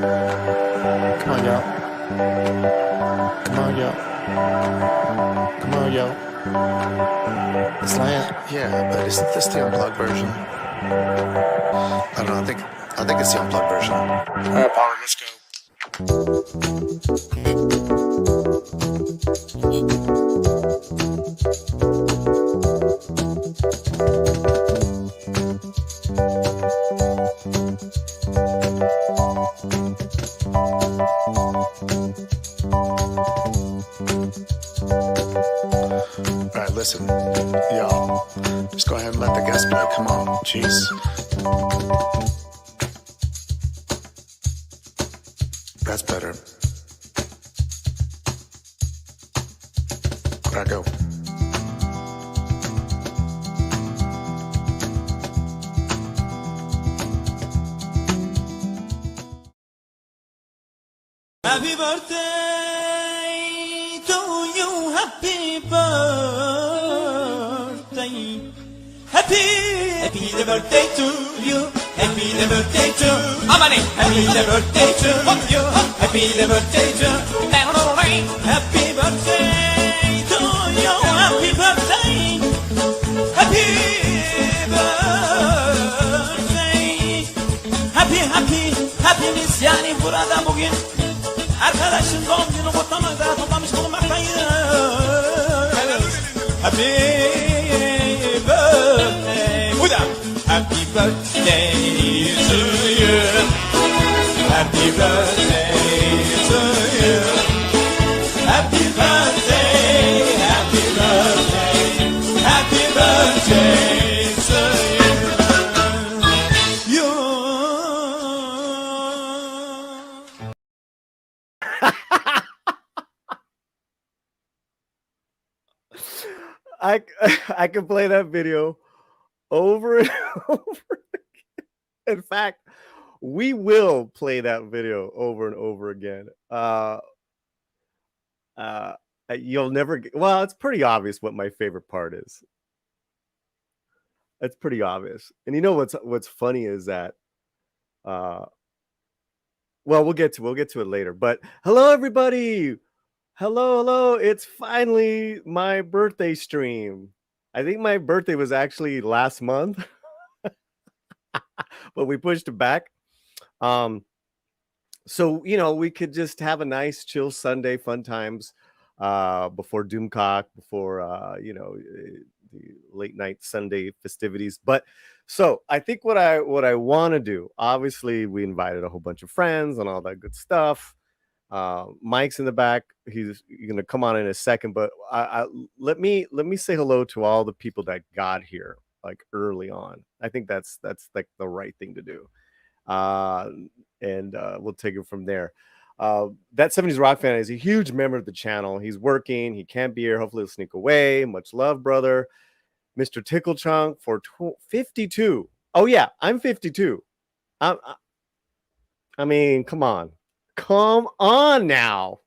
Come on, y'all. Come on, y'all. Come on, y'all. It's like, Yeah, but isn't this the unplugged version? I don't know. I think it's the unplugged version. All right, Paulie, let's go. All right, listen, y'all. Just go ahead and let the guest play. Come on, jeez. That's better. Where'd I go? Happy birthday to you, happy birthday. Happy the birthday to you, happy the birthday to Amani, happy the birthday to you, happy the birthday to happy birthday to you, happy birthday, happy birthday, hepimiz yani burada bugün arkadaşın doğum günü kutlamakta toplamış bulunmaktayız. Happy birthday, bu da happy birthday to you, happy birthday to you, happy birthday, happy birthday, happy birthday to you. I can play that video over and over again. In fact, we will play that video over and over again. You'll never get, well, it's pretty obvious what my favorite part is. It's pretty obvious. And you know what's funny is that well, we'll get to it later. But hello everybody. Hello. It's finally my birthday stream. I think my birthday was actually last month, but we pushed it back. So, you know, we could just have a nice chill Sunday, fun times before Doomcock, before, you know, the late night Sunday festivities. But so I think what I want to do, obviously we invited a whole bunch of friends and all that good stuff. Mike's in the back. He's going to come on in a second, but let me say hello to all the people that got here like early on. I think that's like the right thing to do. And we'll take it from there. That 70s rock fan is a huge member of the channel. He's working. He can't be here. Hopefully he'll sneak away. Much love, brother. Mr. Tickle Chunk for 52. Oh yeah, I'm 52. I mean, come on. Come on now.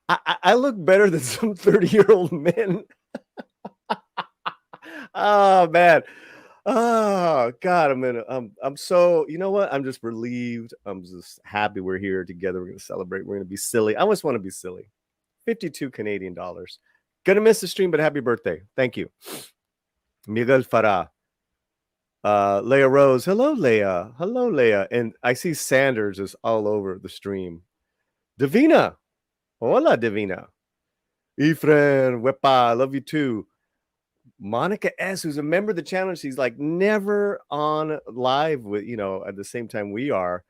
I look better than some 30-year-old men. Oh man. Oh God, I'm so, you know what? I'm just relieved. I'm just happy we're here together. We're gonna celebrate. We're gonna be silly. I always want to be silly. 52 Canadian dollars. Gonna miss the stream, but happy birthday. Thank you. Miguel Farah. Leah Rose. Hello, Leah. Hello, Leah. And I see Sanders is all over the stream. Davina. Hola, Davina. Efren, Wepa, love you too. Monica S, who's a member of the channel, she's like never on live with, you know, at the same time we are.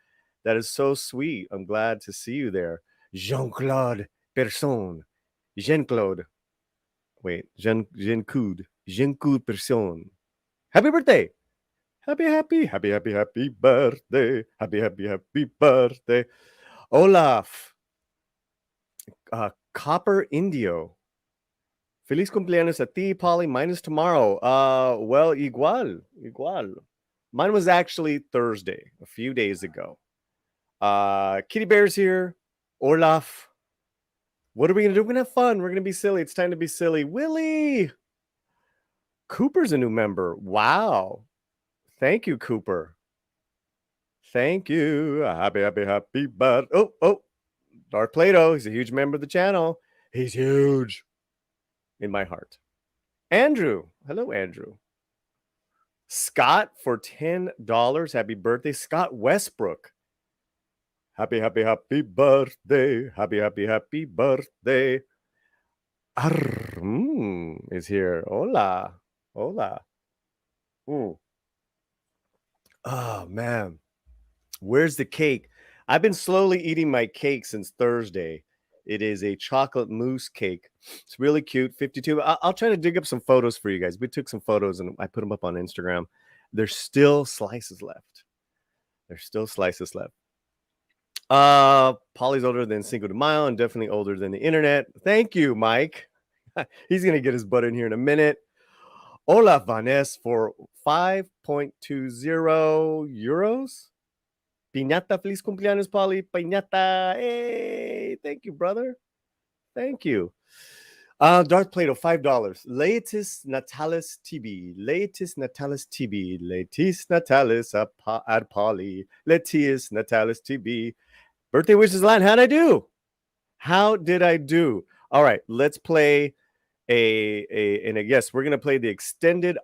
That is so sweet. I'm glad to see you there. Jean-Claude Person. Jean-Claude. Wait, Jean-Claude Person. Happy birthday. Happy birthday. Happy birthday. Olaf. Copper Indio. Feliz cumpleaños a ti, Paulie. Mine is tomorrow. Well, igual. Mine was actually Thursday, a few days ago. Kitty Bear's here. Olaf. What are we going to do? We're going to have fun. We're going to be silly. It's time to be silly. Willie. Cooper's a new member. Wow. Thank you, Cooper. Thank you. Happy birthday. Oh. Darth Plato. He's a huge member of the channel. He's huge in my heart. Andrew. Hello, Andrew. Scott for $10. Happy birthday. Scott Westbrook. Happy birthday. Happy birthday. Is here. Hola. Oh, man. Where's the cake? I've been slowly eating my cake since Thursday. It is a chocolate mousse cake. It's really cute. 52. I'll try to dig up some photos for you guys. We took some photos and I put them up on Instagram. There's still slices left. Paulie's older than Cinco de Mayo and definitely older than the internet. Thank you, Mike. He's going to get his butt in here in a minute. Hola, Vanessa, for 5.20 euros. Piñata, feliz cumpleaños, Paulie. Piñata. Hey, thank you, brother. Thank you. Darth Plato, $5. Laetus Natalis TB. Laetus Natalis TB. Laetus Natalis ad Paulie. Laetus Natalis TB. Birthday wishes line. How'd I do? How did I do? All right, let's play and I guess we're gonna play the extended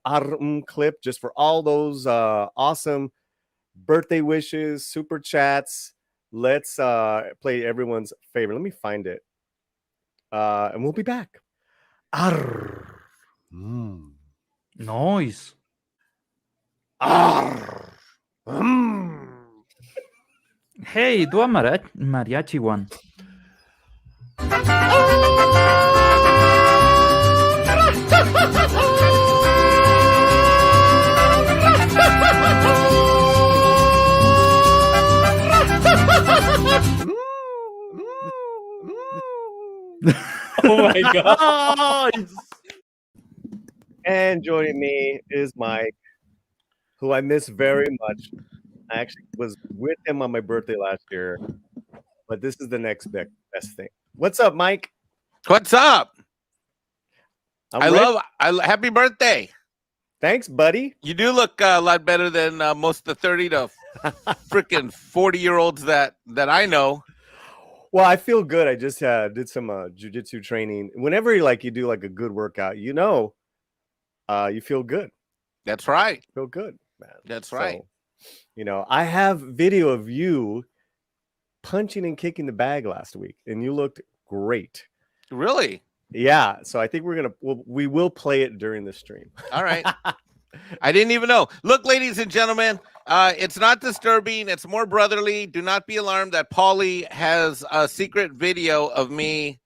clip just for all those awesome birthday wishes, super chats. Let's play everyone's favorite. Let me find it. And we'll be back. Nice. Hey, do a mariachi one. Oh my God. And joining me is Mike, who I miss very much. I actually was with him on my birthday last year, but this is the next best thing. What's up, Mike? What's up? I'm Happy birthday. Thanks, buddy. You do look a lot better than most of the 30 to freaking 40-year-olds that I know. Well, I feel good. I just did some jiu-jitsu training. Whenever you do like a good workout, you feel good. That's right. Feel good, man. That's right. I have video of you punching and kicking the bag last week, and you looked great. Really? Yeah. So I think we will play it during the stream. All right. I didn't even know. Look, ladies and gentlemen, it's not disturbing. It's more brotherly. Do not be alarmed that Paulie has a secret video of me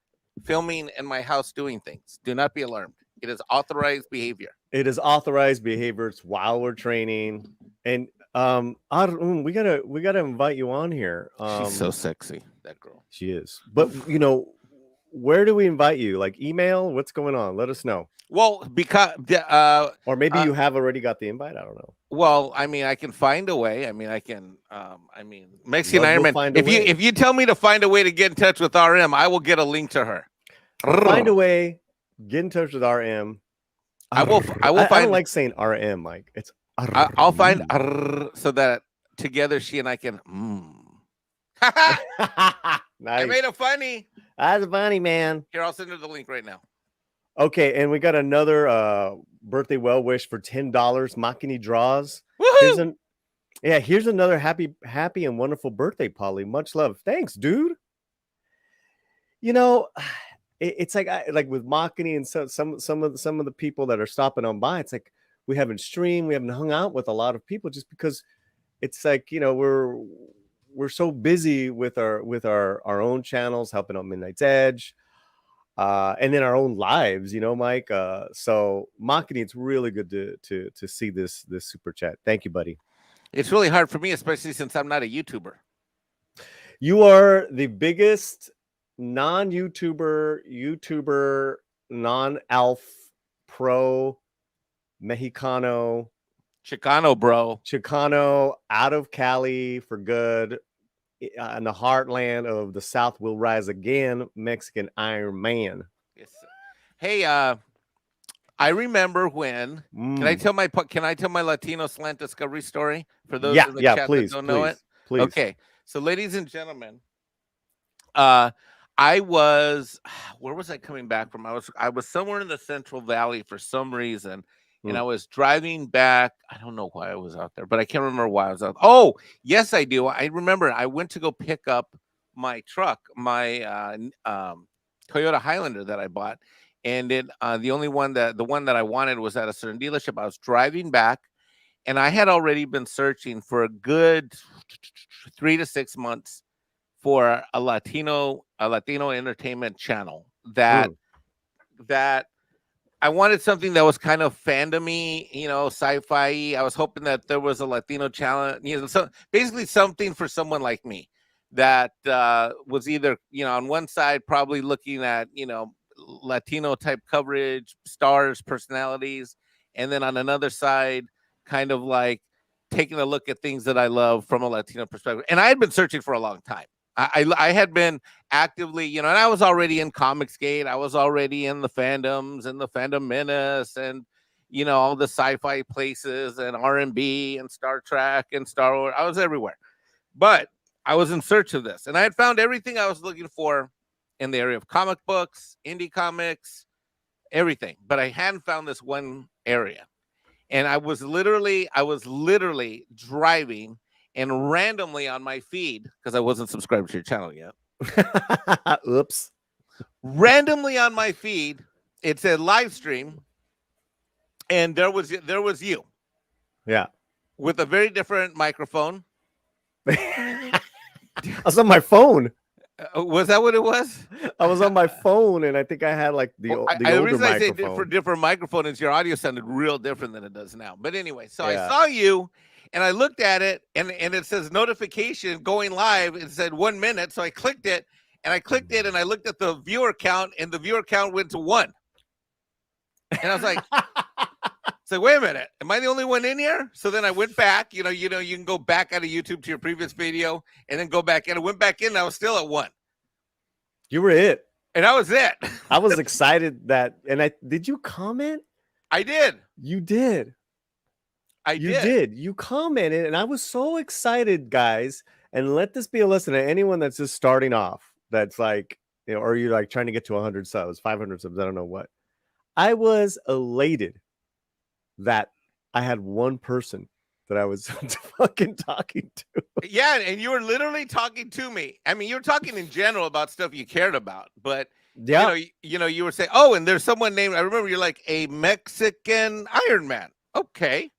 filming in my house doing things. Do not be alarmed. It is authorized behavior. It is authorized behavior. It's while we're training. And we gotta invite you on here. She's so sexy, that girl. She is. But where do we invite you? Like email? What's going on? Let us know. Well, because or maybe you have already got the invite. I don't know. Well, I mean, I can find a way. I mean, Mexican Iron Man. If you tell me to find a way to get in touch with RM, I will get a link to her. Find a way. Get in touch with RM. I will find. I don't like saying RM, Mike. It's. I'll find so that together she and I can. Nice. I made a funny. That's funny, man. Here, I'll send her the link right now. Okay, and we got another birthday well wish for $10. Makini draws. Here's another happy and wonderful birthday, Paulie. Much love. Thanks, dude. It's like with Makini and some of the people that are stopping on by. It's like we haven't streamed, we haven't hung out with a lot of people just because it's like we're so busy with our own channels, helping out Midnight's Edge. And then our own lives, Mike. So Makini, it's really good to see this super chat. Thank you, buddy. It's really hard for me, especially since I'm not a YouTuber. You are the biggest non-YouTuber, non-Alf pro Mexicano. Chicano out of Cali for good. In the heartland of the South will rise again, Mexican Iron Man. Yes. Hey, I remember when. Can I tell my Latino slant discovery story for those in the chat please, that don't know it? Please. Okay, so ladies and gentlemen, I was where was I coming back from? I was somewhere in the Central Valley for some reason, and I was driving back. I don't know why I was out there, but I can't remember why I was out. Oh, yes, I do. I remember. I went to go pick up my truck, my Toyota Highlander that I bought. And it the one that I wanted was at a certain dealership. I was driving back, and I had already been searching for a good 3 to 6 months for a Latino entertainment channel that I wanted something that was kind of fandom-y, sci-fi. I was hoping that there was a Latino channel, so basically something for someone like me that was either, on one side probably looking at, Latino type coverage, stars, personalities, and then on another side, kind of like taking a look at things that I love from a Latino perspective. And I had been searching for a long time. I had been actively, and I was already in Comicsgate. I was already in the fandoms and the Fandom Menace and, all the sci-fi places and R&B and Star Trek and Star Wars. I was everywhere. But I was in search of this, and I had found everything I was looking for in the area of comic books, indie comics, everything. But I hadn't found this one area. And I was literally driving, and randomly on my feed, because I wasn't subscribed to your channel yet. Oops. Randomly on my feed, it said live stream, and there was you. Yeah. With a very different microphone. I was on my phone. Was that what it was? I was on my phone, and I think I had like the older reason microphone. I say for different microphone is your audio sounded real different than it does now. But anyway, so I saw you, and I looked at it, and it says notification going live. It said 1 minute, so I clicked it, and I looked at the viewer count, and the viewer count went to 1. And I was like, so wait a minute, am I the only one in here? So then I went back, you can go back out of YouTube to your previous video and then go back in. I went back in, and I was still at 1. You were it. And that was it. I was excited did you comment? I did. You did. You did. You commented, and I was so excited, guys. And let this be a lesson to anyone that's just starting off. That's like, or you're like trying to get to 100 subs, 500 subs. I don't know what. I was elated that I had one person that I was fucking talking to. Yeah, and you were literally talking to me. I mean, you were talking in general about stuff you cared about, but you were saying, oh, and there's someone named, I remember you're like a Mexican Iron Man. Okay.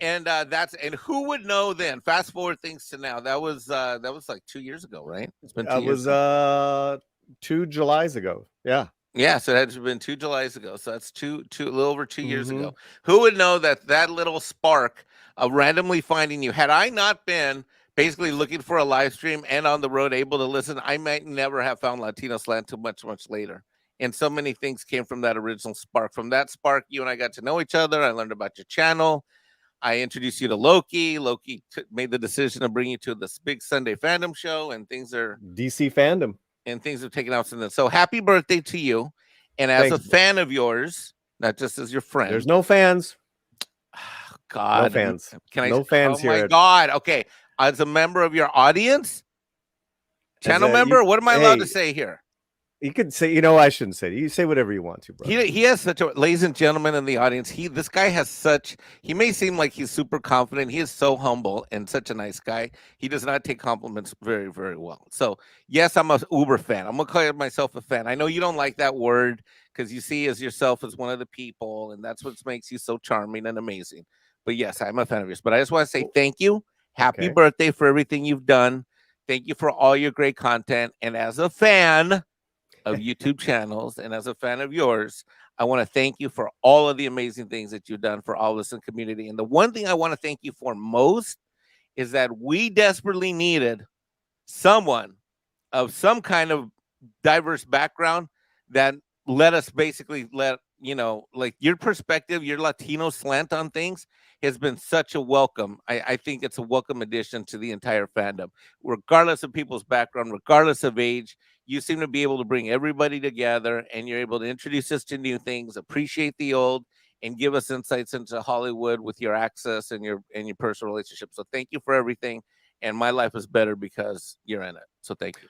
And who would know then? Fast forward things to now. That was like 2 years ago, right? It's been 2 years. That was 2 Julys ago. Yeah. Yeah, so that's been 2 Julys ago. So that's a little over 2 years ago. Who would know that little spark of randomly finding you? Had I not been basically looking for a live stream and on the road able to listen, I might never have found Latino Slant till much, much later. And so many things came from that original spark. From that spark, you and I got to know each other. I learned about your channel. I introduced you to Loki. Loki made the decision to bring you to this big Sunday fandom show, and things are DC fandom. And things have taken off since then. So happy birthday to you. And as a fan of yours, not just as your friend. There's no fans. God. No fans. No fans here. Oh my God. Okay. As a member of your audience, channel member, what am I allowed to say here? You could say, I shouldn't say it. You say whatever you want to, bro. He has such a, ladies and gentlemen in the audience, this guy has such, he may seem like he's super confident. He is so humble and such a nice guy. He does not take compliments very, very well. So yes, I'm a Uber fan. I'm going to call myself a fan. I know you don't like that word because you see as yourself as one of the people, and that's what makes you so charming and amazing. But yes, I'm a fan of yours. But I just want to say thank you. Happy birthday for everything you've done. Thank you for all your great content. And as a fan of YouTube channels and as a fan of yours, I want to thank you for all of the amazing things that you've done for all of us in the community. And the one thing I want to thank you for most is that we desperately needed someone of some kind of diverse background that let us basically like your perspective, your Latino slant on things has been such a welcome. I think it's a welcome addition to the entire fandom, regardless of people's background, regardless of age. You seem to be able to bring everybody together, and you're able to introduce us to new things, appreciate the old, and give us insights into Hollywood with your access and your personal relationship. So thank you for everything. And my life is better because you're in it. So thank you.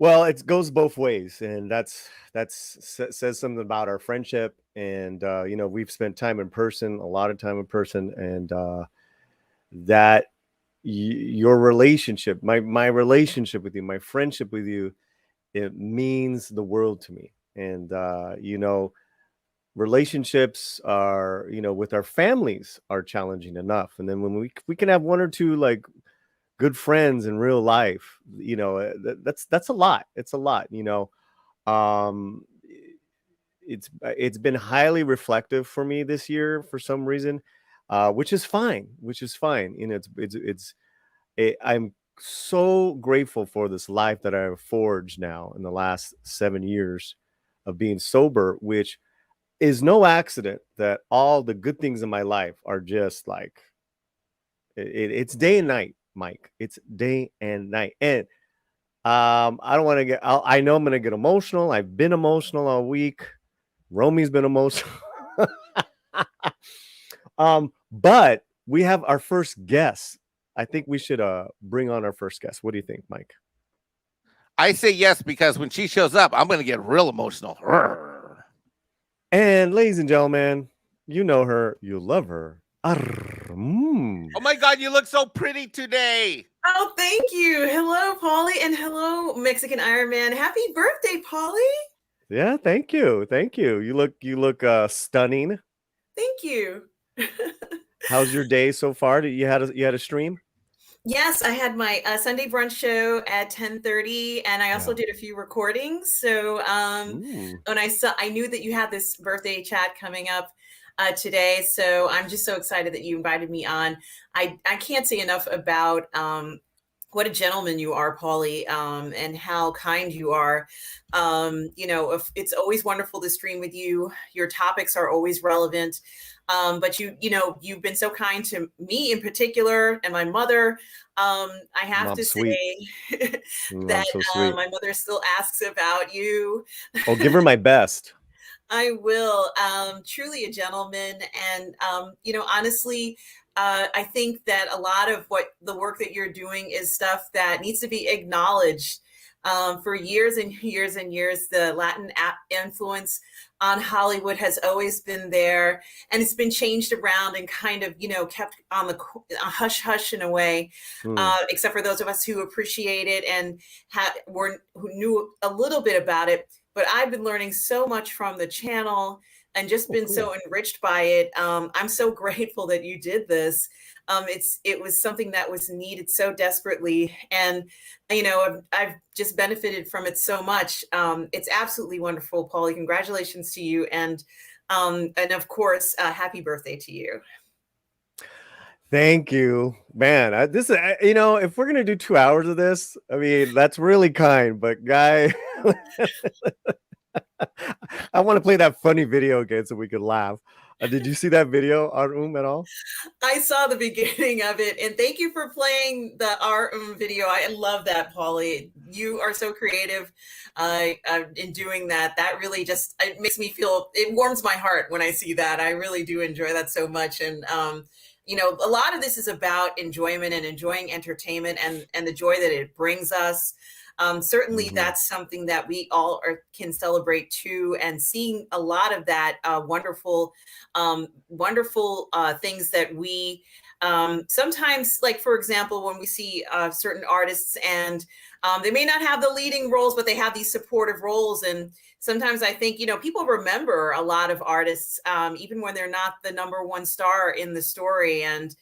Well, it goes both ways, and that's says something about our friendship. And you know, we've spent time in person, a lot of time in person, and that your relationship, my relationship with you, my friendship with you, it means the world to me. And you know, relationships are, you know, with our families are challenging enough, and then when we can have one or two like good friends in real life, you know, that's a lot. It's a lot, you know. um it's been highly reflective for me this year for some reason, which is fine, you know. I'm so grateful for this life that I've forged now in the last 7 years of being sober, which is no accident that all the good things in my life are just like it's day and night, Mike. It's day and night. And I don't want to I know I'm gonna get emotional. I've been emotional all week. Romy's been emotional. But we have our first guest. I think we should bring on our first guest. What do you think, Mike? I say yes, because when she shows up, I'm going to get real emotional. And ladies and gentlemen, you know her, you love her. Oh my God, you look so pretty today. Oh, thank you. Hello, Paulie, and hello, Mexican Iron Man. Happy birthday, Paulie. Yeah, thank you. Thank you. You look stunning. Thank you. How's your day so far? You had a stream? Yes, I had my Sunday brunch show at 10:30, and I also did a few recordings. So when I knew that you had this birthday chat coming up today, so I'm just so excited that you invited me on. I can't say enough about what a gentleman you are, Paulie, and how kind you are. You know, it's always wonderful to stream with you. Your topics are always relevant. But you've been so kind to me in particular, and my mother. I have Mom's to sweet. say that so sweet. my mother still asks about you. I'll give her my best. I will. Truly a gentleman, and honestly, I think that a lot of what the work that you're doing is stuff that needs to be acknowledged. For years and years and years, the Latin influence on Hollywood has always been there, and it's been changed around and kind of, kept on the hush hush in a way, except for those of us who appreciate it and who knew a little bit about it. But I've been learning so much from the channel and just been so enriched by it. I'm so grateful that you did this. It was something that was needed so desperately, and I've just benefited from it so much. It's absolutely wonderful, Paulie. Congratulations to you, and of course, happy birthday to you. Thank you, man. This is, if we're gonna do 2 hours of this, I mean, that's really kind. But guy, I want to play that funny video again so we could laugh. Did you see that video, at all? I saw the beginning of it, and thank you for playing the video. I love that, Paulie. You are so creative in doing that. That really it makes me feel, it warms my heart when I see that. I really do enjoy that so much. And, a lot of this is about enjoyment and enjoying entertainment and the joy that it brings us. Certainly that's something that we all can celebrate too, and seeing a lot of that wonderful things that we sometimes, like, for example, when we see certain artists and they may not have the leading roles, but they have these supportive roles. And sometimes I think, people remember a lot of artists, even when they're not the number one star in the story. And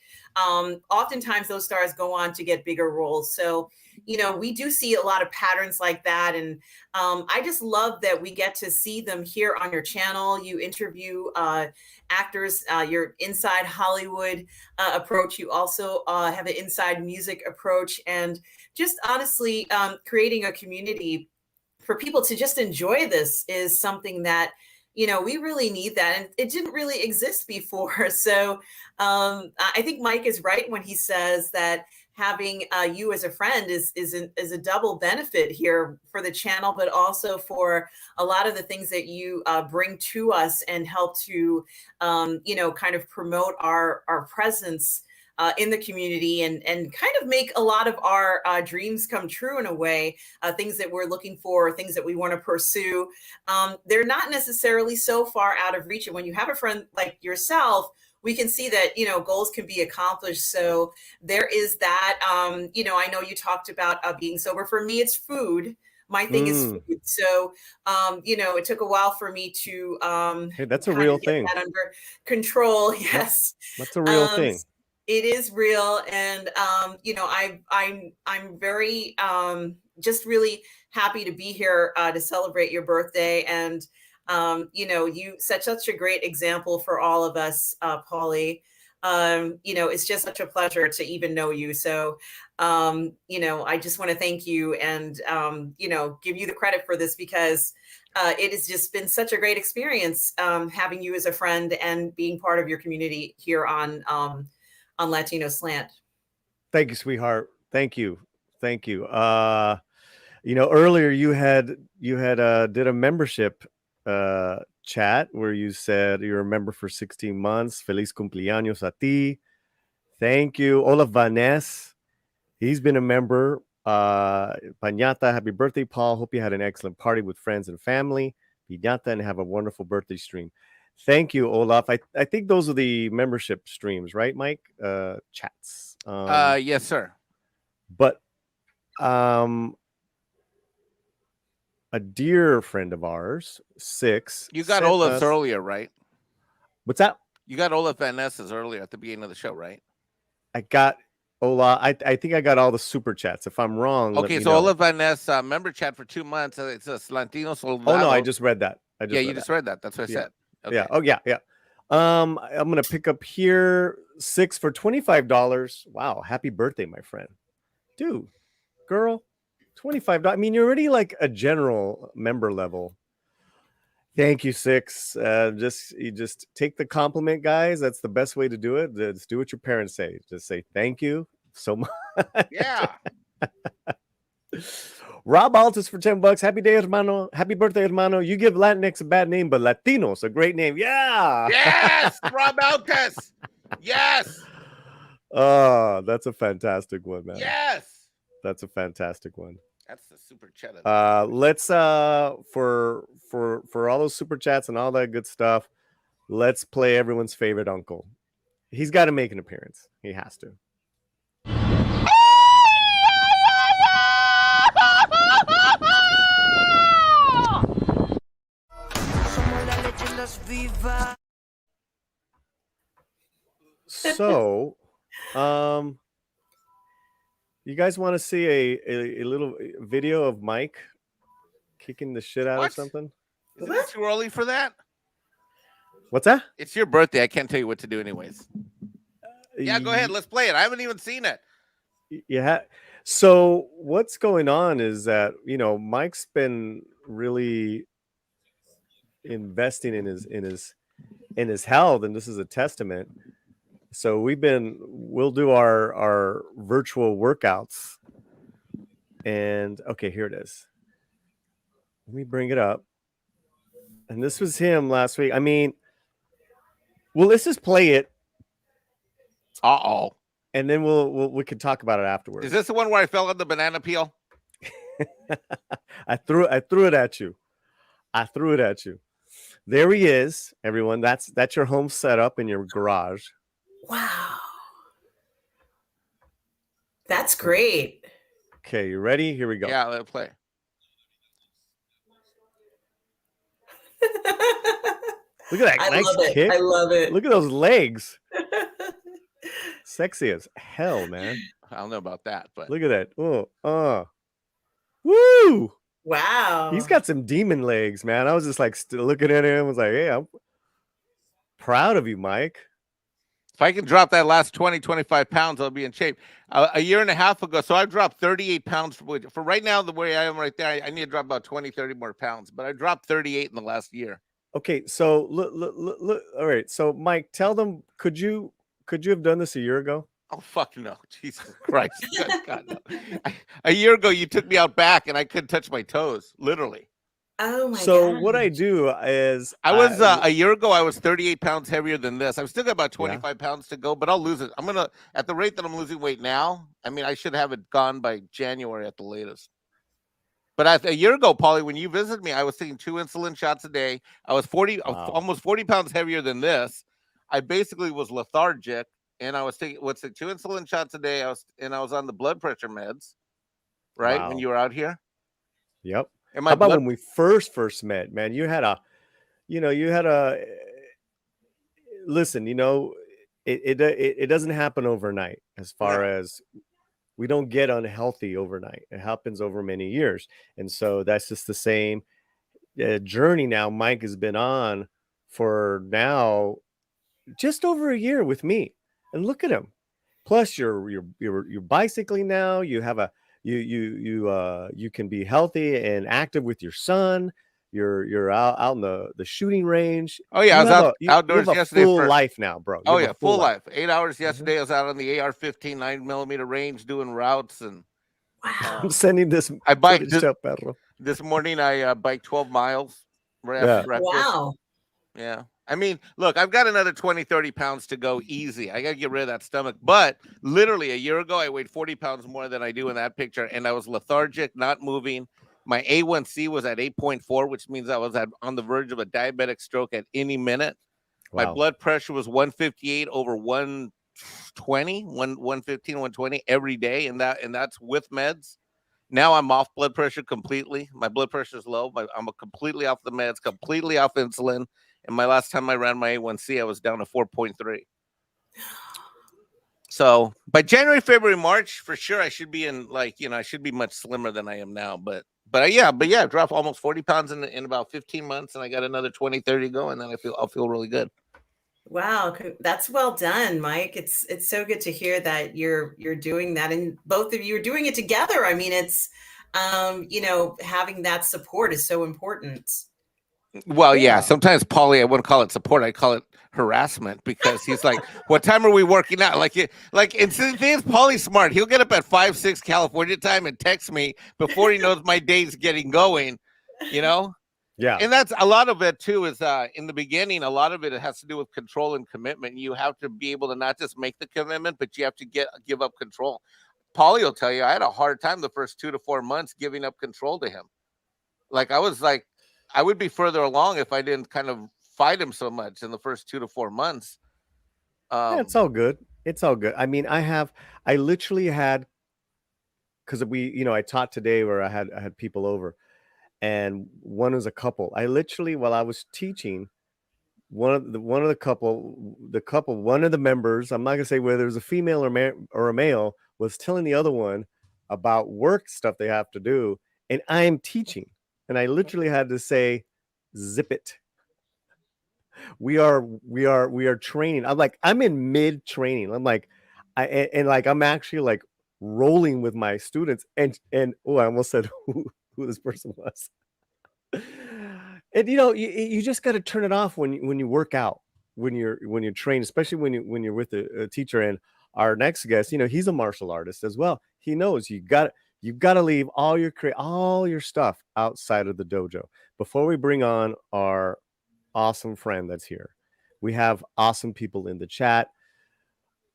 oftentimes those stars go on to get bigger roles. So, we do see a lot of patterns like that. And I just love that we get to see them here on your channel. You interview actors, your inside Hollywood approach. You also have an inside music approach, and just honestly creating a community for people to just enjoy this is something that we really need that. And it didn't really exist before. So I think Mike is right when he says that having you as a friend is a double benefit here for the channel, but also for a lot of the things that you bring to us and help to, kind of promote our presence in the community and kind of make a lot of our dreams come true in a way, things that we're looking for, things that we want to pursue. They're not necessarily so far out of reach. And when you have a friend like yourself, we can see that, goals can be accomplished. So there is that, I know you talked about being sober. For me, it's food. My thing is food. So, it took a while for me to hey, that's a real thing. That under control. Yes. That's a real thing. It is real. And, I'm very, just really happy to be here to celebrate your birthday. And, you set such a great example for all of us, Paulie. It's just such a pleasure to even know you. So, I just want to thank you and, give you the credit for this because it has just been such a great experience having you as a friend and being part of your community here on Latino Slant. Thank you, sweetheart. Thank you. Earlier you had did a membership chat where you said you're a member for 16 months. Feliz cumpleaños a ti. Thank you. Olaf Vanes, he's been a member. Pañata, happy birthday, Paul. Hope you had an excellent party with friends and family. Piñata, and have a wonderful birthday stream. Thank you, Olaf. I think those are the membership streams, right, Mike? Chats. Yes, sir. But a dear friend of ours, Six. You got Olaf's earlier, right? What's that? You got Olaf Van Ness's earlier at the beginning of the show, right? I got Olaf. I think I got all the super chats. If I'm wrong, okay. So Olaf Van Ness member chat for 2 months. It's a Slantino Soldado. Oh no, I just read that. You just read that. That's what I said. Okay. Yeah. Oh yeah. I'm gonna pick up here 6 for $25. Wow, happy birthday, my friend. Dude, girl, $25. I mean, you're already like a general member level. Thank you, 6. You just take the compliment, guys. That's the best way to do it. Just do what your parents say. Just say thank you so much. Yeah. Rob Altus for $10. Happy day, hermano. Happy birthday, hermano. You give Latinx a bad name, but Latinos a great name. Yeah. Yes, Rob Altus. Yes. Oh, that's a fantastic one, man. Yes. That's a fantastic one. That's the super chat. Let's for all those super chats and all that good stuff, let's play everyone's favorite uncle. He's got to make an appearance. He has to. So, you guys want to see a little video of Mike kicking the shit out of something? Isn't it too early for that? What's that? It's your birthday. I can't tell you what to do anyways. Yeah, go ahead. Let's play it. I haven't even seen it. Yeah. So what's going on is that, Mike's been really investing in his health, and this is a testament. So we'll do our virtual workouts. And okay, here it is. Let me bring it up. And this was him last week. I mean, well, let's just play it. Uh-oh. And then we could talk about it afterwards. Is this the one where I fell on the banana peel? I threw it at you. There he is, everyone. That's your home setup in your garage. Wow. That's great. Okay, you ready? Here we go. Yeah, let's play. Look at that nice kick. I love it. Look at those legs. Sexy as hell, man. I don't know about that, but look at that. Woo! Wow. He's got some demon legs, man. I was just like looking at him. I was like, hey, I'm proud of you, Mike. If I can drop that last 20, 25 pounds, I'll be in shape. A year and a half ago, so I dropped 38 pounds. For right now, the way I am right there, I need to drop about 20, 30 more pounds. But I dropped 38 in the last year. Okay, so look. All right, so Mike, tell them. Could you have done this a year ago? Oh fuck no, Jesus Christ, God no. A year ago, you took me out back, and I couldn't touch my toes, literally. Oh my So what I gosh. do is I was a year ago. I was 38 pounds heavier than this. I've still got about yeah. 25 pounds to go, but I'll lose it. I'm gonna at the rate that I'm losing weight now. I mean, I should have it gone by January at the latest. But a year ago, Paulie, when you visited me, I was taking 2 insulin shots a day. I was Wow. almost 40 pounds heavier than this. I basically was lethargic, and I was taking 2 insulin shots a day. I was on the blood pressure meds, right? When Wow. you were out here, Yep. and How my about blood. when we first met, man? You had a listen. It doesn't happen overnight. As far as we don't get unhealthy overnight, it happens over many years, and so that's just the same journey now Mike has been on for now just over a year with me, and look at him. Plus you're bicycling now. You have a you can be healthy and active with your son. You're out in the shooting range. Oh yeah, I was You outdoors have a yesterday full for life now, bro. You Oh have yeah, a full life. life. 8 hours yesterday. I was out on the AR-15 9mm range doing routes, and Wow. I'm sending this I biked footage to Pedro. this morning. I biked 12 miles right Yeah. after breakfast. Wow. Yeah. I mean, look, I've got another 20, 30 pounds to go easy. I got to get rid of that stomach. But literally a year ago, I weighed 40 pounds more than I do in that picture. And I was lethargic, not moving. My A1C was at 8.4, which means I was on the verge of a diabetic stroke at any minute. My Wow. blood pressure was 158 over 120, 115, 120 every day. And that's with meds. Now I'm off blood pressure completely. My blood pressure is low. I'm completely off the meds, completely off insulin. And my last time I ran my A1C, I was down to 4.3. So by January, February, March, for sure, I should be I should be much slimmer than I am now. But yeah, I dropped almost 40 pounds in about 15 months, and I got another 20, 30 to go, and then I'll feel really good. Wow, that's well done, Mike. It's so good to hear that you're doing that, and both of you are doing it together. I mean, it's having that support is so important. Well, yeah. Sometimes Paulie, I wouldn't call it support. I call it harassment, because he's like, "What time are we working out?" And since Paulie's smart, he'll get up at 5, 6 California time and text me before he knows my day's getting going. Yeah. And that's a lot of it too. Is in the beginning, a lot of it has to do with control and commitment. You have to be able to not just make the commitment, but you have to give up control. Paulie will tell you, I had a hard time the first 2 to 4 months giving up control to him. I would be further along if I didn't kind of fight him so much in the first 2 to 4 months. Yeah, it's all good. It's all good. I mean, I literally had, because I taught today where I had people over, and one was a couple. I literally, while I was teaching, one of the members, I'm not gonna say whether it was a female or a male, was telling the other one about work stuff they have to do, and I am teaching. And I literally had to say, zip it. We are training. I'm in mid training. I'm like, I'm actually like rolling with my students, and I almost said who this person was. And you just got to turn it off when you work out, when you're trained, especially when you're with a teacher. And our next guest, he's a martial artist as well. He knows you've got to leave all your stuff outside of the dojo. Before we bring on our awesome friend that's here, we have awesome people in the chat.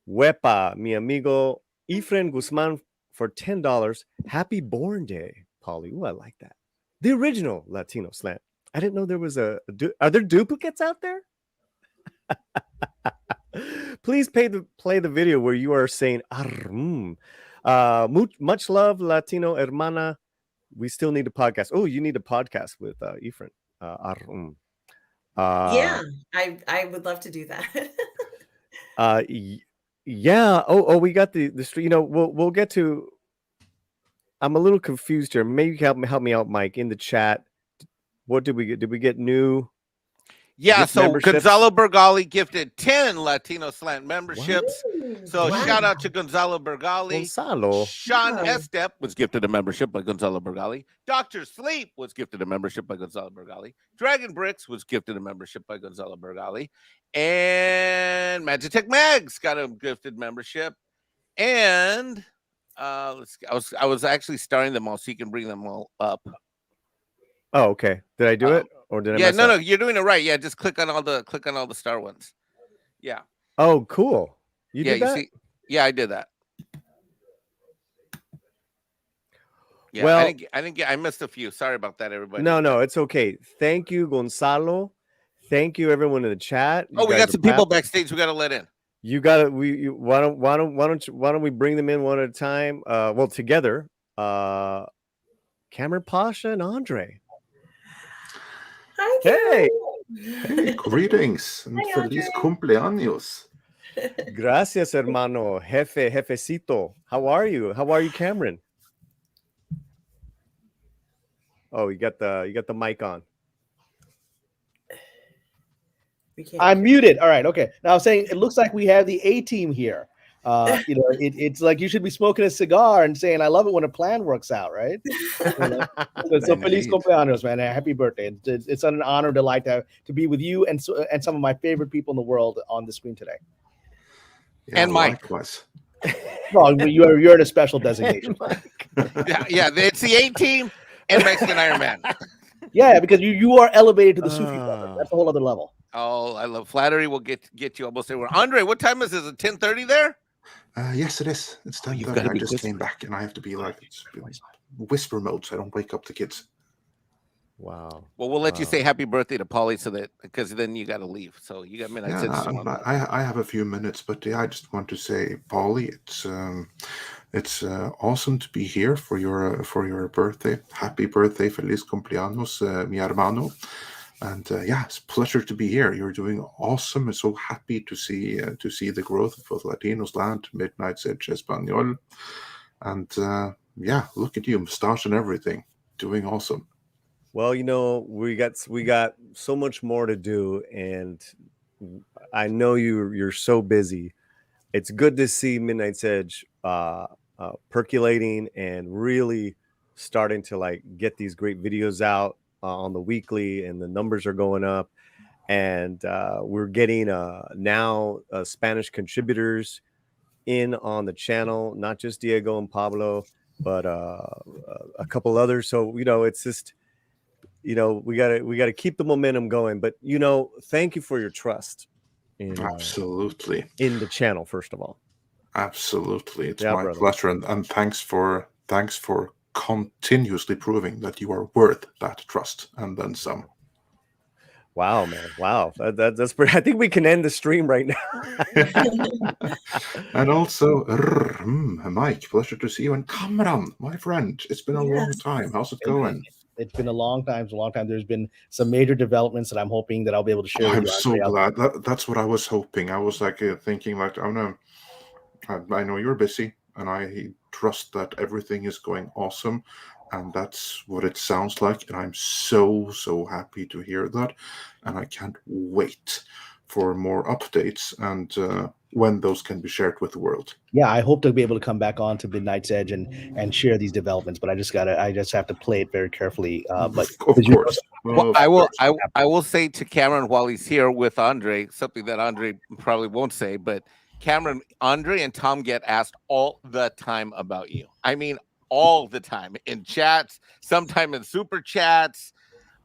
Wepa, mi amigo Efren Guzman for $10. Happy Born Day, Paulie. Ooh, I like that. The original Latino slant. I didn't know there was are there duplicates out there? Please play the video where you are saying much love, Latino hermana. We still need a podcast. Oh, you need a podcast with Efren. Yeah, I would love to do that. Yeah. Oh, we got the street. We'll get to. I'm a little confused here. Maybe help me out, Mike, in the chat. What did we get? Did we get new? Yeah, Gift so memberships? Gonzalo Bergali gifted 10 Latino Slant memberships. Ooh, So wow. shout out to Gonzalo Bergali. Gonzalo. Sean Wow. Estep was gifted a membership by Gonzalo Bergali. Dr. Sleep was gifted a membership by Gonzalo Bergali. Dragon Bricks was gifted a membership by Gonzalo Bergali. And Magitech Mags got a gifted membership. And I was actually starting them all so you can bring them all up. Oh, okay. Did I do it or did I? Yeah, mess no, up? you're doing it right. Yeah, just click on all the star ones. Yeah. Oh, cool. You Yeah, did that? see. Yeah, I did that. Yeah, Well- I didn't get. I missed a few. Sorry about that, everybody. No, it's okay. Thank you, Gonzalo. Thank you, everyone in the chat. You Oh, we guys got are some people pap- backstage. We got to let in. You got to. Why don't we bring them in one at a time? Well, together. Cameron Pasha and Andre. Hi, Hey. Cameron. Hey, greetings and Hi, feliz Andre. cumpleaños. Gracias, hermano. Jefecito. How are you? How are you, Cameron? Oh, you got the mic on. We can't I'm hear. muted. All right. Okay. Now I'm saying it looks like we have the A team here. It's like you should be smoking a cigar and saying, "I love it when a plan works out," right? So feliz Indeed. cumpleaños, man! Happy birthday! It's an honor, delight to be with you and some of my favorite people in the world on the screen today. Yeah, And Mike. likewise. Well, you're in a special designation. Yeah, it's the A team and Mexican Iron Man. Yeah, because you are elevated to the Sufi level. That's a whole other level. Oh, I love flattery. We'll get you almost everywhere. Andre, what time is it? Is it 10:30 there? Yes, it is. It's Oh, you've 10:30. gotta I be just whispering. came back and I have to be like whisper mode so I don't wake up the kids. Wow. Well, we'll let you Wow. say happy birthday to Paulie so that because then you got to leave. So you got midnight. Yeah, I have a few minutes, but yeah, I just want to say, Paulie, it's awesome to be here for your birthday. Happy birthday, feliz cumpleaños, mi hermano. And yeah, it's a pleasure to be here. You're doing awesome. I'm so happy to see the growth of Latinos Land, Midnight's Edge Espanol, and yeah, look at you, mustache and everything, doing awesome. Well, we got so much more to do, and I know you're so busy. It's good to see Midnight's Edge percolating and really starting to like get these great videos out on the weekly, and the numbers are going up, and we're getting now Spanish contributors in on the channel, not just Diego and Pablo, but a couple others. So it's just we gotta keep the momentum going. But thank you for your trust Absolutely, in the channel, first of all. absolutely, it's Yeah, my brother. pleasure, and thanks for continuously proving that you are worth that trust and then some. Wow, man! Wow, that's pretty. I think we can end the stream right now. And also, Mike, pleasure to see you. And Kamran, my friend, it's been a long Yes. time. How's it going? It's been a long time. There's been some major developments that I'm hoping that I'll be able to share. I'm with you, so Andre. glad. That's what I was hoping. I was like thinking, like, I know you're busy, and I trust that everything is going awesome, and that's what it sounds like. And I'm so happy to hear that, and I can't wait for more updates and when those can be shared with the world. Yeah, I hope to be able to come back on to Midnight's Edge and share these developments, but I just have to play it very carefully. But Of course. Well, Of I will. course. I will say to Cameron while he's here with Andre something that Andre probably won't say, but Cameron, Andre, and Tom get asked all the time about you. I mean, all the time in chats, sometime in super chats,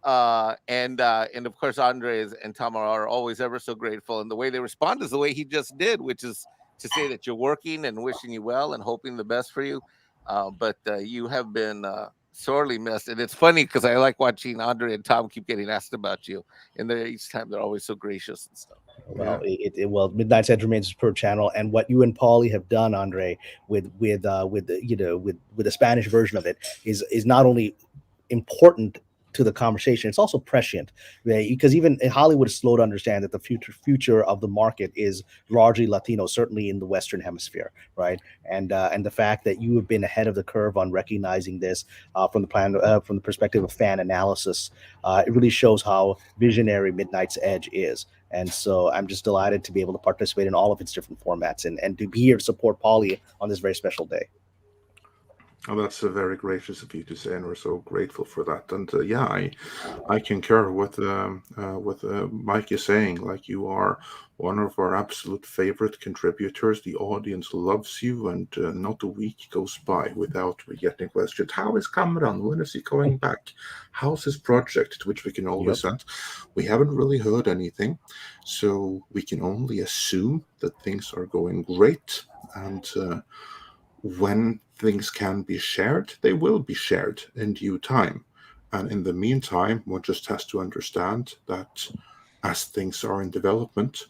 and of course, Andre and Tom are always ever so grateful. And the way they respond is the way he just did, which is to say that you're working and wishing you well and hoping the best for you. But you have been sorely missed, and it's funny because I like watching Andre and Tom keep getting asked about you, and each time they're always so gracious and stuff. Well, Midnight's Edge remains a superb channel, and what you and Paulie have done, Andre, with the Spanish version of it is not only important to the conversation. It's also prescient, right? Because even Hollywood is slow to understand that the future of the market is largely Latino, certainly in the Western Hemisphere, right? And the fact that you have been ahead of the curve on recognizing this from the perspective of fan analysis, it really shows how visionary Midnight's Edge is. And so I'm just delighted to be able to participate in all of its different formats and to be here to support Paulie on this very special day. Oh, that's very gracious of you to say, and we're so grateful for that. And yeah, I concur with Mike is saying. Like, you are one of our absolute favorite contributors. The audience loves you, and not a week goes by without we getting questions. How is Cameron? When is he coming back? How's his project? To which we can always send. We haven't really heard anything, so we can only assume that things are going great. And when things can be shared, they will be shared in due time. And in the meantime, one just has to understand that as things are in development,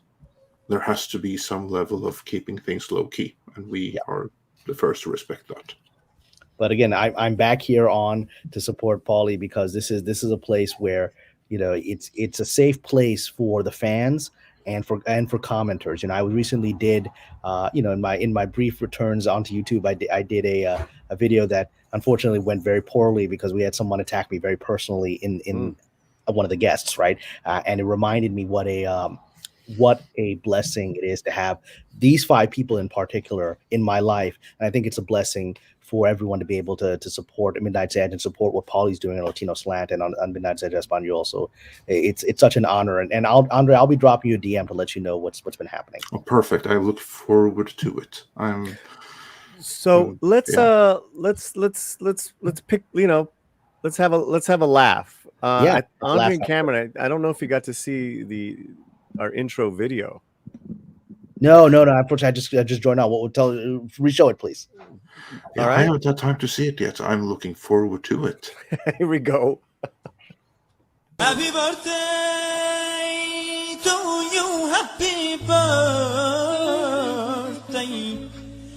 there has to be some level of keeping things low key. And we are the first to respect that. But again, I'm back here on to support Paulie because this is a place where, you know, it's a safe place for the fans and for commenters. You know, I recently did, you know, in my brief returns onto YouTube, I did a video that unfortunately went very poorly because we had someone attack me very personally in one of the guests, right? And it reminded me what a blessing it is to have these 5 people in particular in my life. And I think it's a blessing for everyone to be able to support Midnight's Edge and support what Paulie's doing on Latino Slant and on Midnight's Edge Espanol. So it's such an honor. And Andre, I'll be dropping you a DM to let you know what's been happening. Oh, perfect. I look forward to it. So let's pick, you know, let's have a laugh. Andre and Cameron, I don't know if you got to see our intro video. No. Unfortunately, I just joined on. What will tell? Re-show it, please. Yeah, I haven't had time to see it yet. I'm looking forward to it. Here we go. Happy birthday to you. Happy birthday.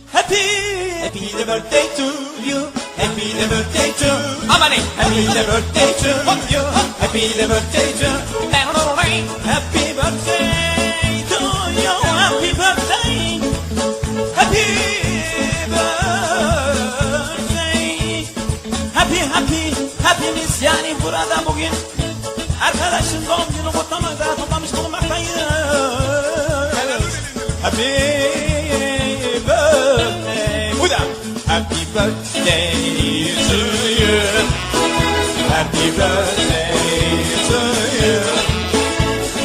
Happy birthday to you. Happy birthday to Amani. Happy birthday to you. Happy birthday to Happy birthday to you. Happy birthday. Happy birthday. Hepimiz yani burada bugün arkadaşın doğum günü kutlamada toplamış bulunmaktayız. Happy birthday. Bu da happy birthday to you. Happy birthday to you.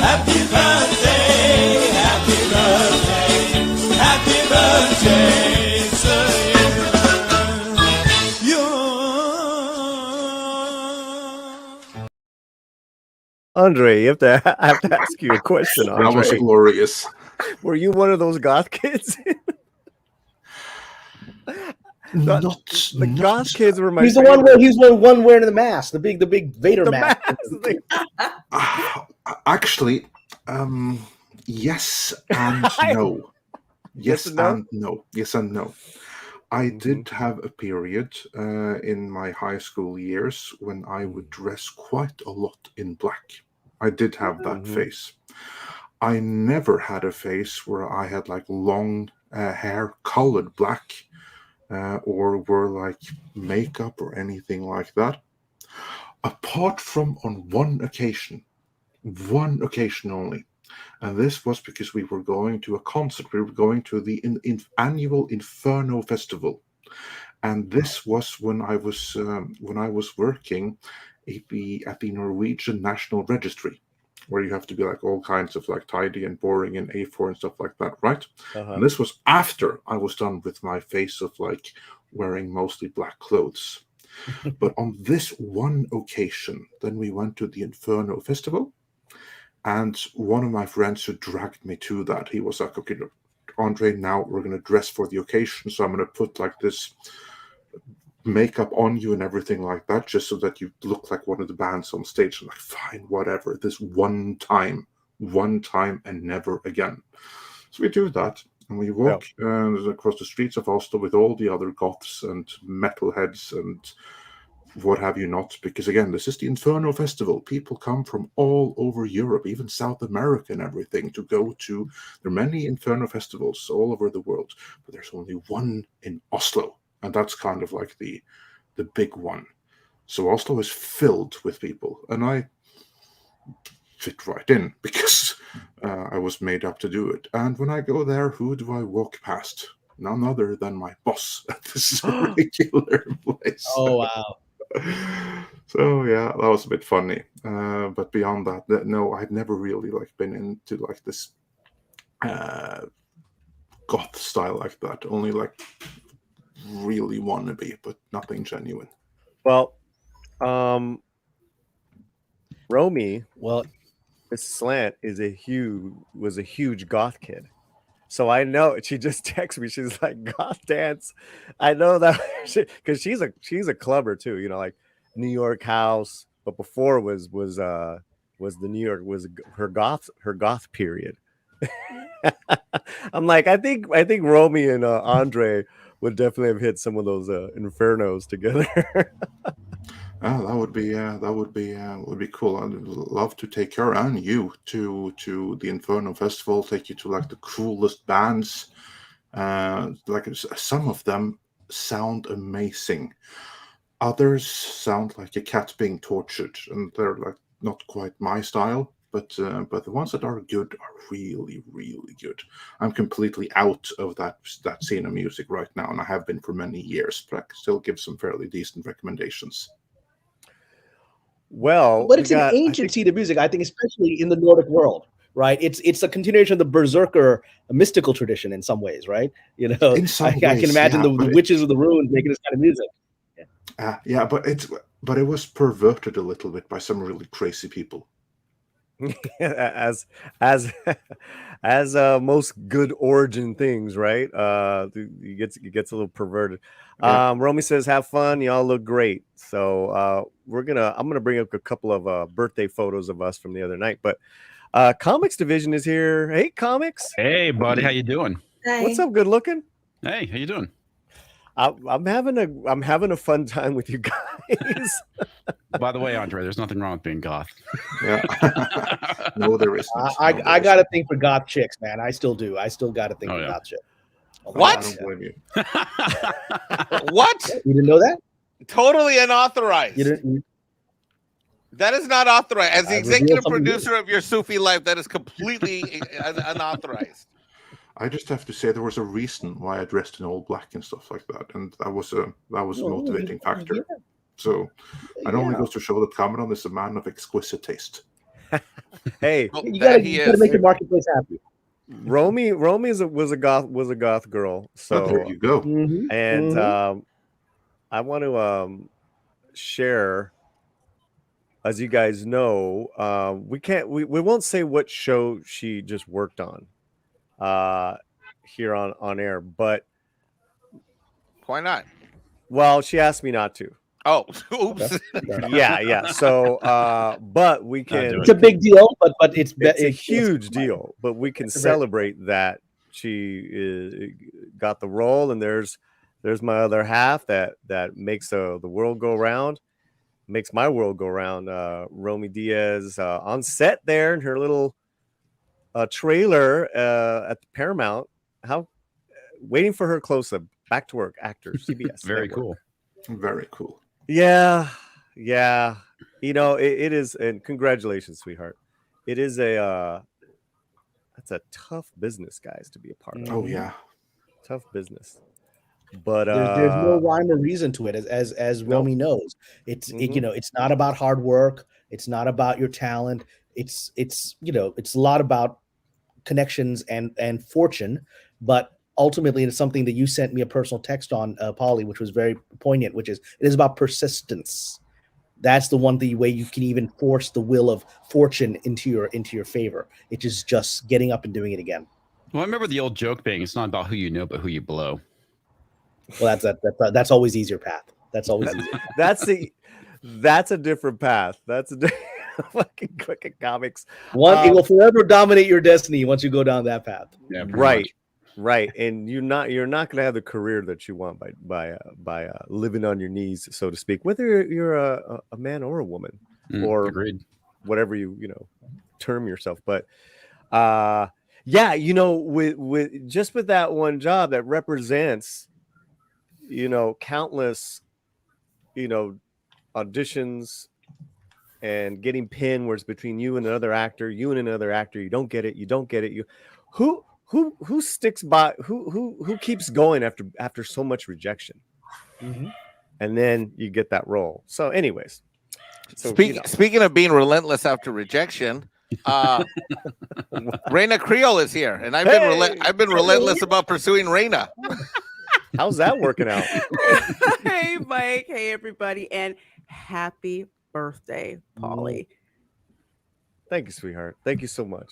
Happy birthday, happy birthday, happy birthday to you. Andre, I have to ask you a question. Andre. That was glorious. Were you one of those goth kids? The goth kids were my. He's the one where he's the one wearing the mask, the big Vader mask. Actually, yes and no. Yes and no. Yes and no. I did have a period in my high school years when I would dress quite a lot in black. I did have that phase. I never had a phase where I had like long hair colored black or wore like makeup or anything like that. Apart from on one occasion only. And this was because we were going to a concert. We were going to the annual Inferno Festival, and this was when I was working at the Norwegian National Registry, where you have to be like all kinds of like tidy and boring and A4 and stuff like that, right? And this was after I was done with my phase of like wearing mostly black clothes. But on this one occasion, then we went to the Inferno Festival. And one of my friends who dragged me to that, he was like, okay, look, Andre, now we're going to dress for the occasion. So I'm going to put like this makeup on you and everything like that, just so that you look like one of the bands on stage. I'm like, fine, whatever. This one time and never again. So we do that. And we walk across the streets of Oslo with all the other goths and metalheads and what have you not? Because again, this is the Inferno Festival. People come from all over Europe, even South America and everything, to go to. There are many Inferno festivals all over the world, but there's only one in Oslo, and that's kind of like the big one. So Oslo is filled with people, and I fit right in because I was made up to do it. And when I go there, who do I walk past? None other than my boss at this regular place. Oh wow. So yeah, that was a bit funny. But beyond that, no, I'd never really like been into like this goth style like that. Only like really wannabe, but nothing genuine. Well, Romy, Well, Miss Slant was a huge goth kid. So I know she just texted me. She's like, goth dance. I know that because she's a clubber too, you know, like New York House, but before was the New York was her goth period. I'm like, I think Romy and Andre would definitely have hit some of those infernos together. That would be cool. I'd love to take her and you to the Inferno Festival. Take you to like the coolest bands. Like some of them sound amazing. Others sound like a cat being tortured, and they're like not quite my style. But the ones that are good are really, really good. I'm completely out of that scene of music right now, and I have been for many years. But I can still give some fairly decent recommendations. Well, but it's an ancient scene of music, I think, especially in the Nordic world, right? It's a continuation of the Berserker mystical tradition in some ways, right? You know, I can imagine the witches of the ruins making this kind of music. Yeah, but it was perverted a little bit by some really crazy people. as most good origin things, right? It gets a little perverted. Yeah. Romy says, "Have fun, y'all look great." So I'm gonna bring up a couple of birthday photos of us from the other night. But Comics Division is here. Hey, Comics. Hey, buddy, how you doing? Hi. What's up? Good looking. Hey, how you doing? I'm having a fun time with you guys. By the way, Andre, there's nothing wrong with being goth. Yeah. No, there isn't. I got a thing for goth chicks, man. I still do. I still got a thing for goth chicks. What? I don't blame you. What? You didn't know that? Totally unauthorized. You didn't. That is not authorized. As the executive revealed something producer of your Sufi life, that is completely unauthorized. I just have to say there was a reason why I dressed in all black and stuff like that, and that was a motivating factor. Yeah. So it only goes to show that Cameron is a man of exquisite taste. Hey, Well, You that gotta, he you gotta is. make your marketplace happy. Romy was a goth girl. So But there you go. and I want to share, as you guys know, we won't say what show she just worked on here on air, but Why not? well, she asked me not to. Oh, oops. Yeah. So but we can, It's a big deal, but it's a huge deal, but we can celebrate that she got the role, and there's my other half that makes the world go round, makes my world go round. Romy Diaz on set there in her little trailer at the Paramount. Waiting for her close-up. Back to work, actors, CBS. Very Network. cool. Very cool. Yeah. You know, it is, and congratulations, sweetheart. It is that's a tough business, guys, to be a part of. Oh yeah. Tough business. But there's no rhyme or reason to it, as Romy knows. It's not about hard work. It's not about your talent. It's a lot about connections and fortune. But ultimately, it's something that you sent me a personal text on, Paulie, which was very poignant. Which is, it is about persistence. That's the one way you can even force the will of fortune into your favor. It is just getting up and doing it again. Well, I remember the old joke being, "It's not about who you know, but who you blow." Well, that's always easier path. That's always easier. That's a different path. That's a fucking quick comics. It will forever dominate your destiny once you go down that path. Yeah, Right. Right, and you're not going to have the career that you want by living on your knees, so to speak, whether you're a man or a woman, or agreed. whatever you term yourself. But yeah, with that one job that represents countless auditions and getting pinned, where it's between you and another actor, you don't get it, who sticks by, who keeps going after so much rejection, and then you get that role. So anyways, speaking of being relentless after rejection, Reina Creole is here, and I've been relentless about pursuing Reina. How's that working out? Hey, Mike. Hey, everybody, and happy birthday, Paulie. Thank you, sweetheart. Thank you so much.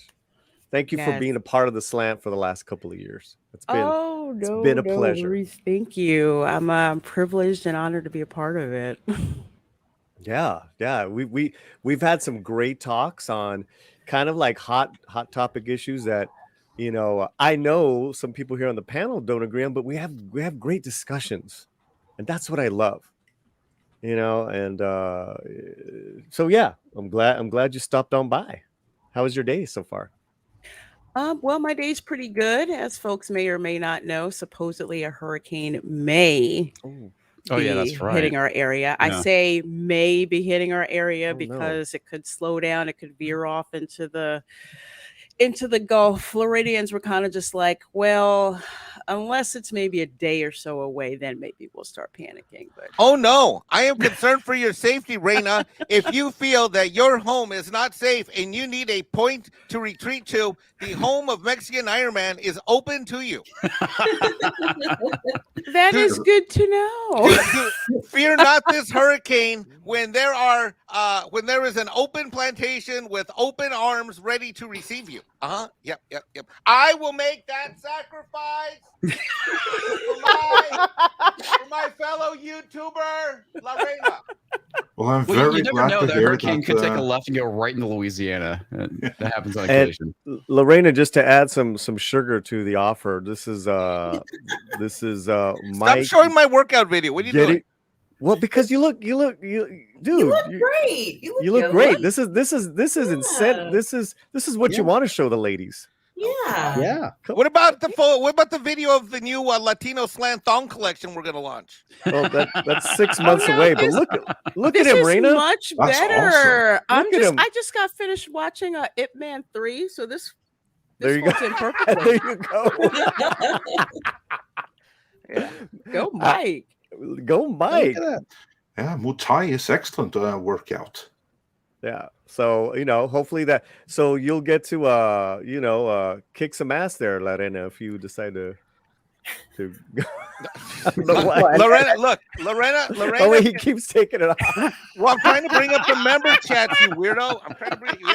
Thank you for being a part of the slant for the last couple of years. It's been a pleasure. Worries. Thank you. I'm privileged and honored to be a part of it. Yeah. We've had some great talks on kind of like hot topic issues that I know some people here on the panel don't agree on, but we have great discussions, and that's what I love. And so yeah, I'm glad you stopped on by. How was your day so far? Well, my day's pretty good. As folks may or may not know, supposedly a hurricane may yeah, that's right, hitting our area. Yeah. I say may be hitting our area because it could slow down. It could veer off into the Gulf. Floridians were kind of just like, well, unless it's maybe a day or so away, then maybe we'll start panicking. But oh no, I am concerned for your safety, Reina. If you feel that your home is not safe and you need a point to retreat to, the home of Mexican Iron Man is open to you. That is good to know. Fear not this hurricane when there is an open plantation with open arms ready to receive you. Yep. I will make that sacrifice for my fellow YouTuber, La Reina. Well, I'm very you never glad know to that hear hurricane that, could take a left and go right into Louisiana. That happens on And occasion. Lorena, just to add some sugar to the offer, this is Mike. Stop showing my workout video. What are you doing? Well, because you look, dude. You look great. You look great. This is insane. This is what you want to show the ladies. Yeah. What about the video of the new Latino slant thong collection we're gonna launch? Well, that's 6 months away. But look at This him, is Reina. much That's better. awesome. I just got finished watching Ip Man 3, so this There you go. fits in perfectly. There you go. Go, Mike. Go, Mike. Look at that. Yeah, Muay Thai is excellent workout. Yeah. So, hopefully so you'll get to, kick some ass there, Lorena, if you decide to I don't know why. Lorena. Oh, wait, he keeps taking it off. Well, I'm trying to bring up the member chats, you weirdo. I'm trying to bring you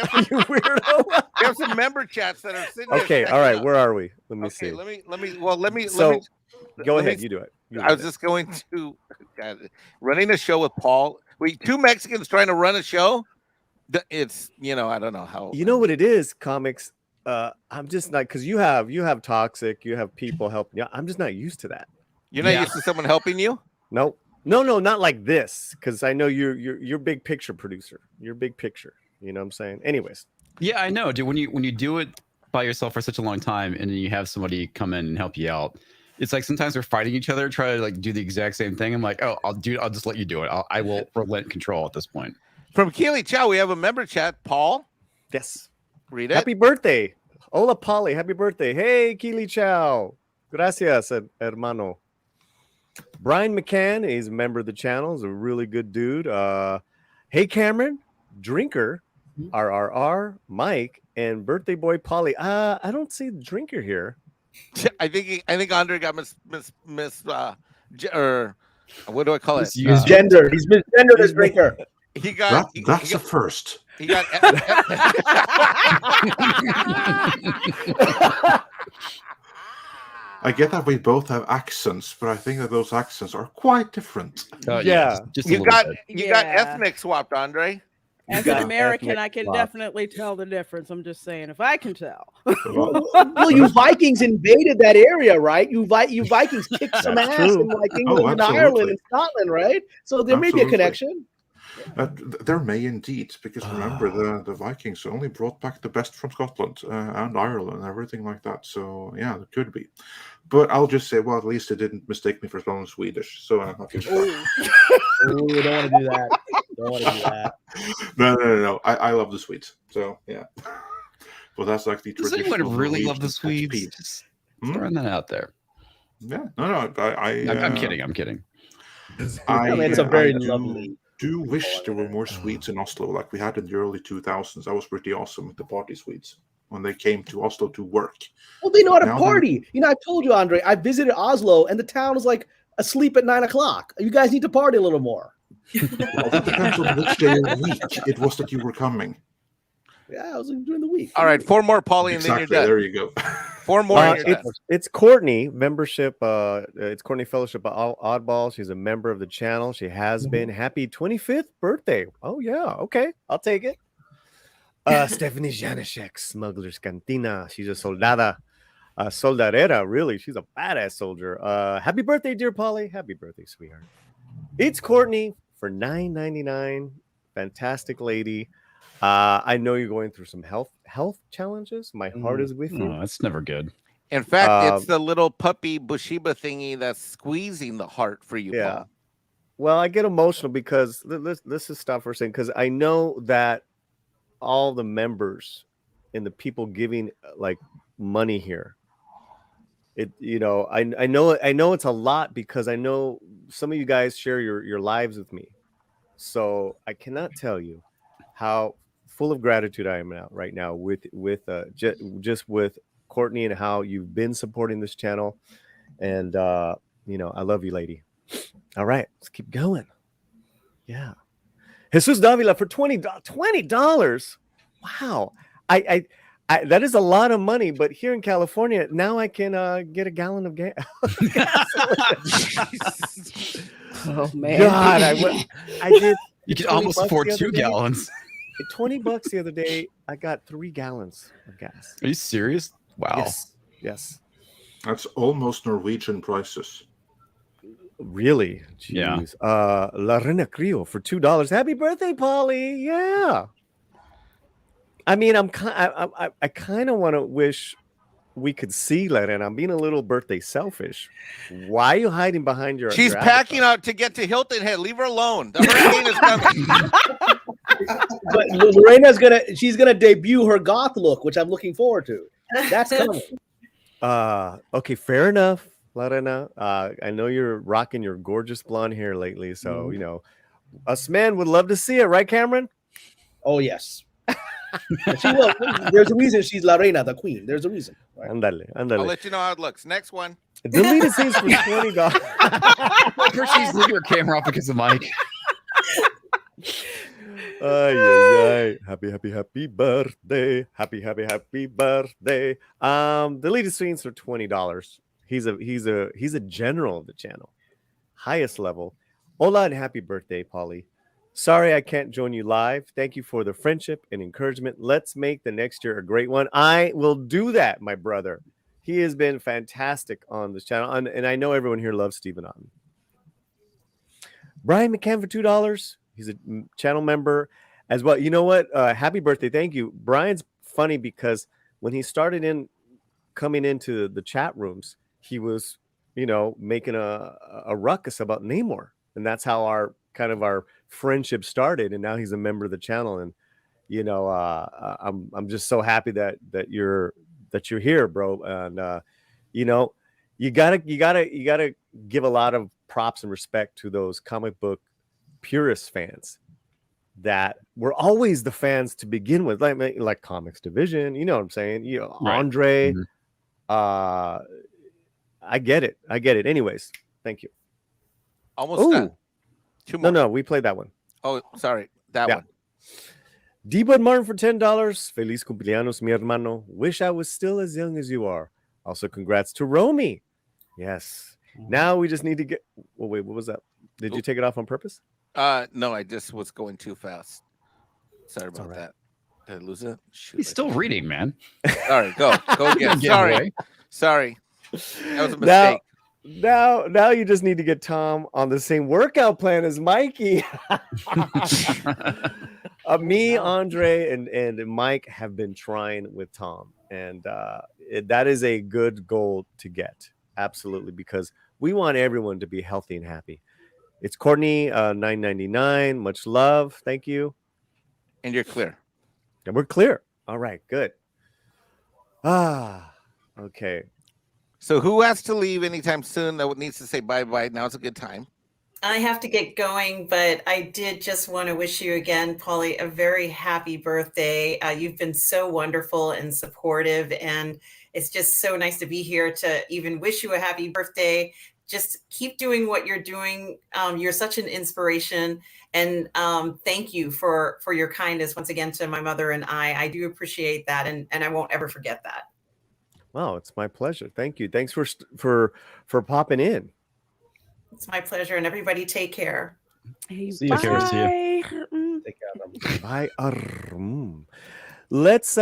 weirdo. We have some member chats that are sitting there. Okay, all right. Where are we? Let me see. Let me go ahead. You do it. I was just going to running a show with Paul. Two Mexicans trying to run a show. It's I don't know how. You know what it is, comics. I'm just not, because you have toxic, you have people helping you. I'm just not used to that. You're not used to someone helping you? No, not like this. Because I know you're big picture producer. You're big picture. You know what I'm saying? Anyways. Yeah, I know, dude. When you do it by yourself for such a long time, and then you have somebody come in and help you out, it's like sometimes we're fighting each other, try to like do the exact same thing. I'm like, oh, I'll just let you do it. I will relent control at this point. From Keely Chow, we have a member chat. Paul. Yes. Read it. Happy birthday. Hola, Paulie. Happy birthday. Hey, Keely Chow. Gracias, hermano. Brian McCann is a member of the channel. He's a really good dude. Hey, Cameron. Drinker. RRR. Mike. And birthday boy, Paulie. I don't see the Drinker here. I think Andre got or what do I call it? Misgendered. He's misgendered as Drinker. That's a first. He got. I get that we both have accents, but I think that those accents are quite different. Yeah, just you got ethnic swapped, Andre. As an American, I can definitely tell the difference. I'm just saying, if I can tell. Well, you Vikings invaded that area, right? You Vikings kicked some ass in like England and Ireland and Scotland, right? So there may be a connection. There may indeed, because remember the Vikings only brought back the best from Scotland and Ireland and everything like that. So yeah, it could be. But I'll just say, well, at least they didn't mistake me for spelling Swedish. So I'm happy with that. Ooh, don't want to do that. Don't want to do that. No. I love the Swedes. So yeah. But that's like the Does anyone really love the Swedes? Just throwing that out there. Yeah. No. I'm kidding. I'm kidding. It's a very lovely. Do wish there were more Swedes in Oslo like we had in the early 2000s. That was pretty awesome with the party Swedes when they came to Oslo to work. Well, they know how to party. You know, I told you, Andre, I visited Oslo and the town was like asleep at 9 o'clock. You guys need to party a little more. Well, that depends on which day of the week it was that you were coming. Yeah, I was during the week. All right, 4 more, Paulie, and then you're done. There you go. 4 more. It's Courtney membership. It's Courtney Fellowship Oddball. She's a member of the channel. She has been. Happy 25th birthday. Oh yeah, okay, I'll take it. Stephanie Janishek, Smuggler's Cantina. She's a soldada, soldadera. Really, she's a badass soldier. Happy birthday, dear Paulie. Happy birthday, sweetheart. It's Courtney for $9.99. Fantastic lady. I know you're going through some health challenges. My heart is with you. No, that's never good. In fact, it's the little puppy Bushiba thingy that's squeezing the heart for you, Paul. Well, I get emotional because this is stuff we're saying, because I know that all the members and the people giving like money here, I know it's a lot because I know some of you guys share your lives with me. So I cannot tell you how full of gratitude I am right now with just with Courtney and how you've been supporting this channel. And I love you, lady. All right, let's keep going. Yeah. Jesus Davila for $20. Wow. I that is a lot of money, but here in California now I can get a gallon of gas. Oh man. God, I did. You can almost afford 2 gallons. $20 the other day, I got 3 gallons of gas. Are you serious? Wow. Yes. That's almost Norwegian prices. Really? Jeez. Yeah. La Reina Crio for $2. Happy birthday, Paulie. Yeah. I mean, I kind of want to wish we could see La Reina. I'm being a little birthday selfish. Why are you hiding behind your? She's packing out to get to Hilton Head. Leave her alone. The hurricane is coming. But Lorena's she's gonna debut her goth look, which I'm looking forward to. That's coming. Okay, fair enough, Lorena. I know you're rocking your gorgeous blonde hair lately, so us men would love to see it, right, Cameron? Oh yes. She will. There's a reason she's La Reina, the queen. There's a reason. Right? Andale. I'll let you know how it looks. Next one. Deleted scenes for $20. She's leaving her camera off because of Mike. Happy birthday. Happy birthday. Deleted scenes for $20. He's a general of the channel. Highest level. Hola and happy birthday, Paulie. Sorry I can't join you live. Thank you for the friendship and encouragement. Let's make the next year a great one. I will do that, my brother. He has been fantastic on this channel. And I know everyone here loves Stephen Otten. Brian McCann for $2. He's a channel member as well. You know what? Happy birthday. Thank you. Brian's funny because when he started coming into the chat rooms, he was, making a ruckus about Namor. And that's how our friendship started. And now he's a member of the channel. And, I'm just so happy that you're here, bro. And, you gotta give a lot of props and respect to those comic book purist fans that were always the fans to begin with, like Comics Division, you know what I'm saying? Right. Andre. Mm-hmm. I get it. Anyways, thank you. Almost done. 2 more. No, we played that one. Oh, sorry. That one. D-Bud Martin for $10. Feliz cumpleaños, mi hermano. Wish I was still as young as you are. Also, congrats to Romy. Yes. Now we just need to get. Well, wait, what was that? Did you take it off on purpose? No, I just was going too fast. Sorry about that. Did I lose it? Shoot, He's still reading, man. Sorry, go again. Get Sorry. away. Sorry. That was a mistake. Now you just need to get Tom on the same workout plan as Mikey. Me, Andre, and Mike have been trying with Tom, and that is a good goal to get. Absolutely, because we want everyone to be healthy and happy. It's Courtney, $9.99. Much love. Thank you. And you're clear. And we're clear. All right, good. Okay. So who has to leave anytime soon that needs to say bye-bye? Now's a good time. I have to get going, but I did just want to wish you again, Paulie, a very happy birthday. You've been so wonderful and supportive, and it's just so nice to be here to even wish you a happy birthday. Just keep doing what you're doing. You're such an inspiration, and thank you for your kindness once again to my mother and I. I do appreciate that, and I won't ever forget that. Well, it's my pleasure. Thank you. Thanks for popping in. It's my pleasure, and everybody take care. Hey, See you. Care. See you. Take care. Bye. Let's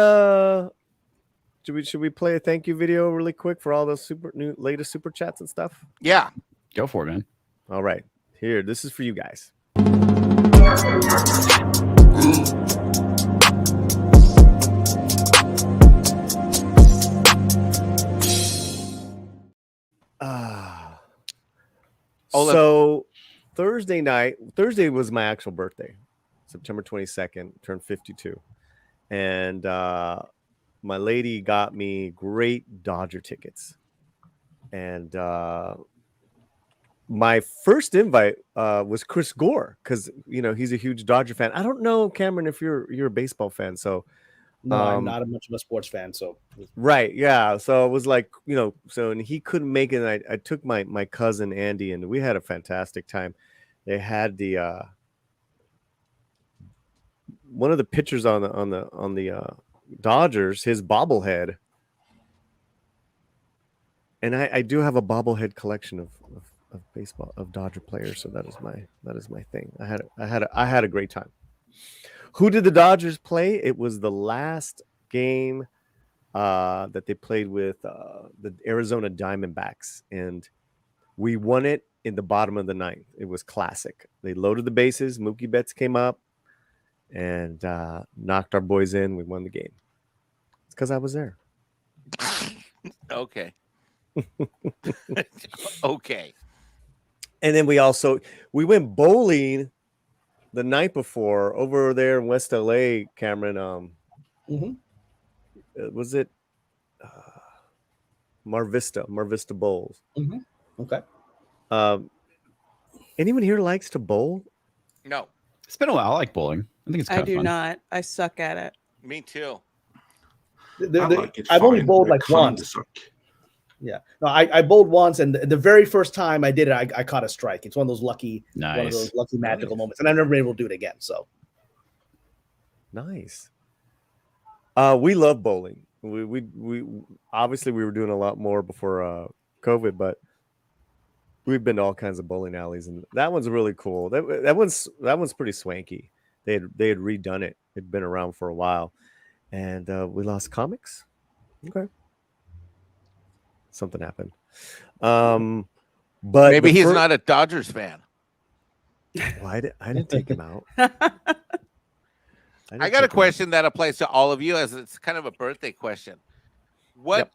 should we play a thank you video really quick for all those latest super chats and stuff? Yeah. Go for it, man. All right. Here, this is for you guys. So Thursday was my actual birthday, September 22nd, turned 52. And my lady got me great Dodger tickets. And my first invite was Chris Gore, because he's a huge Dodger fan. I don't know, Cameron, if you're a baseball fan, so no, I'm not much of a sports fan, so right, yeah. So it was like, and he couldn't make it. And I took my cousin Andy, and we had a fantastic time. They had the one of the pitchers on the Dodgers, his bobblehead, and I do have a bobblehead collection of baseball of Dodger players. So that is my thing. I had a great time. Who did the Dodgers play? It was the last game that they played with the Arizona Diamondbacks, and we won it in the bottom of the ninth. It was classic. They loaded the bases. Mookie Betts came up and knocked our boys in. We won the game. It's because I was there. Okay. Okay. And then we went bowling the night before over there in West LA, Cameron. Was it Mar Vista Bowls? Okay. Anyone here likes to bowl? No. It's been a while. I like bowling. I think it's kind I of do fun. not. I suck at it. Me too. I've only bowled like once. Yeah. No, I bowled once, and the very first time I did it, I caught a strike. It's one of those lucky magical moments, and I've never been able to do it again. So nice. We love bowling. We obviously we were doing a lot more before COVID, but we've been to all kinds of bowling alleys, and that one's really cool. That one's pretty swanky. They had redone it. It'd been around for a while, and we lost comics. Okay. Something happened. But maybe he's not a Dodgers fan. Well, I didn't take him out. I got a question that applies to all of you, as it's kind of a birthday question. What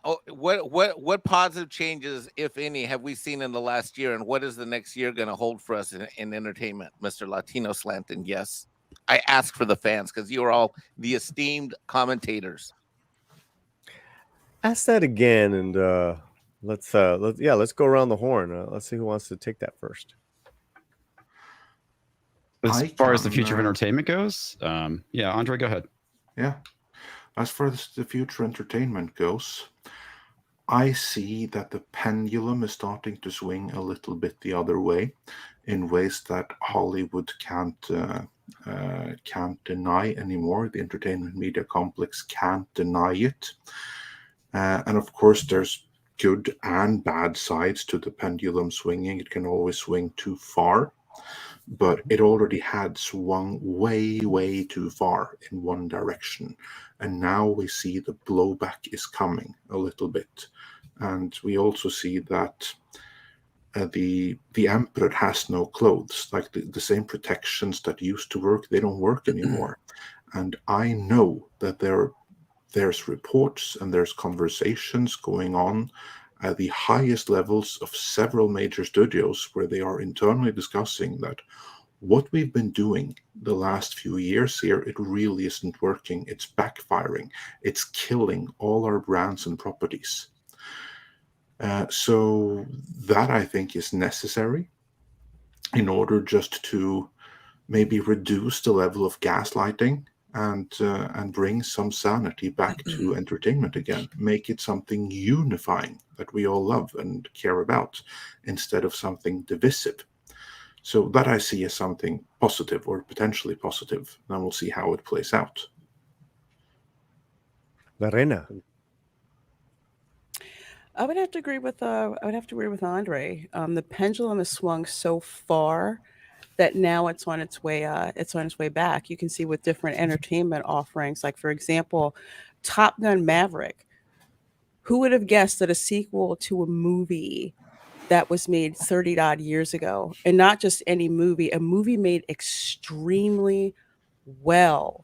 positive changes, if any, have we seen in the last year, and what is the next year going to hold for us in entertainment, Mr. Latino Slanton? Yes, I ask for the fans because you are all the esteemed commentators. Ask that again, and let's go around the horn. Let's see who wants to take that first. As far as the future of entertainment goes, Andre, go ahead. Yeah. As far as the future entertainment goes, I see that the pendulum is starting to swing a little bit the other way, in ways that Hollywood can't deny anymore. The entertainment media complex can't deny it. And of course, there's good and bad sides to the pendulum swinging. It can always swing too far. but it already had swung way too far in one direction. And now we see the blowback is coming a little bit. And we also see that the emperor has no clothes. Like the same protections that used to work, they don't work anymore. And I know that there's reports and there's conversations going on at the highest levels of several major studios where they are internally discussing that what we've been doing the last few years here, it really isn't working. It's backfiring. It's killing all our brands and properties. So that, I think, is necessary in order just to maybe reduce the level of gaslighting and bring some sanity back to entertainment again. Make it something unifying that we all love and care about, instead of something divisive. So that I see as something positive, or potentially positive. Then we'll see how it plays out. Lorena. I would have to agree with Andre. The pendulum has swung so far that now it's on its way back. You can see with different entertainment offerings, like for example, Top Gun Maverick. Who would have guessed that a sequel to a movie that was made 30 odd years ago, and not just any movie, a movie made extremely well,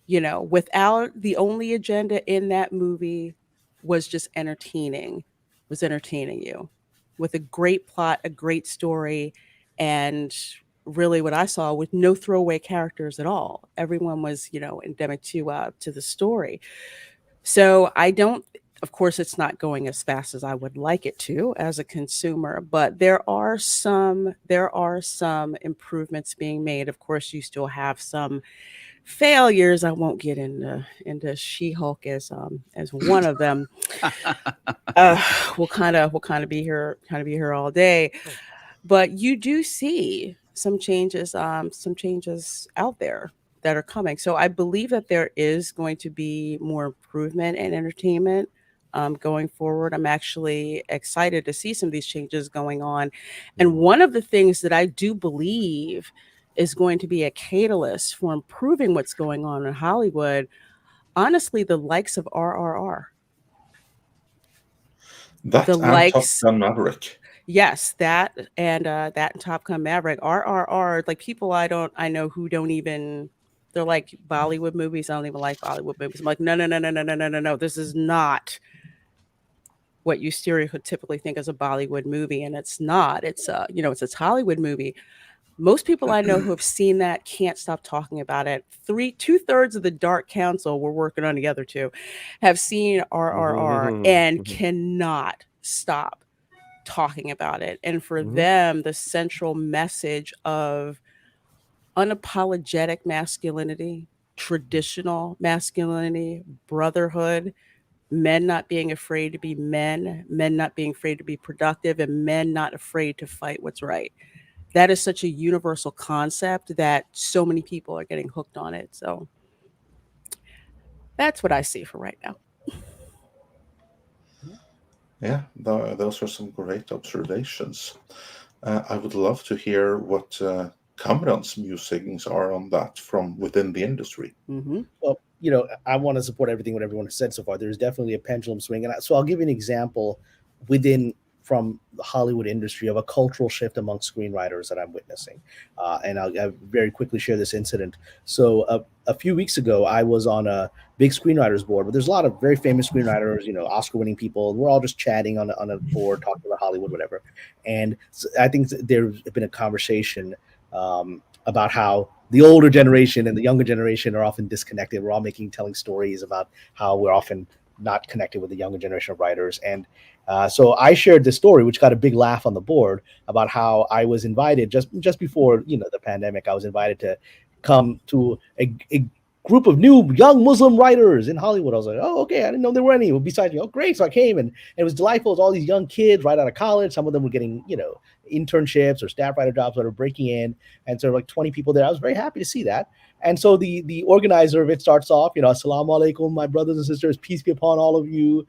without the only agenda in that movie was just entertaining you with a great plot, a great story, and really what I saw with no throwaway characters at all. Everyone was, endemic to the story. So of course, it's not going as fast as I would like it to as a consumer, but there are some improvements being made. Of course, you still have some failures. I won't get into She-Hulk as one of them. We'll kind of be here all day, but you do see some changes out there that are coming. So I believe that there is going to be more improvement in entertainment going forward. I'm actually excited to see some of these changes going on. And one of the things that I do believe is going to be a catalyst for improving what's going on in Hollywood, honestly, the likes of RRR. That The and likes, Top Gun Maverick. yes, that and Top Gun Maverick. RRR, like people I know who don't even, they're like Bollywood movies. I don't even like Bollywood movies. I'm like, no. This is not what you stereotypically think as a Bollywood movie, and it's not. It's it's a Hollywood movie. Most people I know who have seen that can't stop talking about it. 2/3 of the Dark Council, we're working on the other two, have seen RRR and cannot stop talking about it. And for them, the central message of unapologetic masculinity, traditional masculinity, brotherhood, men not being afraid to be men not being afraid to be productive, and men not afraid to fight what's right. That is such a universal concept that so many people are getting hooked on it. So that's what I see for right now. Yeah, those are some great observations. I would love to hear what Cameron's musings are on that from within the industry. Well, I want to support everything what everyone has said so far. There's definitely a pendulum swing, and so I'll give you an example from the Hollywood industry of a cultural shift among screenwriters that I'm witnessing. And I'll very quickly share this incident. So a few weeks ago, I was on a big screenwriters board, but there's a lot of very famous screenwriters, Oscar-winning people. We're all just chatting on a board, talking about Hollywood, whatever. And so I think there's been a conversation about how the older generation and the younger generation are often disconnected. We're all telling stories about how we're often not connected with the younger generation of writers. And so I shared this story, which got a big laugh on the board, about how I was invited just before the pandemic. I was invited to come to a group of new young Muslim writers in Hollywood. I was like, oh, okay, I didn't know there were any. Well, besides, great. So I came, and it was delightful. It was all these young kids right out of college. Some of them were getting internships or staff writer jobs that are breaking in, and so like 20 people there. I was very happy to see that. And so the organizer of it starts off, Assalamu alaikum, my brothers and sisters, peace be upon all of you.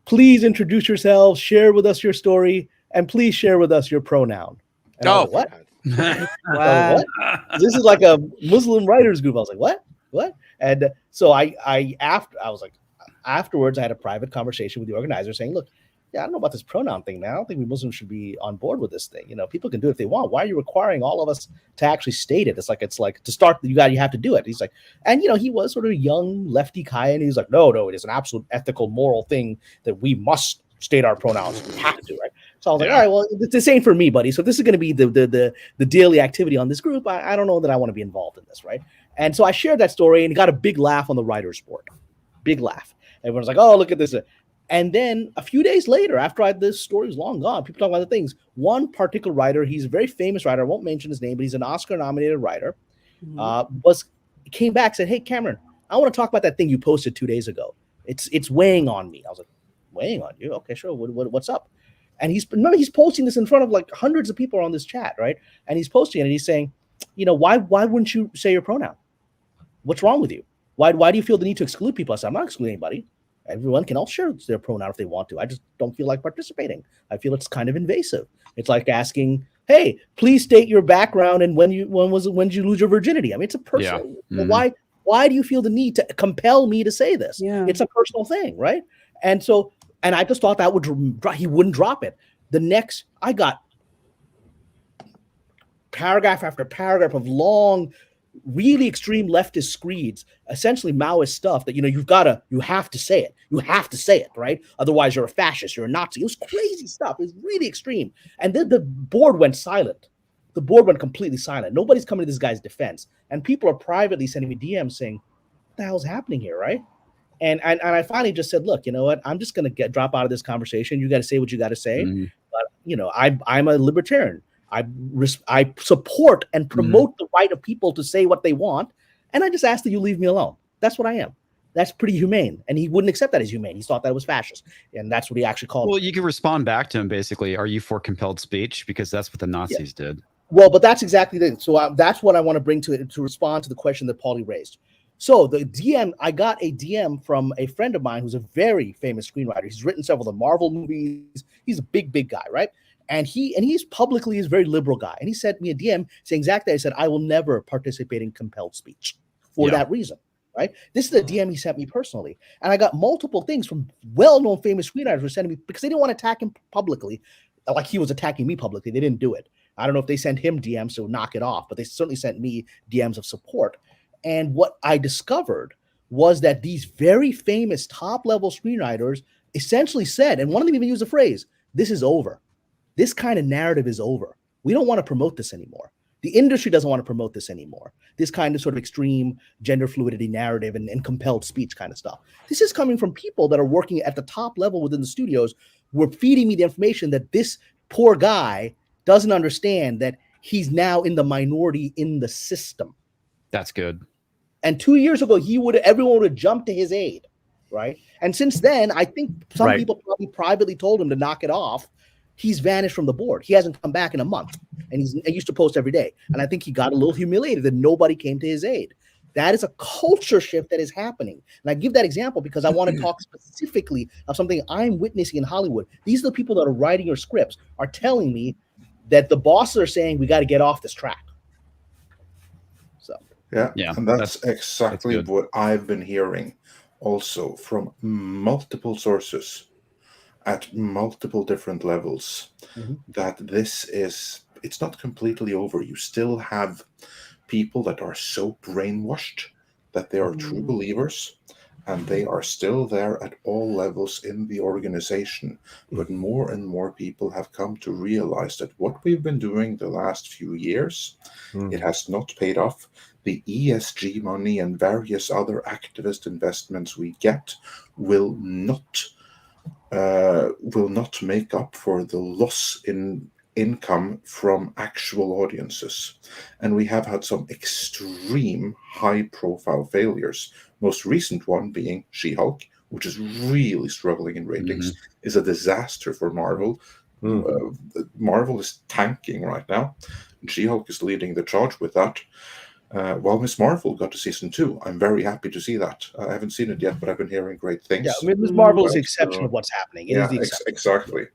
Please introduce yourselves, share with us your story, and please share with us your pronoun. And I was like, what? I was like, what? This is like a Muslim writers group. I was like, what? And so afterwards, I had a private conversation with the organizer saying, look, yeah, I don't know about this pronoun thing, man. I don't think we Muslims should be on board with this thing. You know, people can do it if they want. Why are you requiring all of us to actually state it? It's like to start, you have to do it. He's like, and you know, he was sort of a young lefty guy, and he's like, no, it is an absolute ethical, moral thing that we must state our pronouns. We have to, right? So I was like, all right, well, this ain't for me, buddy. So this is going to be the daily activity on this group. I don't know that I want to be involved in this, right? And so I shared that story, and got a big laugh on the writers' board. Big laugh. Everyone's like, oh, look at this. And then a few days later, after this story was long gone, people talking about the things. One particular writer, he's a very famous writer. I won't mention his name, but he's an Oscar-nominated writer. Came back, said, "Hey, Cameron, I want to talk about that thing you posted 2 days ago. It's weighing on me." I was like, "Weighing on you? Okay, sure. What's up?" And he's posting this in front of like hundreds of people on this chat, right? And he's posting it, and he's saying, "You know, why wouldn't you say your pronoun? What's wrong with you? Why do you feel the need to exclude people?" I said, "I'm not excluding anybody. Everyone can all share their pronoun if they want to. I just don't feel like participating. I feel it's kind of invasive. It's like asking, hey, please state your background and when did you lose your virginity? I mean, it's a personal. Yeah. Mm-hmm. Why do you feel the need to compel me to say this? Yeah. It's a personal thing, right? And I just thought that he wouldn't drop it. I got paragraph after paragraph of long, really extreme leftist screeds, essentially Maoist stuff that, you know, you have to say it. You have to say it, right? Otherwise you're a fascist, you're a Nazi. It was crazy stuff. It was really extreme. And then the board went silent. The board went completely silent. Nobody's coming to this guy's defense. And people are privately sending me DMs saying, what the hell's happening here, right? And I finally just said, look, you know what? I'm just going to drop out of this conversation. You got to say what you got to say. Mm-hmm. But, you know, I'm a libertarian. I support and promote the right of people to say what they want, and I just ask that you leave me alone. That's what I am. That's pretty humane, and he wouldn't accept that as humane. He thought that it was fascist, and that's what he actually called. Well, you can respond back to him basically. Are you for compelled speech? Because that's what the Nazis did. Well, but that's exactly it. So that's what I want to bring to it to respond to the question that Paulie raised. So the DM, I got a DM from a friend of mine who's a very famous screenwriter. He's written several of the Marvel movies. He's a big guy, right? And he's publicly is a very liberal guy. And he sent me a DM saying exactly, I said, I will never participate in compelled speech for that reason, right? This is a DM he sent me personally. And I got multiple things from well-known famous screenwriters who were sending me because they didn't want to attack him publicly, like he was attacking me publicly. They didn't do it. I don't know if they sent him DMs to knock it off, but they certainly sent me DMs of support. And what I discovered was that these very famous top-level screenwriters essentially said, and one of them even used the phrase, this is over. This kind of narrative is over. We don't want to promote this anymore. The industry doesn't want to promote this anymore. This kind of sort of extreme gender fluidity narrative and compelled speech kind of stuff. This is coming from people that are working at the top level within the studios who are feeding me the information that this poor guy doesn't understand that he's now in the minority in the system. That's good. And 2 years ago, everyone would have jumped to his aid, right? And since then, I think some people probably privately told him to knock it off. He's vanished from the board. He hasn't come back in a month, and he used to post every day. And I think he got a little humiliated that nobody came to his aid. That is a culture shift that is happening. And I give that example because I want to talk specifically of something I'm witnessing in Hollywood. These are the people that are writing your scripts are telling me that the bosses are saying we got to get off this track. So yeah, and that's exactly what I've been hearing also from multiple sources at multiple different levels, that it's not completely over. You still have people that are so brainwashed that they are true believers, and they are still there at all levels in the organization. But more and more people have come to realize that what we've been doing the last few years, it has not paid off. The ESG money and various other activist investments we get will not make up for the loss in income from actual audiences. And we have had some extreme high-profile failures. Most recent one being She-Hulk, which is really struggling in ratings, is a disaster for Marvel. Marvel is tanking right now. She-Hulk is leading the charge with that. Well, Miss Marvel got to season 2. I'm very happy to see that. I haven't seen it yet, but I've been hearing great things. Yeah, I mean, Miss Marvel is the exception of what's happening. It is the exception. Exactly.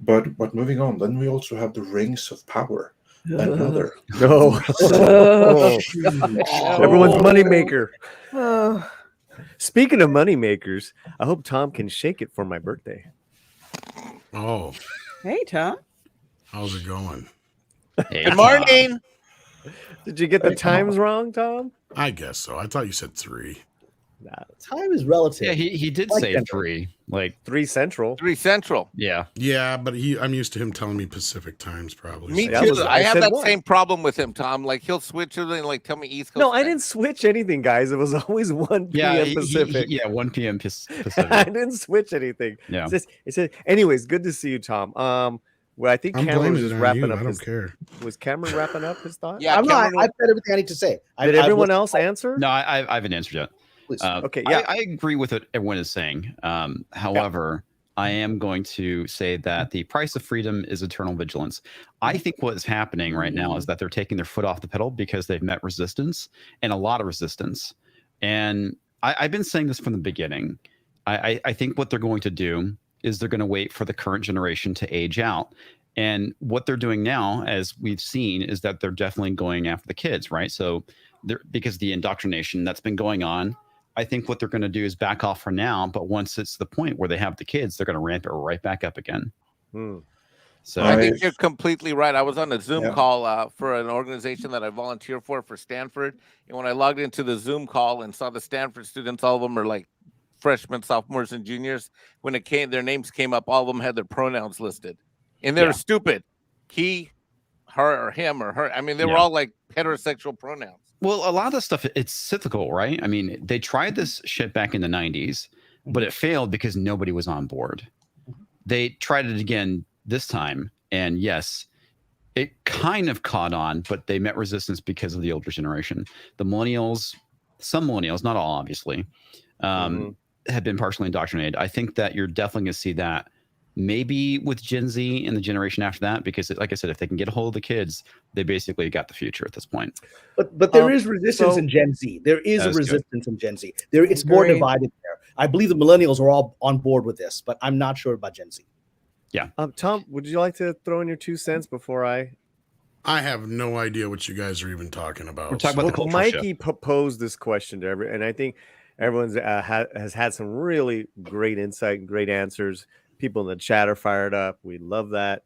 But moving on, then we also have the Rings of Power. Another. No. Everyone's moneymaker. Speaking of moneymakers, I hope Tom can shake it for my birthday. Oh, Hey, Tom. how's it going? Good morning. Did you get the times wrong, Tom? I guess so. I thought you said 3. Nah, Time is relative. Yeah, he did Like say that. 3. Like 3 Central. 3 Central. yeah. Yeah, but I'm used to him telling me Pacific times probably. Me Yeah, too. I have said that one. same problem with him, Tom. Like he'll switch it and like tell me East Coast. No, I time. didn't switch anything, guys. It was always 1 Yeah, p.m. Pacific. yeah, 1 p.m. Pacific. I didn't switch anything. Yeah. It said, anyways, good to see you, Tom. Well, I think I'm Cameron was blaming it just on wrapping you. up I his. don't care. Was Cameron wrapping up his thought? Yeah, I'm not. Cameron, I've said everything I need to say. Did I've everyone listened- else answer? No, I haven't answered yet. Please. Okay, yeah. I agree with what everyone is saying. However, I am going to say that the price of freedom is eternal vigilance. I think what is happening right now is that they're taking their foot off the pedal because they've met resistance and a lot of resistance. And I've been saying this from the beginning. I think what they're going to do is they're going to wait for the current generation to age out. And what they're doing now, as we've seen, is that they're definitely going after the kids, right? So because the indoctrination that's been going on, I think what they're going to do is back off for now. But once it's the point where they have the kids, they're going to ramp it right back up again. So I think you're completely right. I was on a Zoom Yeah. call for an organization that I volunteer for Stanford. And when I logged into the Zoom call and saw the Stanford students, all of them are like freshmen, sophomores, and juniors. When it came, their names came up, all of them had their pronouns listed. And they're stupid. He, her, or him, or her. I mean, they were all like heterosexual pronouns. Well, a lot of the stuff, it's cyclical, right? I mean, they tried this shit back in the 90s, but it failed because nobody was on board. They tried it again this time, and yes, it kind of caught on, but they met resistance because of the older generation. The millennials, some millennials, not all, obviously, have been partially indoctrinated. I think that you're definitely going to see that maybe with Gen Z and the generation after that, because like I said, if they can get a hold of the kids, they basically got the future at this point. But there is resistance in Gen Z. There is a resistance in Gen Z. It's more divided there. I believe the millennials are all on board with this, but I'm not sure about Gen Z. Yeah. Tom, would you like to throw in your 2 cents before I have no idea what you guys are even talking about. We're talking about the cultural Mikey proposed this question to and I think everyone's has had some really great insight and great answers. People in the chat are fired up. We love that.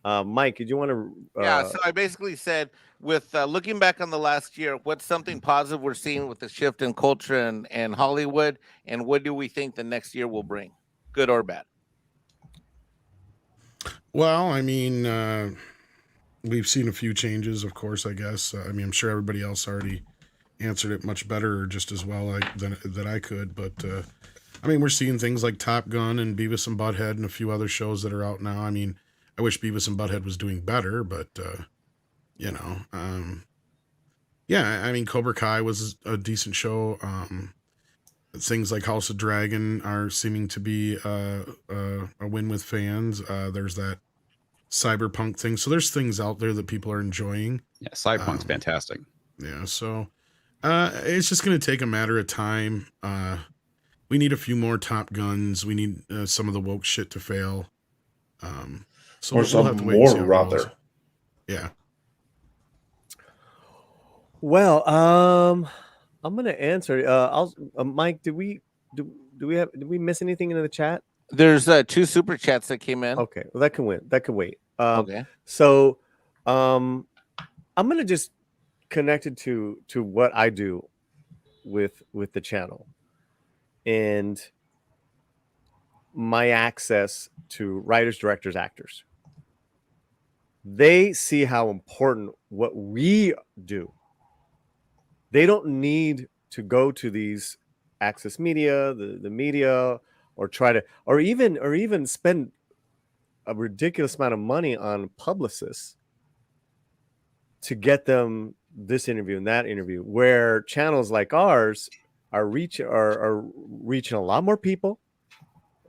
Mike, did you want to? Yeah, so I basically said, with looking back on the last year, what's something positive we're seeing with the shift in culture and Hollywood, and what do we think the next year will bring, good or bad? Well, I mean, we've seen a few changes, of course, I guess. I mean, I'm sure everybody else already answered it much better or just as well than I could. But, I mean, we're seeing things like Top Gun and Beavis and Butthead and a few other shows that are out now. I mean, I wish Beavis and Butthead was doing better, but, you know, yeah, I mean, Cobra Kai was a decent show. Things like House of Dragon are seeming to be a win with fans. There's that cyberpunk thing. So there's things out there that people are enjoying. Yeah, cyberpunk's fantastic. Yeah, so it's just going to take a matter of time. We need a few more Top Guns. We need some of the woke shit to fail. So Or we'll some have to wait and see more, how it goes. rather. Yeah. Well, I'm gonna answer. Mike, did we miss anything in the chat? There's 2 super chats that came in. Okay, well that can wait. That can wait. Okay. So, I'm gonna just connect it to what I do with the channel and my access to writers, directors, actors. They see how important what we do. They don't need to go to these access media, the media, or try to, or even spend a ridiculous amount of money on publicists to get them this interview and that interview, where channels like ours are reaching a lot more people.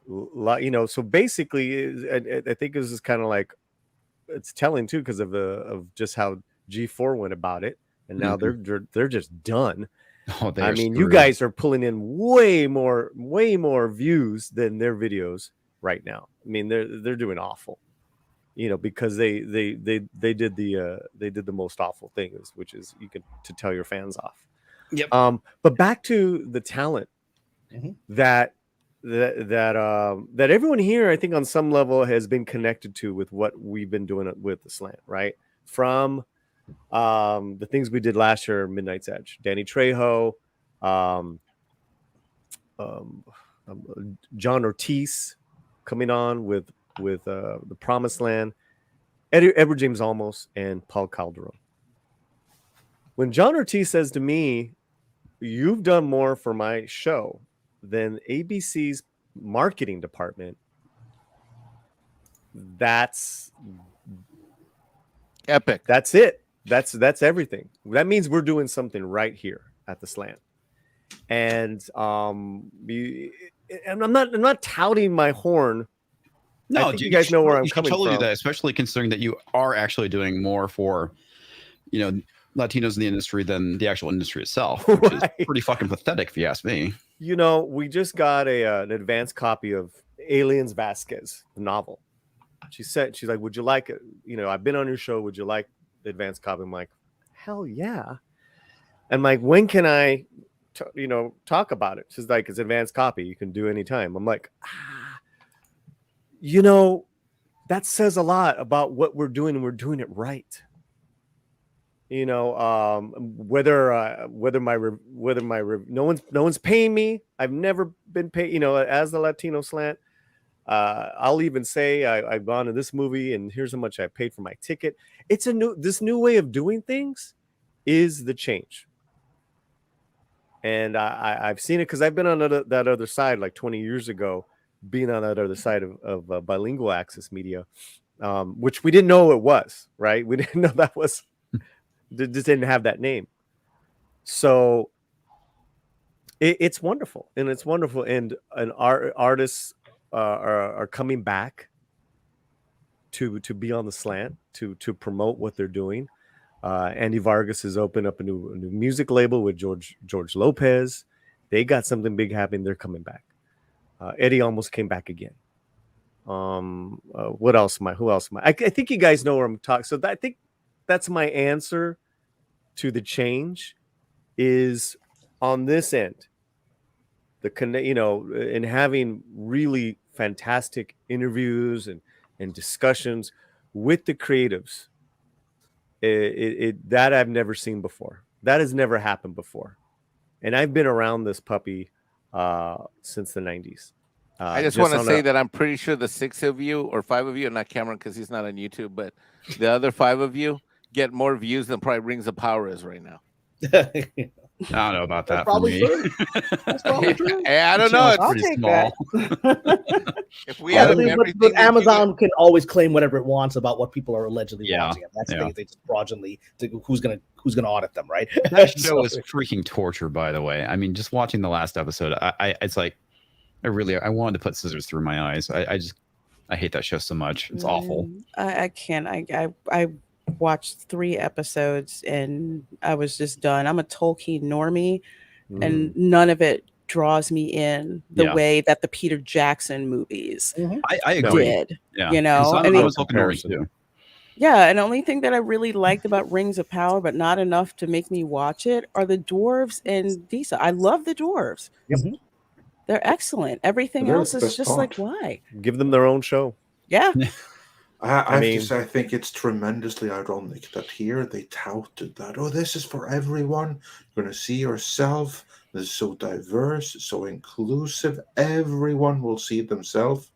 You know, so basically, I think this is kind of like, it's telling too, because of just how G4 went about it, and now they're just done. Oh, I mean, you guys are pulling in way more views than their videos right now. I mean, they're doing awful. you know, because they did the most awful thing, which is you could to tell your fans off. Yep. But back to the talent that everyone here, I think on some level has been connected to with what we've been doing with the slant, right? From the things we did last year, Midnight's Edge, Danny Trejo, John Ortiz coming on with The Promised Land, Edward James Olmos, and Paul Calderon. When John Ortiz says to me, "You've done more for my show than ABC's marketing department," that's epic. That's it. That's everything. That means we're doing something right here at the Slant. And I'm not touting my horn. No, I think you guys know where I'm coming totally from. do that, especially considering that you are actually doing more for, you know, Latinos in the industry than the actual industry itself, which is pretty fucking pathetic if you ask me. You know, we just got an advanced copy of Aliens Vasquez, the novel. She's like, "Would you like it? You know, I've been on your show. Would you like the advanced copy?" I'm like, "Hell yeah!" And like, when can I, talk about it? She's like, "It's advanced copy. You can do anytime." I'm like, you know, that says a lot about what we're doing, and we're doing it right. You know, no one's paying me. I've never been paid. You know, as the Latino Slant, I'll even say I've gone to this movie, and here's how much I paid for my ticket. It's this new way of doing things is the change. And I've seen it because I've been on that other side like 20 years ago, being on that other side of bilingual access media, which we didn't know it was, right? We didn't know that was, just didn't have that name. So it's wonderful. And it's wonderful. And artists are coming back to be on the Slant, to promote what they're doing. Andy Vargas has opened up a new music label with George Lopez. They got something big happening. They're coming back. Eddie almost came back again. What else am I? Who else am I? I think you guys know where I'm talking. So I think that's my answer to the change is on this end. And having really fantastic interviews and discussions with the creatives. That I've never seen before. That has never happened before. And I've been around this puppy since the 90s. I just want to say that I'm pretty sure the 6 of you or 5 of you, not Cameron because he's not on YouTube, but the other 5 of you get more views than probably Rings of Power is right now. I don't know about that. Probably for me. true. That's probably true. I don't know. It's pretty small. If we had but Amazon can always claim whatever it wants about what people are allegedly watching. That's the thing. They just fraudulently who's gonna audit them, right? That show was freaking torture, by the way. I mean, just watching the last episode, it's like I wanted to put scissors through my eyes. I hate that show so much. It's awful. I can't. I watched 3 episodes and I was just done. I'm a Tolkien normie, and none of it draws me in the way that the Peter Jackson movies I agree. did. Yeah. You know, I was Tolkien normie too. Yeah, and the only thing that I really liked about Rings of Power, but not enough to make me watch it, are the dwarves and Disa. I love the dwarves. Yep. They're excellent. Everything They're else the is best just part. like, why? Give them their own show. Yeah. I mean, I think it's tremendously ironic that here they touted that, oh, this is for everyone. You're going to see yourself. This is so diverse, so inclusive. Everyone will see themselves.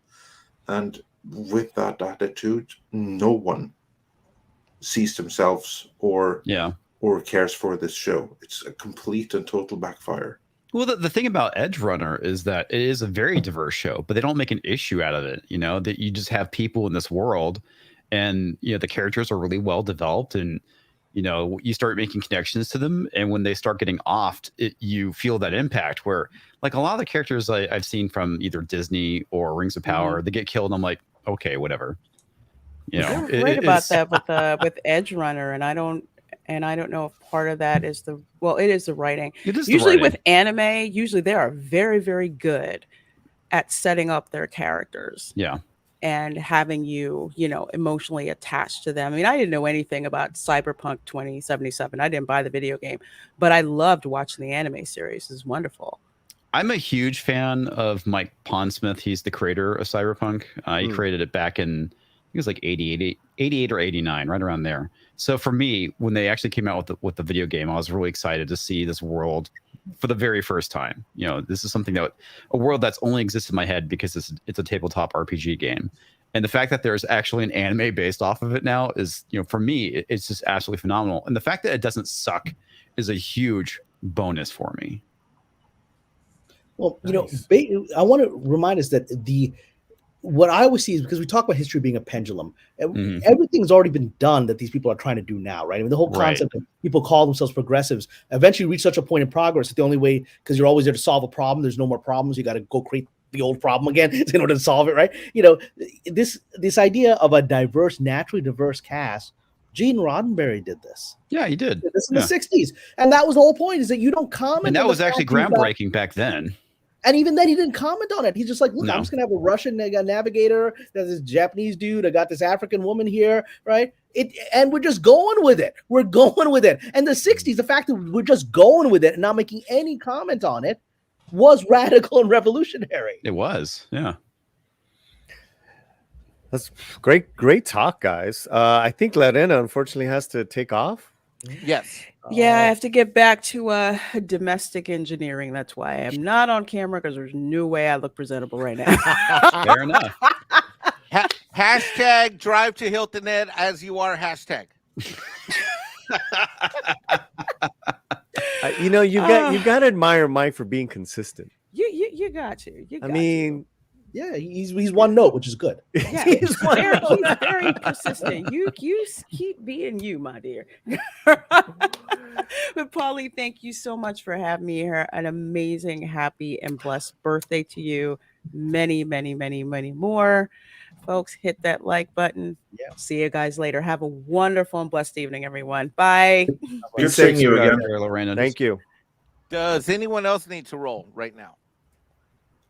And with that attitude, no one sees themselves or cares for this show. It's a complete and total backfire. Well, the thing about Edge Runner is that it is a very diverse show, but they don't make an issue out of it. You know, that you just have people in this world, and you know the characters are really well developed, and you know you start making connections to them, and when they start getting offed, you feel that impact. Where like a lot of the characters I've seen from either Disney or Rings of Power, they get killed, and I'm like, okay, whatever. You know, You're right about that with Edge Runner, and I don't know if part of that is it is the writing. It is usually the writing. with anime, they are very, very good at setting up their characters. Yeah. and having you, emotionally attached to them. I mean, I didn't know anything about Cyberpunk 2077. I didn't buy the video game, but I loved watching the anime series. It's wonderful. I'm a huge fan of Mike Pondsmith. He's the creator of Cyberpunk. He created it back in, I think it was like 88 or 89, right around there. So for me, when they actually came out with the video game, I was really excited to see this world for the very first time. This is something a world that's only existed in my head because it's a tabletop RPG game. And the fact that there's actually an anime based off of it now is, for me, it's just absolutely phenomenal. And the fact that it doesn't suck is a huge bonus for me. Well, I want to remind us that what I always see is, because we talk about history being a pendulum, everything's already been done that these people are trying to do now, right? I mean, the whole concept that people call themselves progressives eventually reach such a point in progress that the only way, because you're always there to solve a problem, there's no more problems, you got to go create the old problem again in order to solve it, right? This idea of a naturally diverse cast, Gene Roddenberry did this. Yeah, he did. This in the 60s. And that was the whole point, is that you don't comment. And that was actually groundbreaking back then. And even then, he didn't comment on it. He's just like, look, I'm just going to have a Russian navigator. There's this Japanese dude. I got this African woman here, right? And we're just going with it. We're going with it. And the 60s, the fact that we're just going with it and not making any comment on it was radical and revolutionary. It was, yeah. That's great talk, guys. I think Lorena unfortunately has to take off. Yes. Yeah, I have to get back to domestic engineering. That's why I'm not on camera, because there's no way I look presentable right now. Fair enough. Hashtag drive to Hilton Ed as you are. Hashtag. You got to admire Mike for being consistent. You got to. Yeah, he's one note, which is good. Yeah, he's very persistent. You keep being you, my dear. But Paulie, thank you so much for having me here. An amazing, happy, and blessed birthday to you. Many, many, many, many more. Folks, hit that like button. Yeah. See you guys later. Have a wonderful and blessed evening, everyone. Bye. Good seeing you again. Lorena. Thank you. Does anyone else need to roll right now?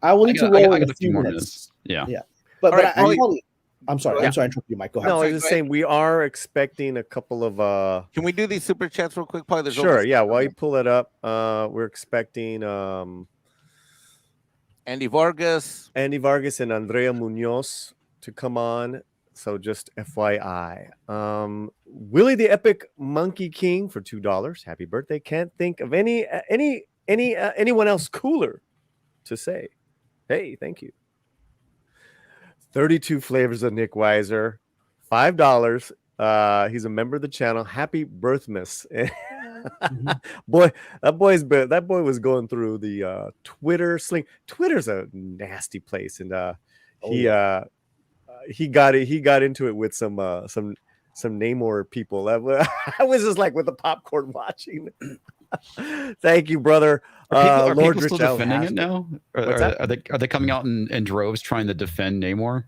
I will need to roll I in got a few more minutes. Yeah. But All right, I'm sorry. I'm sorry. I interrupted you, Mike. Go ahead. No, I was just saying we are expecting a couple of. Can we do these super chats real quick, Paulie? Sure. Yeah. While you pull it up, we're expecting Andy Vargas and Andrea Munoz to come on. So just FYI, Willie the Epic Monkey King for $2. Happy birthday! Can't think of anyone else cooler to say. Hey, thank you. 32 flavors of Nick Weiser, $5. He's a member of the channel. Happy birthmas. Boy, that boy was going through the Twitter sling. Twitter's a nasty place, and he got into it with some Namor people. I was just like with the popcorn watching. Thank you, brother. Are Lord people still Rich defending it now? Are they coming out in droves trying to defend Namor?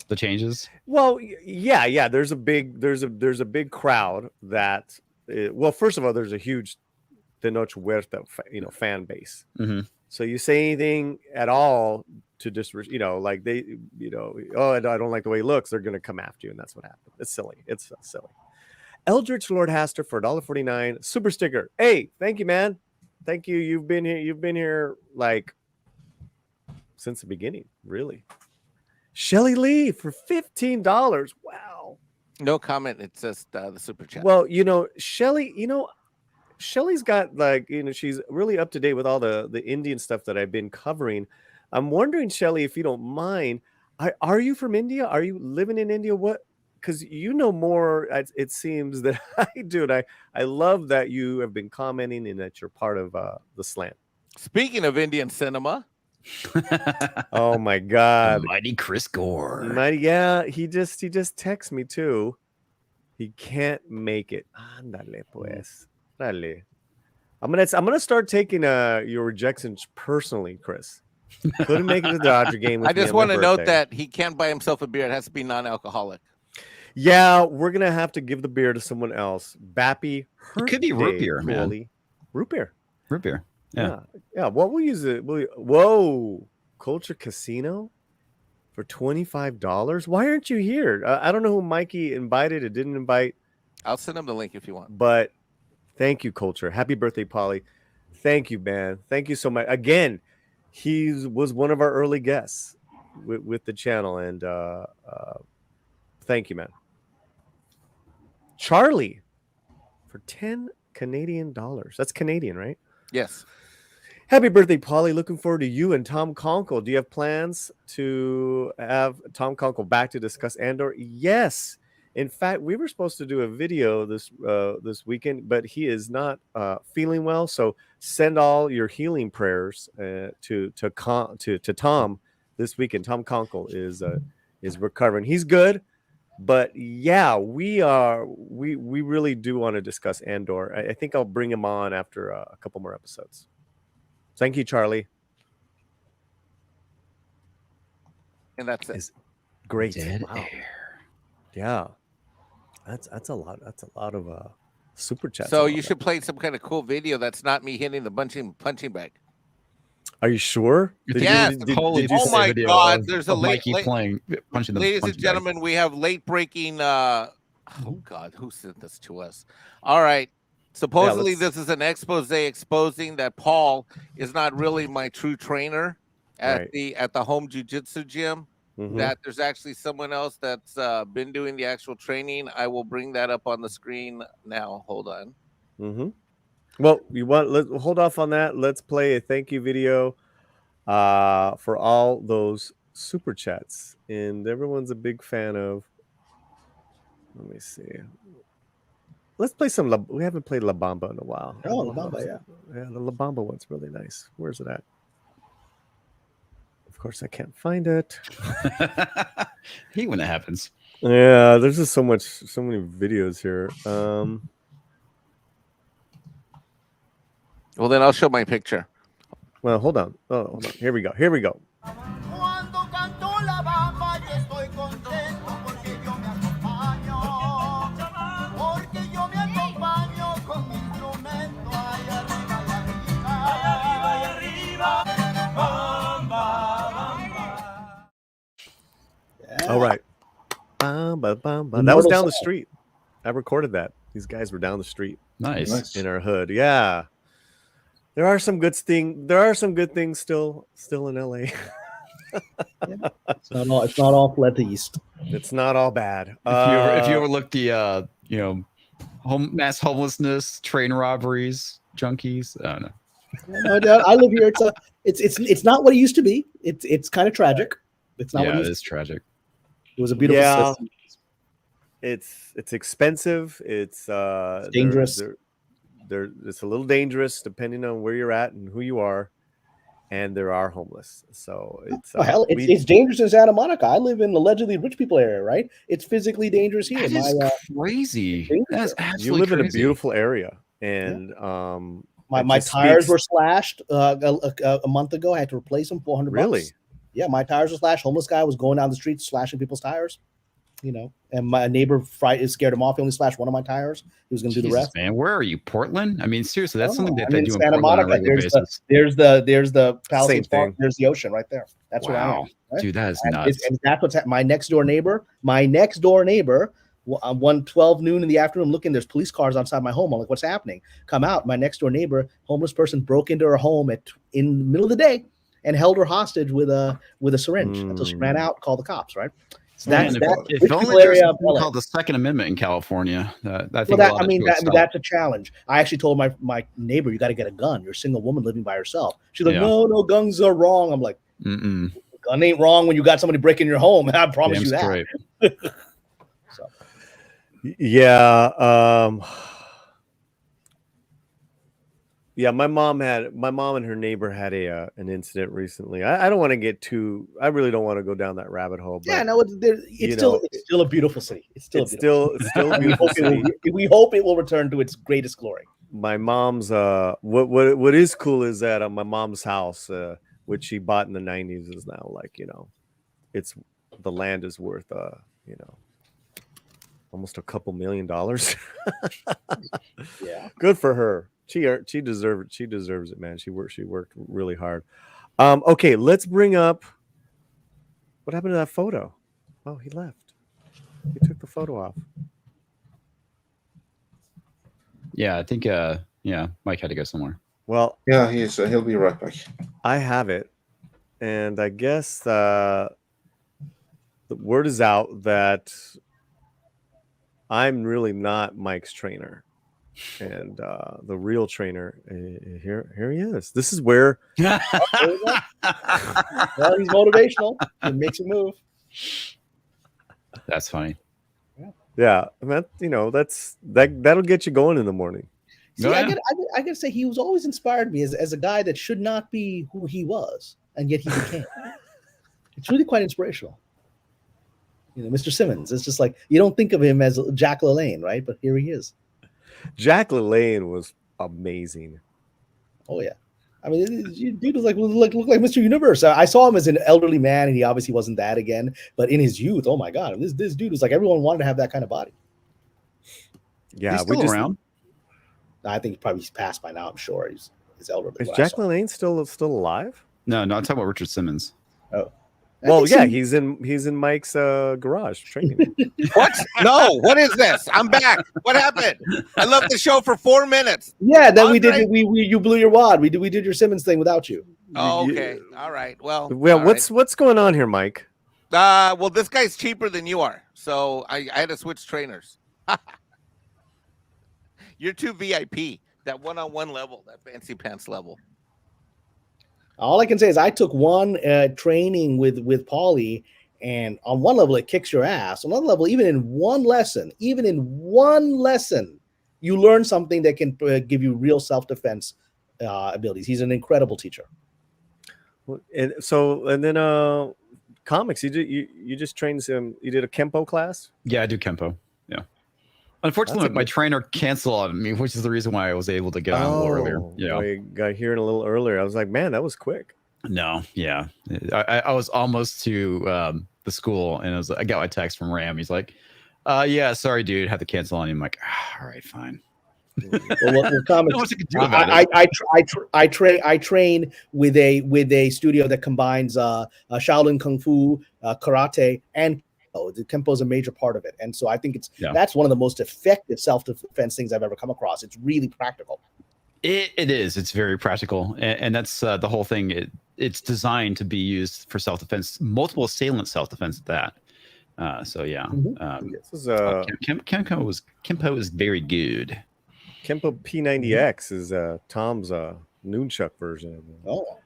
The changes? Well, yeah. There's a big crowd that. Well, first of all, there's a huge De Noche Huerta, fan base. Mm-hmm. So you say anything at all to just, like they, oh, I don't like the way he looks, they're going to come after you. And that's what happened. It's silly. It's silly. Eldritch Lord Haster for $1.49 super sticker. Hey, thank you, man. Thank you. You've been here like since the beginning, really. Shelly Lee for $15. Wow. No comment. It's just the super chat. Well, Shelly, Shelly's got she's really up to date with all the Indian stuff that I've been covering. I'm wondering, Shelly, if you don't mind, are you from India? Are you living in India? What? Because you know more, it seems, that I do. And I love that you have been commenting and that you're part of the slant. Speaking of Indian cinema. Oh my God. Mighty Chris Gore. Yeah, he just texted me too. He can't make it. Ándale pues. Dale. I'm gonna start taking your rejections personally, Chris. Couldn't make it to the Dodger game. I just want to note that he can't buy himself a beer. It has to be non-alcoholic. Yeah, we're gonna have to give the beer to someone else. Bappy, it could be root beer, man. Root beer. Root beer. Yeah. Yeah. What we'll use it. Whoa, Culture Casino. for $25. Why aren't you here? I don't know who Mikey invited or didn't invite. I'll send him the link if you want. But thank you, Culture. Happy birthday, Paulie. Thank you, man. Thank you so much. Again, he was one of our early guests with the channel, and thank you, man. Charlie for 10 Canadian dollars. That's Canadian, right? Yes. Happy birthday, Paulie. Looking forward to you and Tom Conkle. Do you have plans to have Tom Conkle back to discuss Andor? Yes. In fact, we were supposed to do a video this weekend, but he is not feeling well. So send all your healing prayers to Tom this weekend. Tom Conkle is recovering. He's good, but yeah, we really do want to discuss Andor. I think I'll bring him on after a couple more episodes. Thank you, Charlie. And that's it. Great. Dead Wow. air. Yeah. That's a lot. That's a lot of super chats. So you should play some kind of cool video that's not me hitting the punching bag. Are you sure? Yes. Oh my God! There's a Mikey playing punching the. Ladies and gentlemen, we have late breaking. Oh God, who sent this to us? All right. Supposedly, this is an expose exposing that Paul is not really my true trainer at the home jiu-jitsu gym. Mm-hmm. That there's actually someone else that's been doing the actual training. I will bring that up on the screen now. Hold on. Mm-hmm. Well, let's hold off on that. Let's play a thank you video for all those super chats, and everyone's a big fan of. Let me see. Let's play some. We haven't played La Bamba in a while. Oh, La Bamba, yeah. Yeah, the La Bamba one's really nice. Where's it at? Of course, I can't find it. Hate when that happens. Yeah, there's just so many videos here. Well, then I'll show my picture. Well, hold on. Oh, hold on. Here we go. All right. That was down the street. I recorded that. These guys were down the street. Nice. In our hood. Yeah. There are some good things still in LA. It's not all FELIZ. It's not all bad. If you overlook the mass homelessness, train robberies, junkies, I don't know. No, I live here. It's not what it used to be. It's kind of tragic. It's not. Yeah, what it is tragic. It was a beautiful system. It's expensive. It's dangerous. It's a little dangerous depending on where you're at and who you are, and there are homeless. So it's dangerous in Santa Monica. I live in allegedly rich people area, right? It's physically dangerous here. That is crazy. That's absolutely you live crazy. in a beautiful area, and my tires were slashed a month ago. I had to replace them. $400. Really? Yeah, my tires were slashed. Homeless guy was going down the street slashing people's tires. And my neighbor scared him off. He only slashed one of my tires. He was going to do the rest. Man, where are you? Portland? I mean, seriously, that's something that they do in Santa Portland on a Monica. regular basis. There's the Palisades Park. There's the ocean right there. That's where I am. Right? Dude, that is nuts. And that's what's my next door neighbor. On 12 noon in the afternoon, I'm looking. There's police cars outside my home. I'm like, what's happening? Come out. My next door neighbor, homeless person, broke into her home in the middle of the day and held her hostage with a syringe until she ran out. Called the cops. Right. So if only there's something called the Second Amendment in California. That's a challenge. I actually told my neighbor, you got to get a gun. You're a single woman living by herself. She's like, no, guns are wrong. I'm like, gun ain't wrong when you got somebody breaking your home. I promise you that. So. Yeah. Yeah, my mom and her neighbor had an incident recently. I don't want to get too. I really don't want to go down that rabbit hole. But, it's still a beautiful city. It's still a beautiful city. We hope it will return to its greatest glory. My mom's what is cool is that my mom's house, which she bought in the 90s, is now it's the land is worth almost a couple $1 million. Yeah, good for her. She deserves it. She deserves it, man. She worked really hard. Okay, let's bring up What happened to that photo? Oh, he left. He took the photo off. Yeah, I think Mike had to go somewhere. Well, Yeah, he'll be right back. I have it, and I guess the word is out that I'm really not Mike's trainer, and the real trainer here he is. This is where Well, he's motivational. He makes a move. That's funny. yeah, that'll get you going in the morning. See, I gotta say, he was always inspired me as a guy that should not be who he was, and yet he became. It's really quite inspirational. Mr. Simmons. It's just like you don't think of him as Jack LaLanne, right? But here he is. Jack LaLanne was amazing. Oh yeah, I mean, dude was looked like Mr. Universe. I saw him as an elderly man, and he obviously wasn't that again. But in his youth, oh my god, this dude was like everyone wanted to have that kind of body. Yeah, he's still around. I think he's passed by now. I'm sure he's elderly. Is Jack LaLanne still alive? No, I'm talking about Richard Simmons. Oh. Well, yeah, he's in Mike's garage training. What? No, what is this? I'm back. What happened? I left the show for 4 minutes. Yeah, then you blew your wad. We did your Simmons thing without you. Oh, okay. All right. Well, what's going on here, Mike? Well, this guy's cheaper than you are, so I had to switch trainers. You're too VIP, that one-on-one level, that fancy pants level. All I can say is I took one training with Paulie, and on one level it kicks your ass. On another level, even in one lesson, you learn something that can give you real self-defense abilities. He's an incredible teacher. And then comics. You just trained him. You did a Kempo class. Yeah, I do Kempo. Yeah. Unfortunately, my trainer canceled on me, which is the reason why I was able to get on a little earlier. Yeah, I got here a little earlier. I was like, man, that was quick. No, yeah, I was almost to the school, and I got my text from Ram. He's like, "Yeah, sorry, dude, had to cancel on you." I'm like, "All right, fine." I train with a studio that combines Shaolin Kung Fu, karate, and the Kempo is a major part of it, and so I think that's one of the most effective self-defense things I've ever come across. It's really practical. It is. It's very practical, and that's the whole thing. It's designed to be used for self-defense, multiple assailant self-defense at that. So yeah, Kempo is very good. Kempo P90X is Tom's Nunchuck version of it. Oh.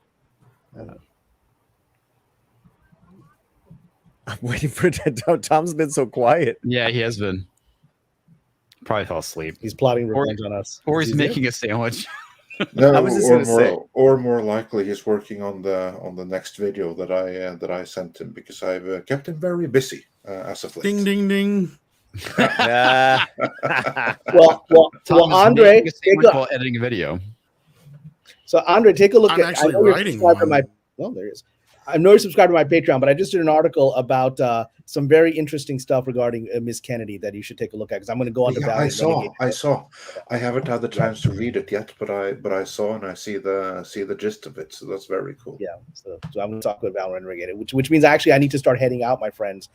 I'm waiting for that. Tom's been so quiet. Yeah, he has been. Probably fell asleep. He's plotting revenge on us. Or he's making a sandwich. No, or more likely, he's working on the next video that I sent him because I've kept him very busy as of late. Ding ding ding. well, Andre, while editing a video. So Andre, take a look I'm actually writing one. There he is. I know you're subscribed to my Patreon, but I just did an article about some very interesting stuff regarding Miss Kennedy that you should take a look at because I'm going to go on to Valerie. I saw. I haven't had the chance to read it yet, but I saw and I see the gist of it. So that's very cool. Yeah. So I'm going to talk with Valerie and Renegade, which means actually I need to start heading out, my friends.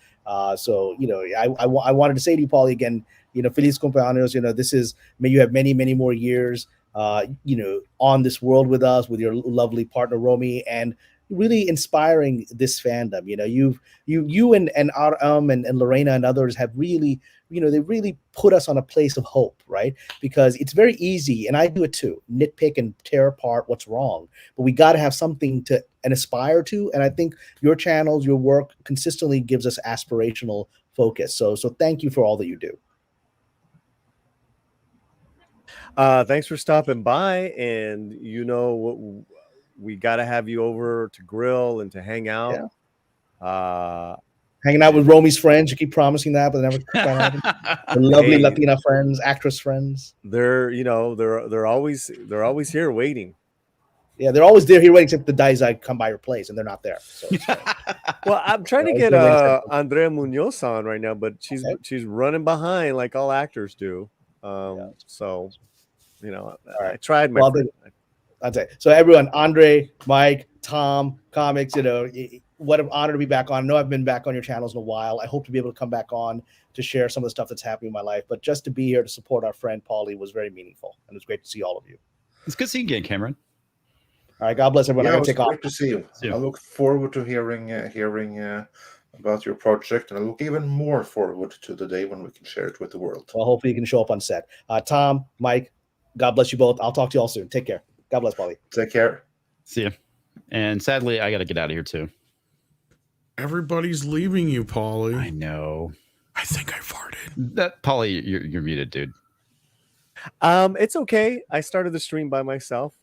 So I wanted to say to you, Paulie, again, Feliz Cumpleaños. This is, may you have many, many more years, on this world with us, with your lovely partner Romy, and really inspiring this fandom. You and Aram and Lorena and others have really, they really put us on a place of hope, right? Because it's very easy, and I do it too, nitpick and tear apart what's wrong. But we got to have something to and aspire to. And I think your channels, your work consistently gives us aspirational focus. So thank you for all that you do. Thanks for stopping by, and we got to have you over to grill and to hang out. Yeah. Hanging out with Romy's friends. You keep promising that, but never happen. The lovely Latina friends, actress friends. They're always here waiting. Yeah, they're always there here waiting, except the guys I come by your place and they're not there. So well, I'm trying to get Andrea Munoz on right now, but she's running behind like all actors do. So I tried my. I'd say so. Everyone, Andre, Mike, Tom, comics. what an honor to be back on. I know I've been back on your channels in a while. I hope to be able to come back on to share some of the stuff that's happening in my life. But just to be here to support our friend Paulie was very meaningful, and it's great to see all of you. It's good seeing you again, Cameron. All right, God bless everyone. Yeah, I'm it gonna was take off. great to see you. I look forward to hearing about your project, and I look even more forward to the day when we can share it with the world. Well, hopefully you can show up on set. Tom, Mike, God bless you both. I'll talk to you all soon. Take care. God bless, Paulie. Take care. See you. And sadly, I got to get out of here too. Everybody's leaving you, Paulie. I know. I think I farted. That Paulie, you're muted, dude. It's okay. I started the stream by myself.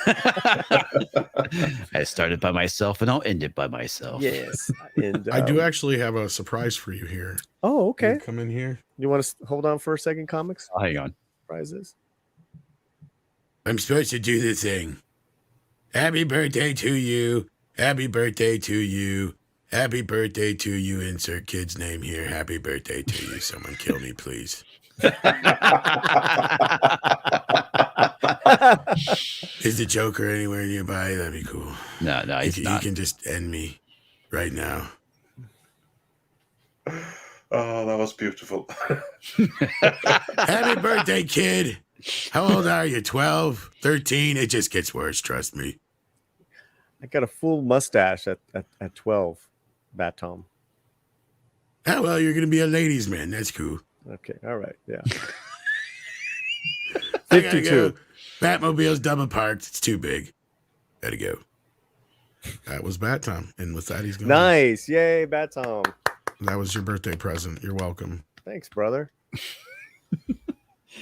I started by myself and I'll end it by myself. Yes. And I do actually have a surprise for you here. Oh, okay. You come in here. You want to hold on for a second, comics? Oh, hang on. Prizes. I'm supposed to do the thing. Happy birthday to you. Happy birthday to you. Happy birthday to you. Insert kid's name here. Happy birthday to you. Someone kill me, please. Is the Joker anywhere nearby? That'd be cool. No, he's not. You can just end me right now. Oh, that was beautiful. Happy birthday, kid. How old are you? 12? 13? It just gets worse, trust me. I got a full mustache at 12, Bat Tom. Oh, well, you're going to be a ladies' man. That's cool. Okay, all right, yeah. I gotta 52. go. Batmobile's double parked. It's too big. Gotta go. That was Bat Tom. And with that, he's going. Nice. Yay, Bat Tom. That was your birthday present. You're welcome. Thanks, brother.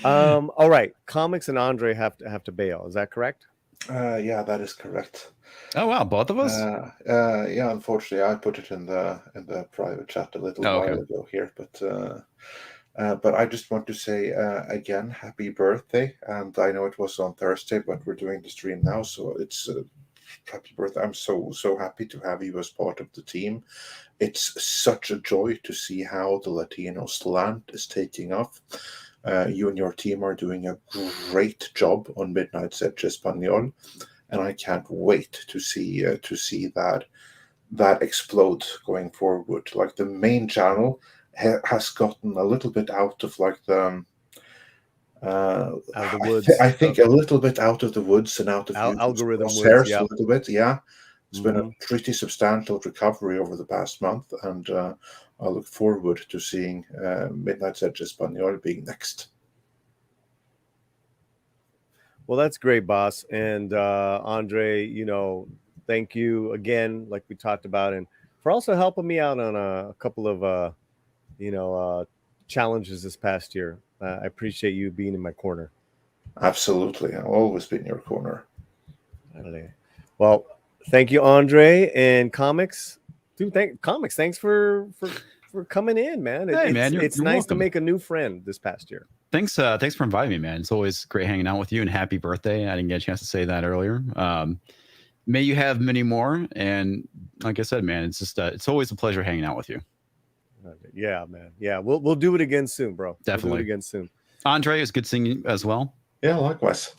All right. Comics and Andre have to bail. Is that correct? Yeah, that is correct. Oh wow, both of us. Yeah, unfortunately, I put it in the private chat a little while ago here, but I just want to say again, happy birthday! And I know it was on Thursday, but we're doing the stream now, so it's happy birthday! I'm so happy to have you as part of the team. It's such a joy to see how the Latino slant is taking off. You and your team are doing a great job on Midnight's Edge Espanol, and I can't wait to see that explode going forward. Like the main channel has gotten a little bit out of like the out of the woods. I think a little bit out of the woods and out of algorithm crosshairs woods, a little bit. Yeah, it's been a pretty substantial recovery over the past month, and I look forward to seeing Midnight's Edge Espanol being next. Well, that's great, boss. And Andre, thank you again, like we talked about, and for also helping me out on a couple of challenges this past year. I appreciate you being in my corner. Absolutely. I'll always be in your corner. Well, thank you, Andre, and Comics. Dude, thanks for coming in, man. Hey, man, it's you're nice welcome. to make a new friend this past year. Thanks for inviting me, man. It's always great hanging out with you, and happy birthday. I didn't get a chance to say that earlier. May you have many more. And like I said, man, it's just it's always a pleasure hanging out with you. Yeah, man. Yeah, we'll do it again soon, bro. Definitely. We'll do it again soon. Andre, it's good seeing you as well. Yeah, likewise.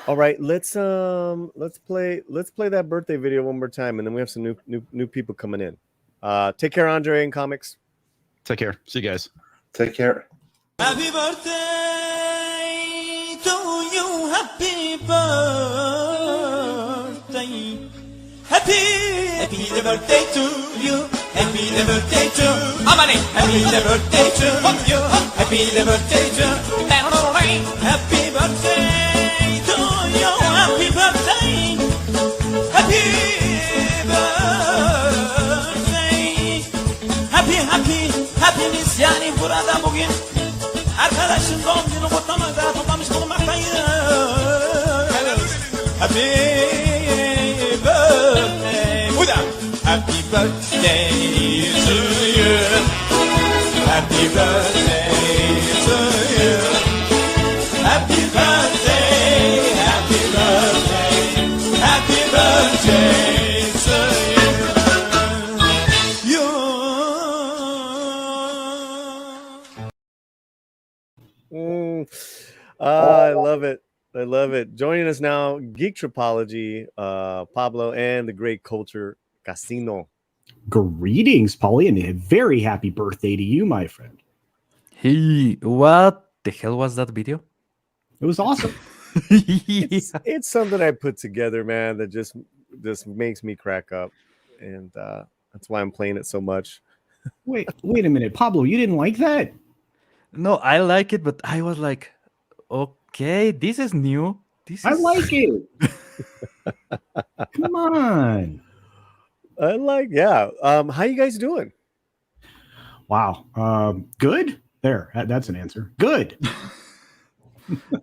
All right, let's play that birthday video one more time, and then we have some new people coming in. Take care, Andre, and Comics. Take care. See you guys. Take care. Happy birthday to you. Happy birthday. Happy birthday to you. Happy birthday to Amani. Happy birthday to you. Happy birthday to Happy birthday to you. Happy birthday. Happy birthday. Hepimiz yani burada bugün arkadaşın doğum günü kutlamada toplamış bulunmaktayız. Happy birthday. Bu da happy birthday to you. Happy birthday to you. Happy birthday. Happy birthday. Happy birthday to you. I love it. I love it. Joining us now, Geek Tropology, Pablo, and the Great Culture Casino. Greetings, Paulie, and a very happy birthday to you, my friend. Hey, what the hell was that video? It was awesome. It's something I put together, man, that just makes me crack up, and that's why I'm playing it so much. Wait a minute, Pablo, you didn't like that? No, I like it, but I was like, okay, this is new. I like it. Come on. Yeah. How you guys doing? Wow. Good. There. That's an answer. Good.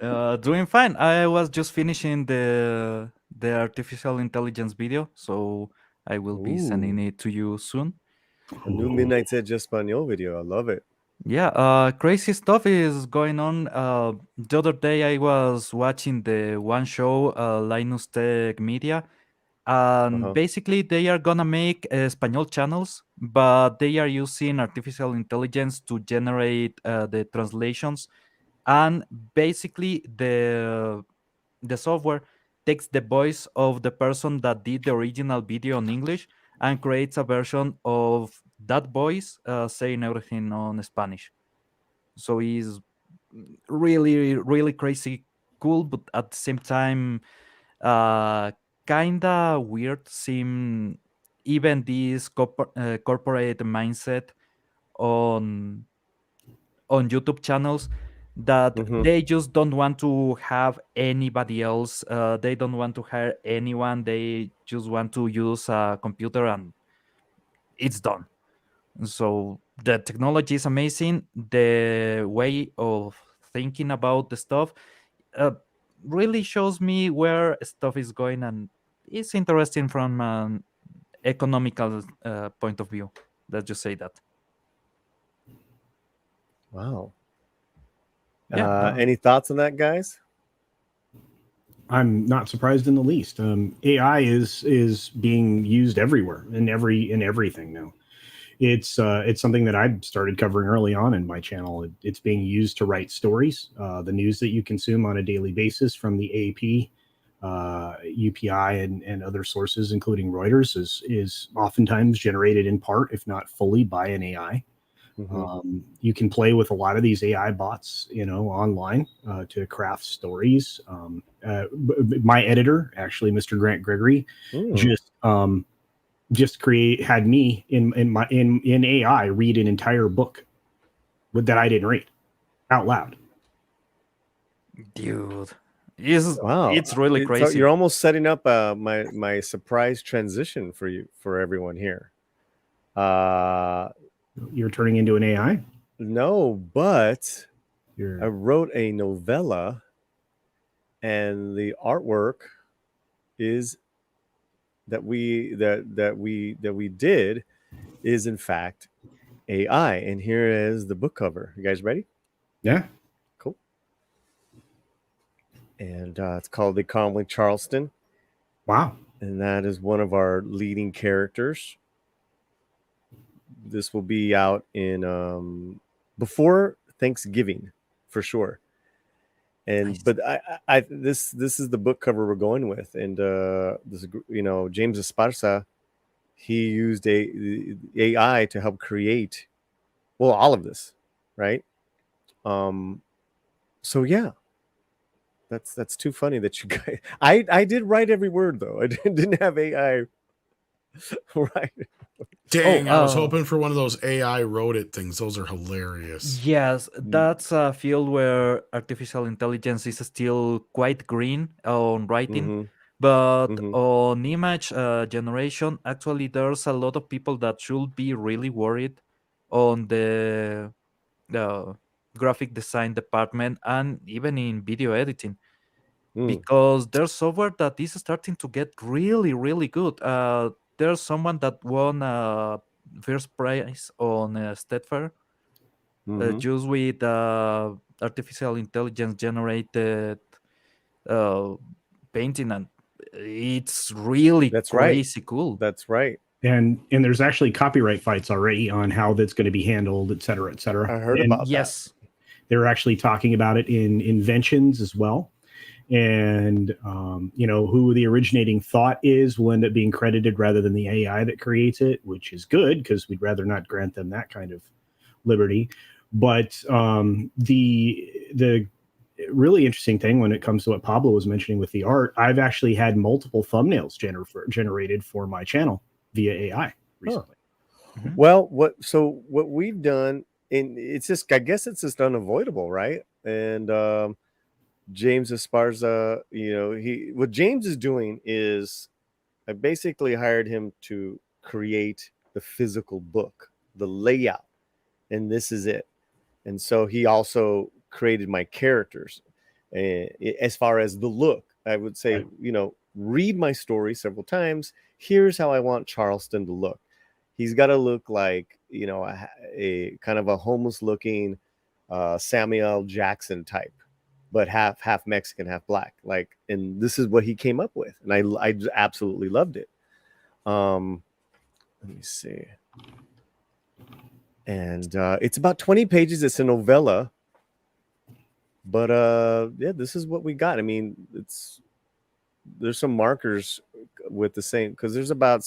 Doing fine. I was just finishing the artificial intelligence video, so I will be sending it to you soon. A new Midnight Edge Espanol video. I love it. Yeah, crazy stuff is going on. The other day I was watching the one show, Linus Tech Media, and basically they are gonna make Espanol channels, but they are using artificial intelligence to generate the translations, and basically the software takes the voice of the person that did the original video in English and creates a version of that voice saying everything on Spanish. So it's really, really crazy cool, but at the same time, kinda weird. Seem even this corporate mindset on YouTube channels that they just don't want to have anybody else. They don't want to hire anyone. They just want to use a computer and it's done. So the technology is amazing. The way of thinking about the stuff really shows me where stuff is going, and it's interesting from an economical point of view. Let's just say that. Wow. Yeah. Any thoughts on that, guys? I'm not surprised in the least. AI is being used everywhere in everything now. It's something that I started covering early on in my channel. It's being used to write stories. The news that you consume on a daily basis from the AP, UPI, and other sources, including Reuters, is oftentimes generated in part, if not fully, by an AI. You can play with a lot of these AI bots, online to craft stories. My editor, actually, Mr. Grant Gregory, just had me in AI read an entire book that I didn't read out loud. Dude, it's really crazy. So you're almost setting up my surprise transition for everyone here. You're turning into an AI? No, but I wrote a novella, and the artwork is that we did is in fact AI. And here is the book cover. You guys ready? Yeah. Cool. And it's called The Calmly Charleston. Wow. And that is one of our leading characters. This will be out in before Thanksgiving for sure. And nice. But I this is the book cover we're going with, and this James Esparza, he used AI to help create all of this, right? So yeah, that's too funny that you guys. I did write every word though. I didn't have AI right. Dang, I was hoping for one of those AI wrote it things. Those are hilarious. Yes, that's a field where artificial intelligence is still quite green on writing, but on image generation, actually, there's a lot of people that should be really worried on the graphic design department and even in video editing, because there's software that is starting to get really, really good. There's someone that won first prize on State Fair just with artificial intelligence generated painting, and it's really crazy cool. That's right. And there's actually copyright fights already on how that's going to be handled, et cetera, et cetera. I heard about that. They're actually talking about it in inventions as well. And who the originating thought is will end up being credited rather than the AI that creates it, which is good because we'd rather not grant them that kind of liberty. But the really interesting thing when it comes to what Pablo was mentioning with the art, I've actually had multiple thumbnails generated for my channel via AI recently. Huh. Well, what we've done, and it's just, I guess it's just unavoidable, right? And James Esparza, what James is doing is, I basically hired him to create the physical book, the layout, and this is it. And so he also created my characters. As far as the look, I would say, read my story several times. Here's how I want Charleston to look. He's got to look like, a kind of a homeless looking Samuel Jackson type, but half Mexican, half black. And this is what he came up with, and I absolutely loved it. Let me see. And it's about 20 pages. It's a novella, but yeah, this is what we got. I mean, there's some markers with the same, because there's about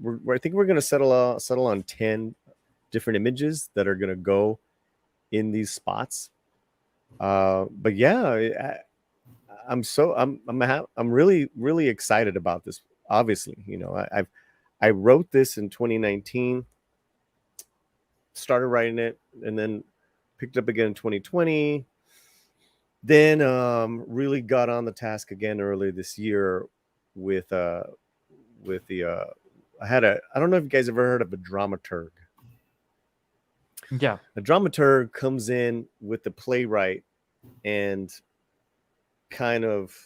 I think we're going to settle on 10 different images that are going to go in these spots. But yeah, I'm really, really excited about this. Obviously, I wrote this in 2019, started writing it, and then picked up again in 2020. Then really got on the task again earlier this year with the I don't know if you guys ever heard of a dramaturg. Yeah. A dramaturg comes in with the playwright and kind of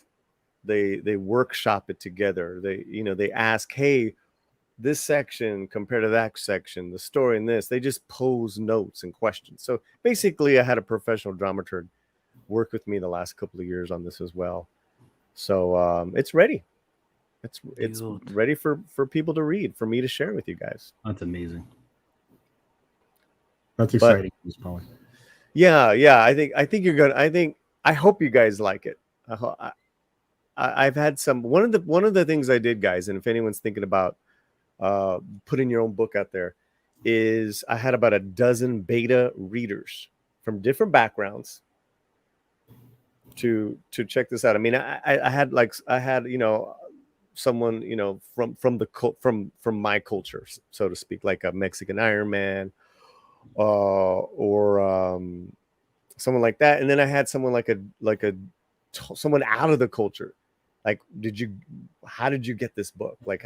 they workshop it together. They ask, hey, this section compared to that section, the story in this, they just pose notes and questions. So basically I had a professional dramaturg work with me the last couple of years on this as well. So it's ready. It's ready for people to read, for me to share with you guys. That's amazing. That's exciting, Paulie. Yeah. I think you're gonna. I hope you guys like it. I've had some. One of the things I did, guys, and if anyone's thinking about putting your own book out there, is I had about a dozen beta readers from different backgrounds to check this out. I mean, I had someone from my culture, so to speak, like a Mexican Iron Man, or someone like that. And then I had someone someone out of the culture. Like, how did you get this book? Like,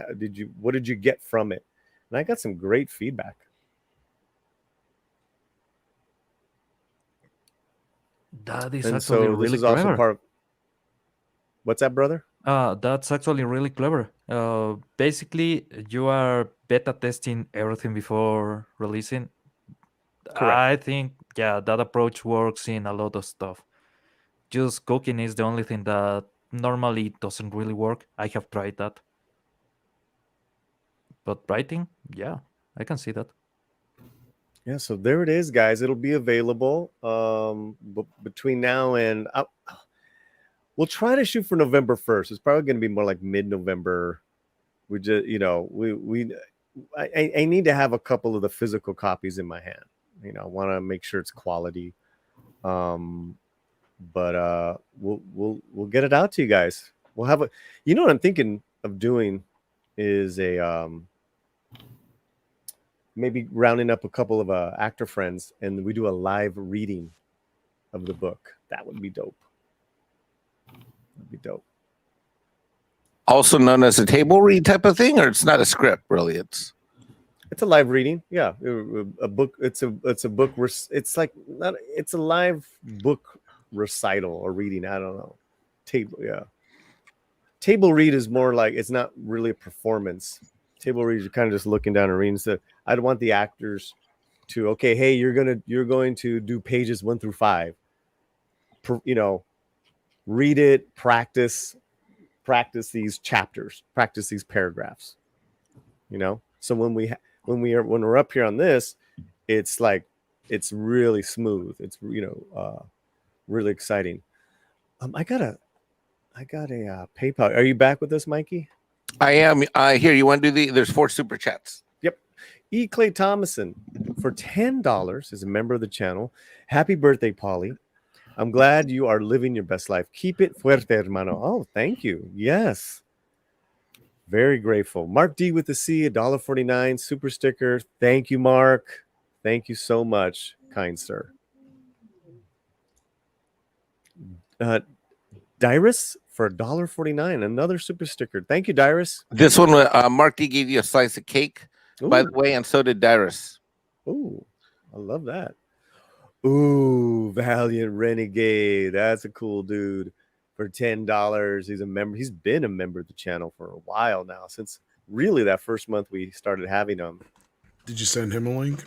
what did you get from it? And I got some great feedback. That is actually really clever. Also part of, what's that, brother? That's actually really clever. Basically, you are beta testing everything before releasing. Correct. I think, yeah, that approach works in a lot of stuff. Just cooking is the only thing that normally doesn't really work. I have tried that. But writing, yeah, I can see that. Yeah, so there it is, guys. It'll be available between now and we'll try to shoot for November 1st. It's probably going to be more like mid-November. We just, I need to have a couple of the physical copies in my hand. I want to make sure it's quality. But we'll get it out to you guys. We'll have what I'm thinking of doing is maybe rounding up a couple of actor friends, and we do a live reading of the book. That would be dope. That'd be dope. Also known as a table read type of thing, or it's not a script, really. It's a live reading. Yeah, a book. It's a book. It's like not. It's a live book recital or reading. I don't know. Table read is more like, it's not really a performance. Table read, you're kind of just looking down and reading. So I'd want the actors to, okay, hey, you're going to do pages 1 through 5. Read it, practice these chapters, practice these paragraphs. So when we're up here on this, it's like, it's really smooth. It's really exciting. I gotta I got a PayPal. Are you back with us, Mikey? I am. Here, you want to do there's 4 super chats. Yep. E. Clay Thomason for $10 is a member of the channel. Happy birthday, Paulie. I'm glad you are living your best life. Keep it fuerte, hermano. Oh, thank you. Yes. Very grateful. Mark D with the C, $1.49 super sticker. Thank you, Mark. Thank you so much, kind sir. Dyrus for $1.49, another super sticker. Thank you, Dyrus. This one, Mark D gave you a slice of cake, by the way, and so did Dyrus. Ooh, I love that. Ooh, Valiant Renegade. That's a cool dude. For $10. He's a member. He's been a member of the channel for a while now, since really that first month we started having him. Did you send him a link?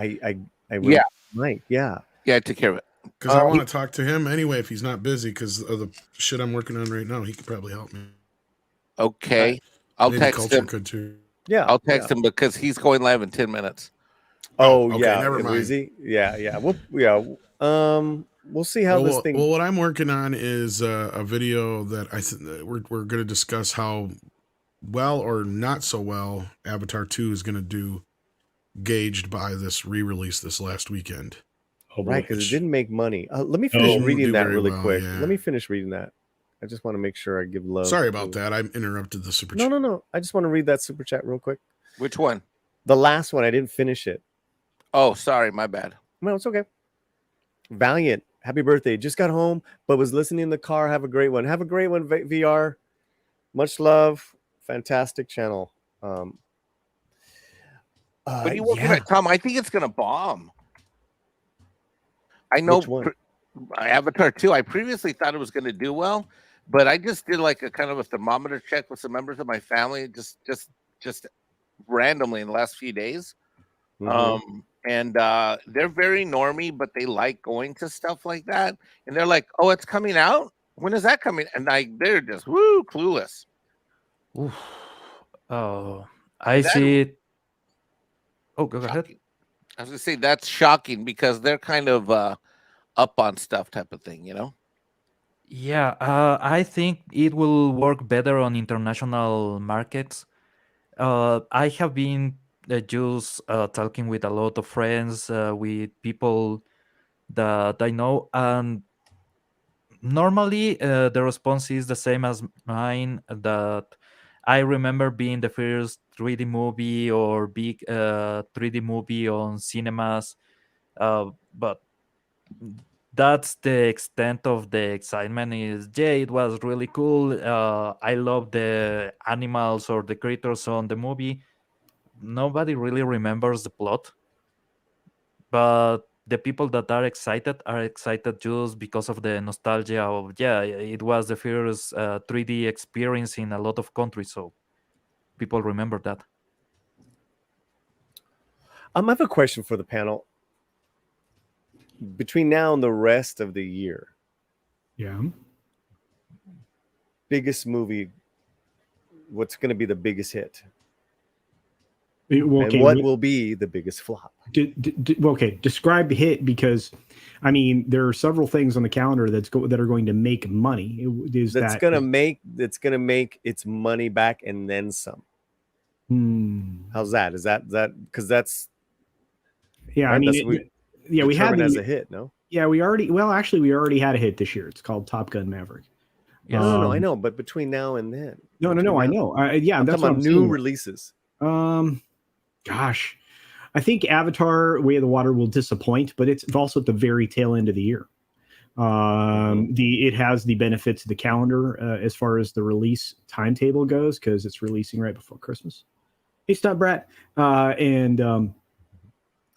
Yeah. Mike, yeah. Yeah, I took care of it. Because I want to talk to him anyway if he's not busy, because of the shit I'm working on right now. He could probably help me. Okay. I'll Maybe text Culture him. could too. Yeah. I'll text him because he's going live in 10 minutes. Oh, okay, yeah. never mind. Is he? Yeah. We'll see how this thing. Well, what I'm working on is a video that we're going to discuss how well or not so well Avatar 2 is going to do, gauged by this re-release this last weekend. Right, because it didn't make money. Let me finish reading that really quick. Yeah. Let me finish reading that. I just want to make sure I give love. Sorry about that. I interrupted the super chat. No. I just want to read that super chat real quick. Which one? The last one. I didn't finish it. Oh, sorry. My bad. No, it's okay. Valiant. Happy birthday. Just got home, but was listening in the car. Have a great one. Have a great one, VR. Much love. Fantastic channel. What are you working at, Tom? I think it's going to bomb. I know Avatar 2. I previously thought it was going to do well, but I just did like a kind of a thermometer check with some members of my family just randomly in the last few days. And they're very normy, but they like going to stuff like that. And they're like, "Oh, it's coming out? When is that coming?" And they're just clueless. Oof. Oh, I see it. Oh, go ahead. I was gonna say that's shocking because they're kind of up on stuff type of thing, you know? Yeah, I think it will work better on international markets. I have been just talking with a lot of friends, with people that I know, and normally the response is the same as mine, that I remember being the first 3D movie or big 3D movie on cinemas, but that's the extent of the excitement. It was really cool. I love the animals or the creatures on the movie. Nobody really remembers the plot, but the people that are excited just because of the nostalgia of, it was the first 3D experience in a lot of countries, so people remember that. I have a question for the panel. Between now and the rest of the year, biggest movie, what's going to be the biggest hit? And what will be the biggest flop? Okay, describe the hit, because I mean there are several things on the calendar that are going to make money. It's going to make its money back and then some. How's that? Is that because that's right? I mean, we had as a hit, no? Yeah, we already had a hit this year. It's called Top Gun Maverick. No, I know, but between now and then. No, I know. I'm that's talking about new releases. Gosh, I think Avatar: Way of the Water will disappoint, but it's also at the very tail end of the year. It has the benefits of the calendar as far as the release timetable goes, because it's releasing right before Christmas. Hey, Stunt Brat, so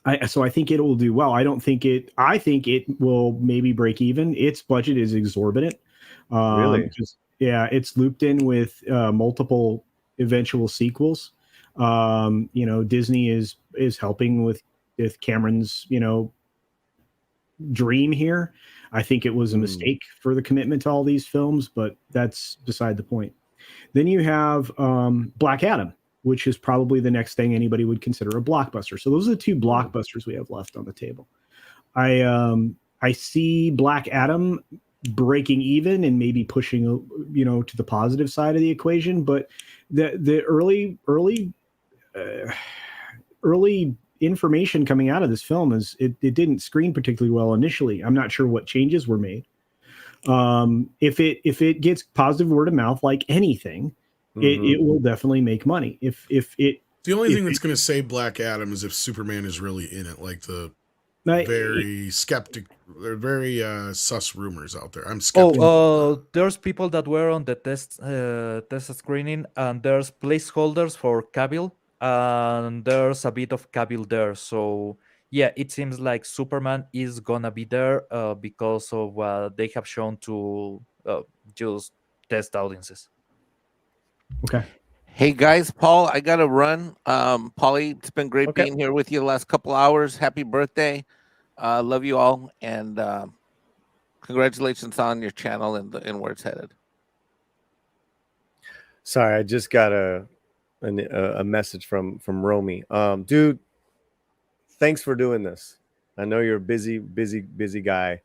I think it will do well. I think it will maybe break even. Its budget is exorbitant. Really? It's looped in with multiple eventual sequels. Disney is helping with Cameron's dream here. I think it was a mistake for the commitment to all these films, but that's beside the point. Then you have Black Adam, which is probably the next thing anybody would consider a blockbuster. So those are the two blockbusters we have left on the table. I see Black Adam breaking even and maybe pushing, to the positive side of the equation. But the early information coming out of this film is it didn't screen particularly well initially. I'm not sure what changes were made. If it gets positive word of mouth like anything, it will definitely make money. If the only thing that's going to save Black Adam is if Superman is really in it, like the very skeptic, very sus rumors out there. I'm skeptical. There's people that were on the test screening, and there's placeholders for Cavill, and there's a bit of Cavill there. So yeah, it seems like Superman is gonna be there because of what they have shown to just test audiences. Okay. Hey guys, Paul, I gotta run. Paulie, it's been great being here with you the last couple hours. Happy birthday. Love you all, and congratulations on your channel and where it's headed. Sorry, I just got a message from Romy. Dude, thanks for doing this. I know you're a busy guy,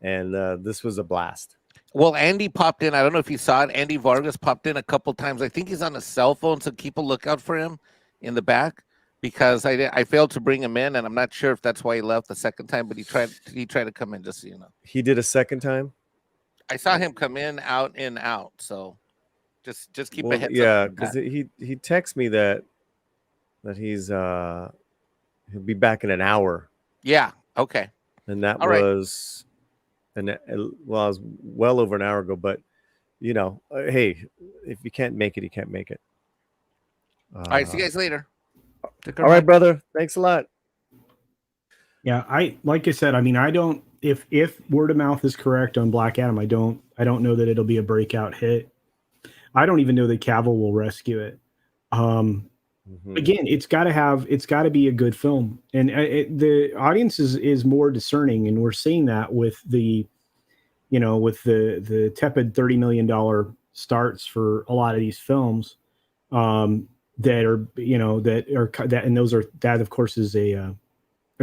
and this was a blast. Well, Andy popped in. I don't know if you saw it. Andy Vargas popped in a couple times. I think he's on a cell phone, so keep a lookout for him in the back, because I failed to bring him in, and I'm not sure if that's why he left the second time, but he tried to come in, just so you know. He did a second time? I saw him come in, out, so just keep a heads up. Yeah, because he texted me that he's he'll be back in an hour. Yeah, okay. And that All right. was it was well over an hour ago, but hey, if you can't make it, you can't make it. All right, see you guys later. All right, brother. Thanks a lot. Yeah, like I said, I mean, I don't, if word of mouth is correct on Black Adam, I don't know that it'll be a breakout hit. I don't even know that Cavill will rescue it. Again, it's got to be a good film, and the audience is more discerning, and we're seeing that with the tepid $30 million starts for a lot of these films, that of course is a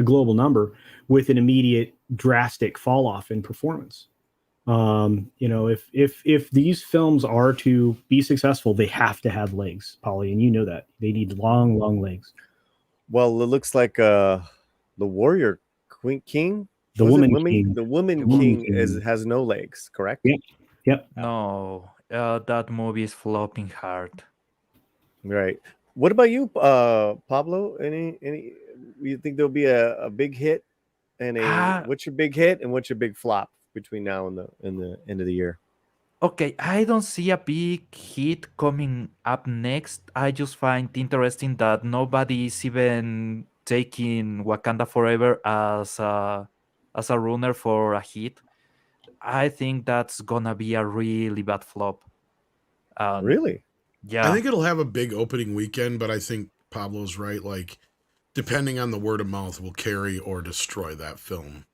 global number with an immediate drastic fall off in performance. If these films are to be successful, they have to have legs, Paulie, and you know that they need long legs. Well, it looks like the Warrior King, the Woman King has no legs, correct? Yep. No, that movie is flopping hard. Right. What about you, Pablo? Any? You think there'll be a big hit, and what's your big hit and what's your big flop between now and the end of the year? Okay, I don't see a big hit coming up next. I just find interesting that nobody is even taking Wakanda Forever as a runner for a hit. I think that's gonna be a really bad flop. Really? Yeah. I think it'll have a big opening weekend, but I think Pablo's right. Like, depending on the word of mouth, will carry or destroy that film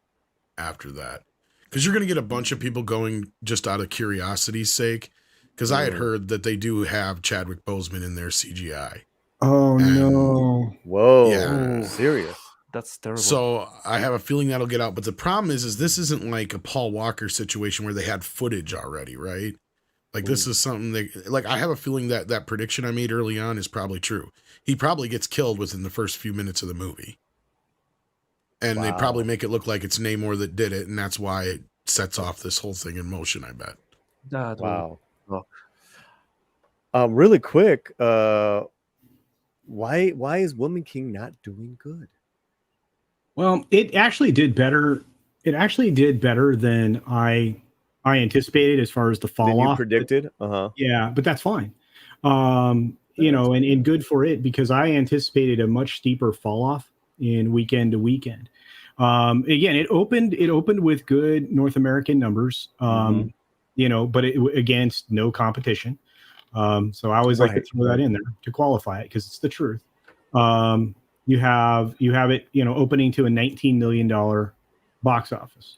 after that. Because you're going to get a bunch of people going just out of curiosity's sake. Because I had heard that they do have Chadwick Boseman in their CGI. Oh, no. Whoa. Yeah. Serious. That's terrible. So I have a feeling that'll get out. But the problem is this isn't like a Paul Walker situation where they had footage already, right? Like, this is something I have a feeling that prediction I made early on is probably true. He probably gets killed within the first few minutes of the movie. And they probably make it look like it's Namor that did it, and that's why it sets off this whole thing in motion, I bet. Wow. Really quick, why is Woman King not doing good? Well, it actually did better. It actually did better than I anticipated as far as the fall off. Predicted. Yeah, but that's fine. And good for it, because I anticipated a much steeper fall off in weekend to weekend. Again, it opened with good North American numbers, but against no competition. So I always like to throw that in there to qualify it, because it's the truth. You have it, opening to a $19 million box office.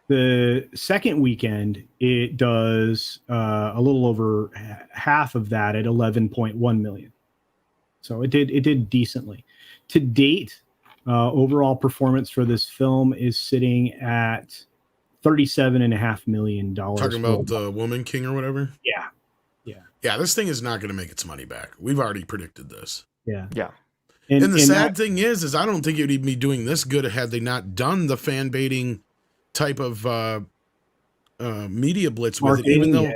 The second weekend, it does a little over half of that at 11.1 million. So it did decently. To date, overall performance for this film is sitting at $37.5 million. Talking about the Woman King or whatever? Yeah. Yeah, this thing is not going to make its money back. We've already predicted this. Yeah. And the sad thing is I don't think it would even be doing this good had they not done the fan baiting type of media blitz with it, even though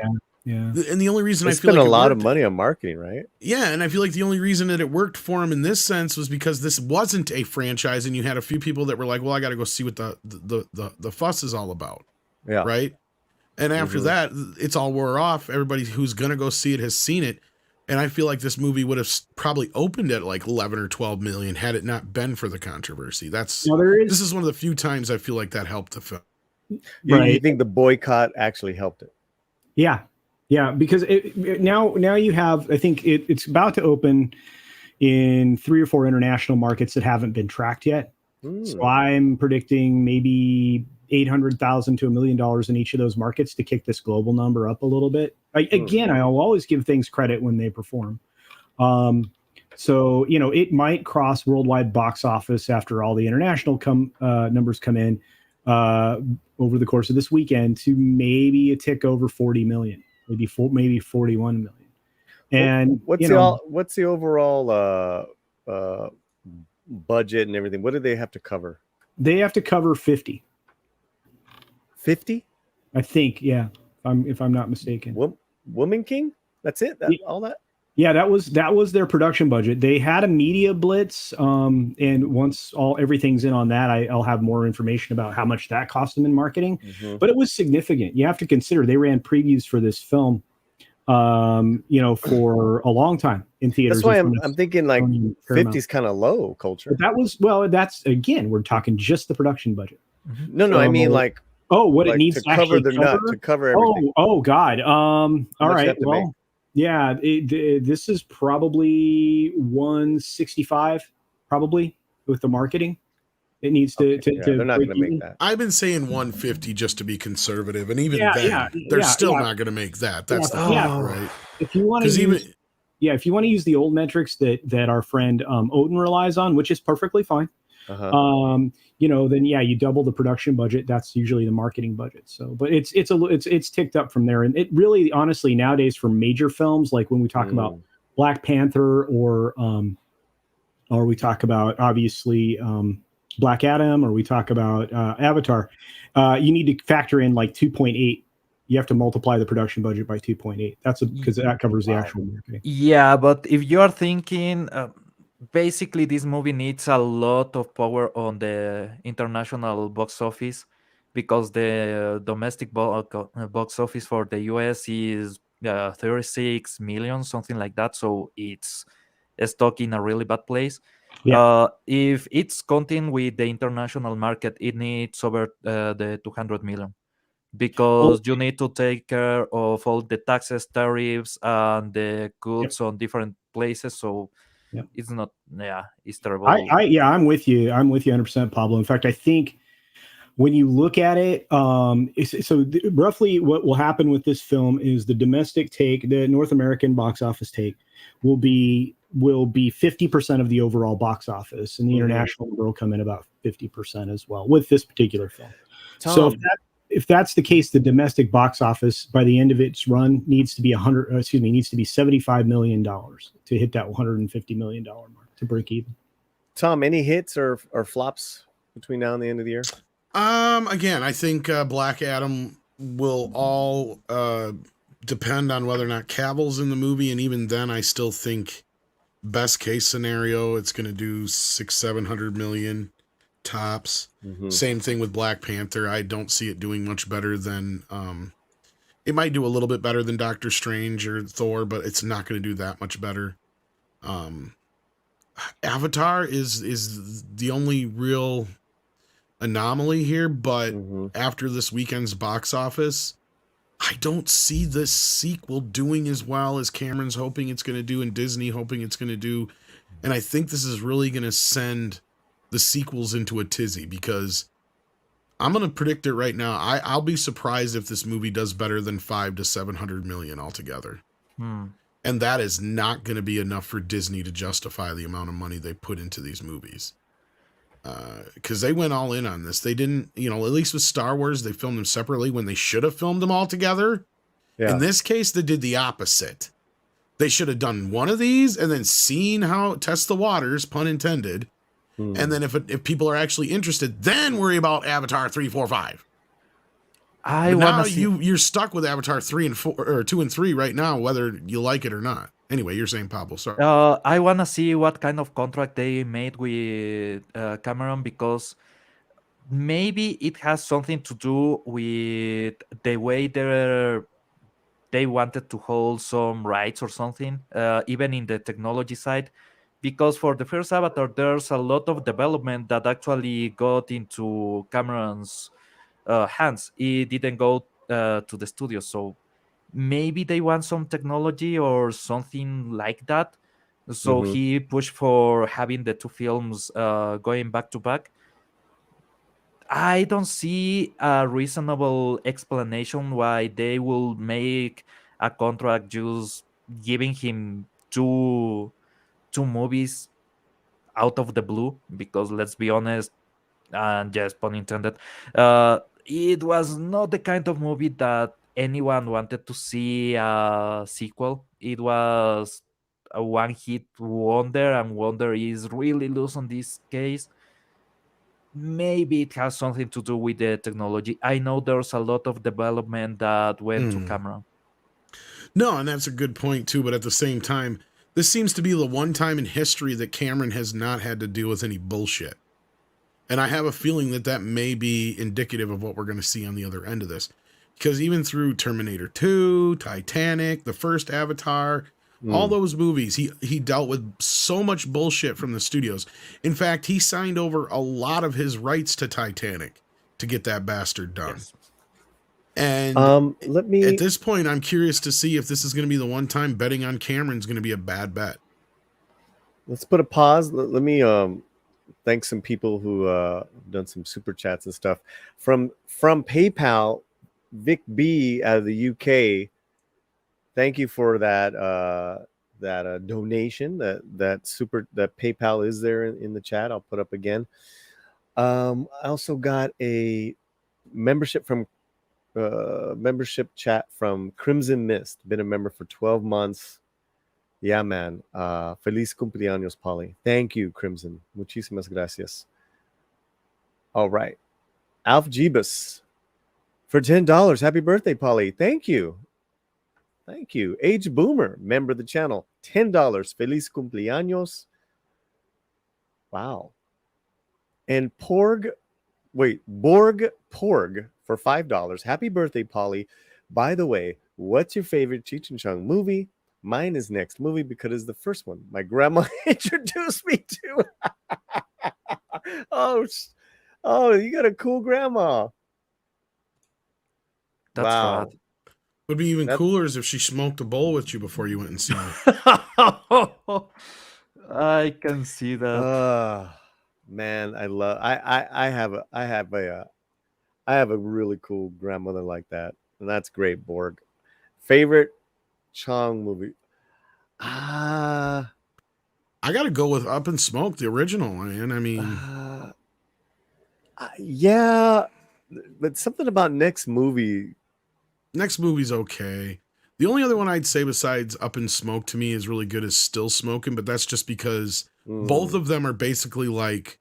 and the only reason they I feel spent like a lot of money on marketing, right? Yeah, and I feel like the only reason that it worked for him in this sense was because this wasn't a franchise, and you had a few people that were like, "Well, I got to go see what the fuss is all about." Yeah, right. And after that, it's all wore off. Everybody who's gonna go see it has seen it, and I feel like this movie would have probably opened at like 11 or 12 million had it not been for the controversy. This is one of the few times I feel like that helped the film. You think the boycott actually helped it? Yeah, because now you have, I think it's about to open in 3 or 4 international markets that haven't been tracked yet. So I'm predicting maybe $800,000 to $1 million in each of those markets to kick this global number up a little bit. Again, I'll always give things credit when they perform. So, it might cross worldwide box office after all the international numbers come in over the course of this weekend to maybe a tick over 40 million, maybe 41 million. And what's the overall budget and everything? What do they have to cover? They have to cover 50. 50? I think, yeah. If I'm not mistaken. Woman King? That's it? All that? Yeah, that was their production budget. They had a media blitz, and once everything's in on that, I'll have more information about how much that cost them in marketing. But it was significant. You have to consider they ran previews for this film, for a long time in theaters. That's why I'm thinking like 50 is kind of low, Culture. But that's again, we're talking just the production budget. No, I mean like. Oh, what it needs to cover the nut, to cover everything. Oh God. All right. Well. Yeah, this is probably 165, probably with the marketing. It needs to they're not going to make that. I've been saying 150 just to be conservative, and even they're still not going to make that. That's the problem, right? If you want to if you want to use the old metrics that our friend Odin relies on, which is perfectly fine. Then you double the production budget. That's usually the marketing budget. So, but it's ticked up from there. And it really, honestly, nowadays for major films, like when we talk about Black Panther or we talk about obviously Black Adam, or we talk about Avatar, you need to factor in like 2.8. You have to multiply the production budget by 2.8. That's because that covers the actual marketing. Yeah, but if you are thinking. Basically, this movie needs a lot of power on the international box office because the domestic box office for the US is 36 million, something like that. So it's stuck in a really bad place. If it's counting with the international market, it needs over the 200 million because you need to take care of all the taxes, tariffs, and the goods on different places. So it's not, it's terrible. I'm with you. I'm with you 100%, Pablo. In fact, I think when you look at it, roughly what will happen with this film is the domestic take, the North American box office take, will be 50% of the overall box office, and the international will come in about 50% as well with this particular film. Tom, so if that's the case, the domestic box office by the end of its run needs to be $75 million to hit that $150 million mark to break even. Tom, any hits or flops between now and the end of the year? Again, I think Black Adam will all depend on whether or not Cavill's in the movie, and even then, I still think best case scenario, it's going to do 600-700 million. Tops. Same thing with Black Panther. I don't see it doing much better than it might do a little bit better than Doctor Strange or Thor, but it's not going to do that much better. Avatar is the only real anomaly here, but after this weekend's box office, I don't see this sequel doing as well as Cameron's hoping it's going to do and Disney hoping it's going to do. And I think this is really going to send the sequels into a tizzy, because I'm going to predict it right now. I'll be surprised if this movie does better than 500 to 700 million altogether. And that is not going to be enough for Disney to justify the amount of money they put into these movies. because they went all in on this. They didn't, at least with Star Wars, they filmed them separately when they should have filmed them all together. Yeah. In this case, they did the opposite. They should have done one of these and then seen how test the waters, pun intended. And then if people are actually interested, then worry about Avatar 3, 4, 5. Now you're stuck with Avatar 3 and 4 or 2 and 3 right now, whether you like it or not. Anyway, you're saying Pablo, sorry. I want to see what kind of contract they made with Cameron, because maybe it has something to do with the way they wanted to hold some rights or something, even in the technology side. Because for the first Avatar, there's a lot of development that actually got into Cameron's hands. It didn't go to the studio, so maybe they want some technology or something like that. So he pushed for having the two films going back to back. I don't see a reasonable explanation why they will make a contract just giving him two movies out of the blue, because let's be honest, and just pun intended, it was not the kind of movie that anyone wanted to see a sequel. It was a one-hit wonder, and wonder is really loose on this case. Maybe it has something to do with the technology. I know there's a lot of development that went to Cameron. No, and that's a good point too, but at the same time, this seems to be the one time in history that Cameron has not had to deal with any bullshit. And I have a feeling that may be indicative of what we're going to see on the other end of this. Because even through Terminator 2, Titanic, the first Avatar, all those movies, he dealt with so much bullshit from the studios. In fact, he signed over a lot of his rights to Titanic to get that bastard done. Yes. And at this point, I'm curious to see if this is going to be the one time betting on Cameron's going to be a bad bet. Let's put a pause. Let me thank some people who done some super chats and stuff. From PayPal, Vic B out of the UK. Thank you for that donation. That PayPal is there in the chat. I'll put up again. I also got a membership chat from Crimson Mist. Been a member for 12 months. Yeah, man. Feliz cumpleaños, Paulie. Thank you, Crimson. Muchísimas gracias. All right. Alf Jeebus for $10. Happy birthday, Paulie. Thank you. Thank you. Age Boomer, member of the channel. $10. Feliz cumpleaños. Wow. And Borg Porg for $5. Happy birthday, Paulie. By the way, what's your favorite Cheech and Chong movie? Mine is Next Movie because it's the first one my grandma introduced me to. Oh, you got a cool grandma. That's wow. rad. Would be even cooler is if she smoked a bowl with you before you went and seen it. I can see that. Man, I have a really cool grandmother like that, and that's great. Borg. Favorite Chong movie? I gotta go with Up in Smoke, the original, man. I mean, yeah, but something about Next Movie's okay. The only other one I'd say besides Up in Smoke to me is really good is Still Smoking, but that's just because both of them are basically like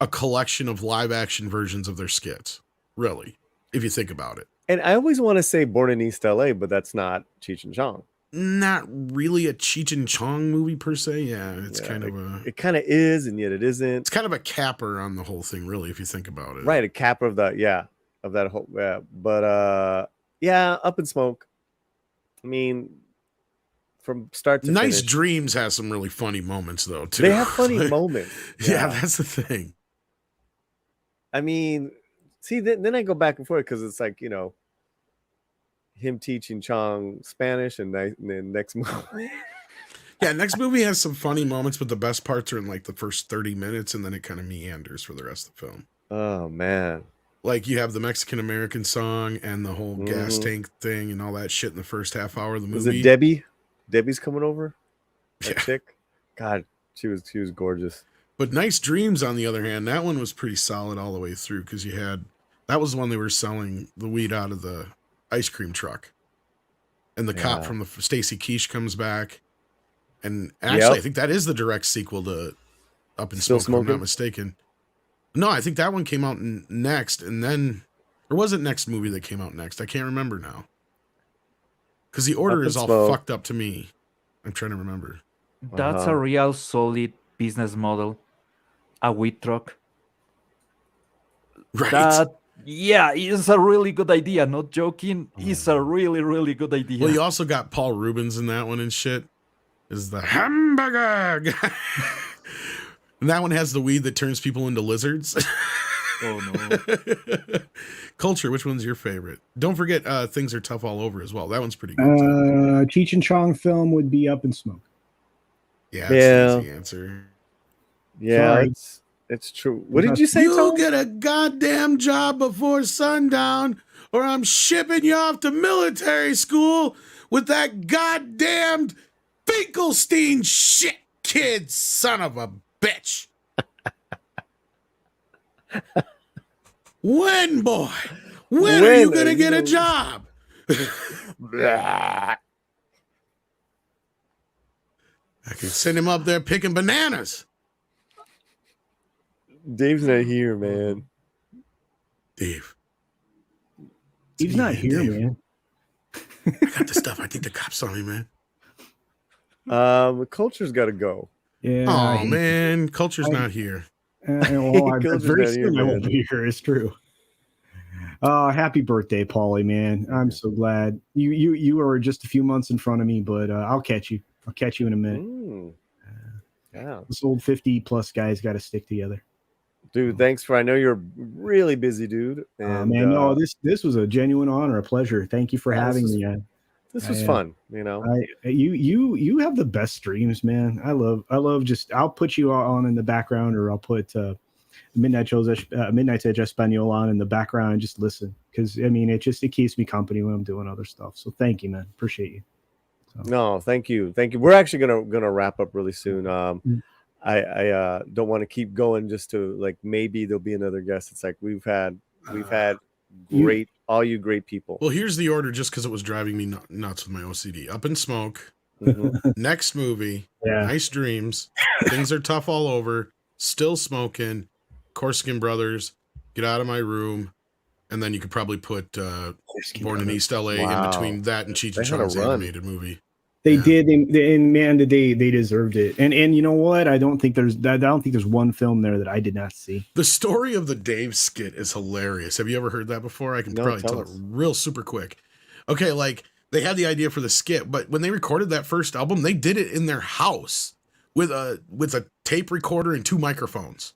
a collection of live action versions of their skits, really, if you think about it. And I always want to say Born in East LA, but that's not Cheech and Chong. Not really a Cheech and Chong movie per se. Yeah, it's kind of it kind of is, and yet it isn't. It's kind of a capper on the whole thing, really, if you think about it. Right, a capper of that whole. Yeah, but Up in Smoke. I mean, from start to Nice finish. Dreams has some really funny moments, though, too. They have funny moments. Yeah, that's the thing. I mean, see, then I go back and forth because it's like, him teaching Chong Spanish and then Next Movie. Yeah, Next Movie has some funny moments, but the best parts are in like the first 30 minutes, and then it kind of meanders for the rest of the film. Oh, man. Like you have the Mexican-American song and the whole gas tank thing and all that shit in the first half hour of the movie. Is it Debbie? Debbie's coming over? That chick? God, she was gorgeous. But Nice Dreams, on the other hand, that one was pretty solid all the way through because that was the one they were selling the weed out of the ice cream truck. And the cop from the Stacy Keach comes back. And actually, I think that is the direct sequel to Up in Smoke, if I'm not mistaken. No, I think that one came out next, and then, or was it next movie that came out next? I can't remember now. Because the order is all fucked up to me. I'm trying to remember. That's a real solid business model. A weed truck. Right. Yeah, it's a really good idea. Not joking. It's a really, really good idea. Well, you also got Paul Rubens in that one and shit. Is the hamburger guy. And that one has the weed that turns people into lizards. Oh, no. Culture, which one's your favorite? Don't forget Things Are Tough All Over as well. That one's pretty good. Cheech and Chong film would be Up in Smoke. Yeah, that's an easy answer. Yeah, Sorry. it's true. What did you say, You'll Tom? get a goddamn job before sundown, or I'm shipping you off to military school with that goddamn Finkelstein shit, kid, son of a bitch. When, boy? When are you gonna get a job? I could send him up there picking bananas. Dave's not here, man. Dave. He's not here, man. I got the stuff. I think the cops saw me, man. Culture's got to go. Yeah. Oh, man. Culture's not here. Well, I'm Culture's very not here, soon I won't man. be here. It's true. Happy birthday, Paulie, man. I'm so glad. You are just a few months in front of me, but I'll catch you. I'll catch you in a minute. Yeah. This old 50+ guys got to stick together. Dude, thanks I know you're really busy, dude. And, man, no, this was a genuine honor, a pleasure. Thank you for having me. This was fun, you know. You have the best streams, man. I love just I'll put you on in the background, or I'll put Midnight's Edge Espanol on in the background and just listen, because I mean it keeps me company when I'm doing other stuff. So thank you, man. Appreciate you. So. No, thank you. We're actually gonna wrap up really soon. I don't want to keep going just to like maybe there'll be another guest. It's like we've had great all you great people. Well, here's the order, just because it was driving me nuts with my OCD. Up in Smoke, next movie, Nice Dreams, Things Are Tough All Over, Still Smoking, Corsican Brothers, Get Out of My Room, and then you could probably put Born in East LA in between that and Cheech and Chong's animated movie. They did, and man, they deserved it. And you know what? I don't think there's one film there that I did not see. The story of the Dave skit is hilarious. Have you ever heard that before? I can probably tell it real super quick. Okay, like they had the idea for the skit, but when they recorded that first album, they did it in their house with a tape recorder and 2 microphones.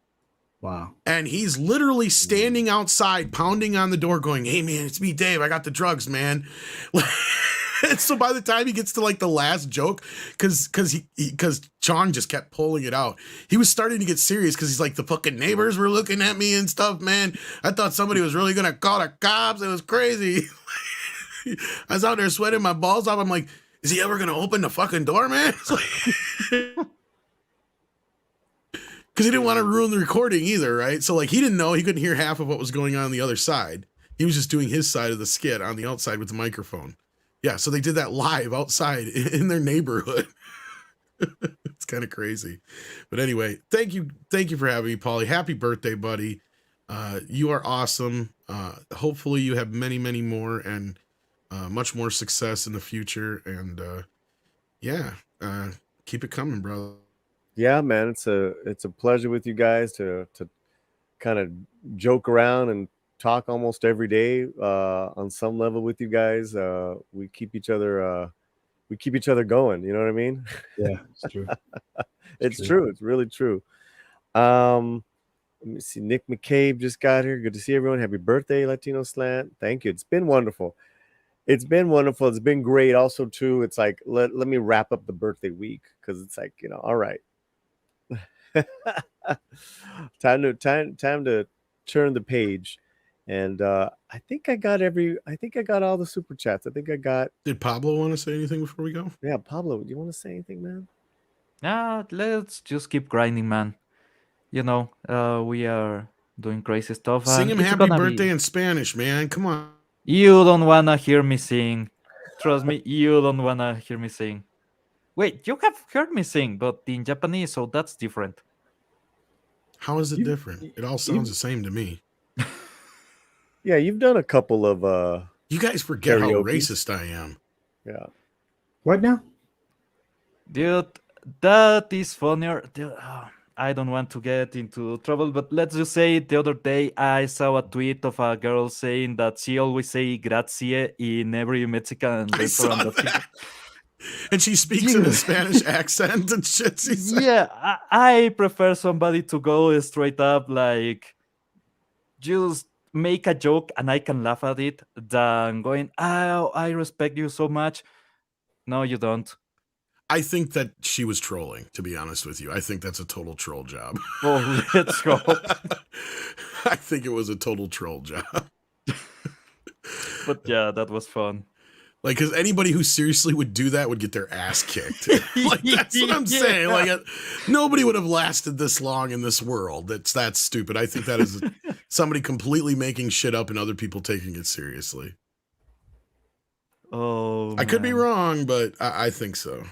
Wow. And he's literally standing outside, pounding on the door, going, "Hey man, it's me, Dave. I got the drugs, man." And so by the time he gets to like the last joke, because Chong just kept pulling it out, he was starting to get serious, because he's like, the fucking neighbors were looking at me and stuff, man. I thought somebody was really gonna call the cops. It was crazy. I was out there sweating my balls off. I'm like, is he ever gonna open the fucking door, man? Because he didn't want to ruin the recording either, right? So like he didn't know, he couldn't hear half of what was going on the other side. He was just doing his side of the skit on the outside with the microphone. Yeah, so they did that live outside in their neighborhood. It's kind of crazy. But anyway, thank you for having me, Paulie. Happy birthday, buddy. You are awesome. Hopefully you have many, many more and much more success in the future. And keep it coming, bro. Yeah, man, it's a pleasure with you guys to kind of joke around and talk almost every day on some level with you guys. We keep each other going, you know what I mean? Yeah, it's true. It's true. It's really true. Let me see. Nick McCabe just got here. Good to see everyone. Happy birthday, Latino Slant. Thank you. It's been wonderful. It's been great. Also, too, it's like let me wrap up the birthday week, because it's like, you know, all right. time to turn the page. And I think I got all the super chats. Did Pablo want to say anything before we go? Yeah, Pablo, do you want to say anything, man? Let's just keep grinding, man. we are doing crazy stuff, Sing and him it's happy gonna birthday be. in Spanish, man. Come on. You don't wanna hear me sing. Trust me, you don't wanna hear me sing. Wait, you have heard me sing, but in Japanese, so that's different. How is it You, different? It all sounds the same to me. yeah, you've done a couple of You guys forget how karaoke's. racist I am. Yeah. What now? Dude, that is funnier. I don't want to get into trouble, but let's just say the other day I saw a tweet of a girl saying that she always say grazie in every Mexican I saw restaurant. that. And she speaks in a Spanish accent and shit. Yeah, I prefer somebody to go straight up, like, just make a joke and I can laugh at it, than going, oh, I respect you so much. No, you don't. I think that she was trolling, to be honest with you. I think that's a total troll job. Oh, let's go. I think it was a total troll job. But yeah, that was fun. Like, because anybody who seriously would do that would get their ass kicked. Like, that's what I'm saying. Like, nobody would have lasted this long in this world. That's stupid. I think that is somebody completely making shit up and other people taking it seriously. Oh, I could be man. wrong, but I think so.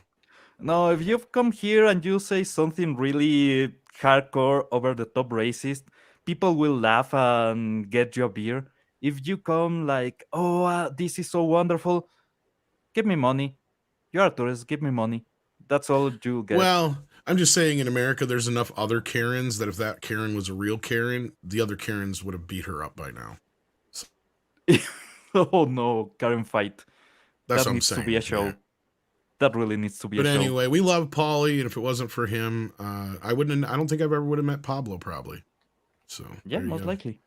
No, if you've come here and you say something really hardcore, over the top racist, people will laugh and get you a beer. If you come like, oh, this is so wonderful, give me money. You're a tourist, give me money. That's all you get. Well, I'm just saying in America, there's enough other Karens that if that Karen was a real Karen, the other Karens would have beat her up by now. So, oh no, Karen fight. That's That what I'm needs to saying. be a show. Yeah. That really needs to be But a show. anyway, we love Paulie, and if it wasn't for him, I don't think I've ever would have met Pablo probably. So Yeah, there you most go. likely.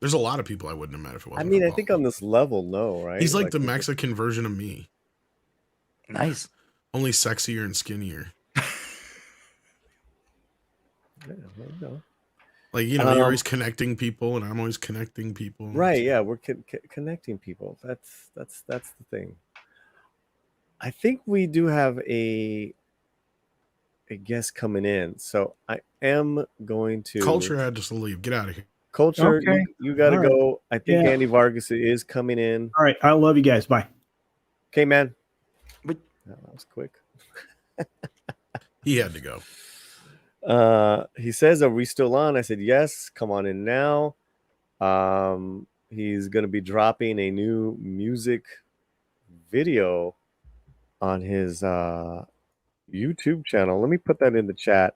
There's a lot of people I wouldn't have met if it I wasn't. mean, for I think on this level, no, right? He's like the Mexican version of me. Nice. Only sexier and skinnier. Yeah, there you go. Like, you're always connecting people, and I'm always connecting people. Right? Yeah, we're connecting people. That's the thing. I think we do have a guest coming in, so I am going to. Culture had to leave. Get out of here. Culture, Okay. you got to All right. go. I think Yeah. Andy Vargas is coming in. All right. I love you guys. Bye. Okay, man. But that was quick. He had to go. He says, "Are we still on?" I said, "Yes. Come on in now." He's going to be dropping a new music video on his YouTube channel. Let me put that in the chat.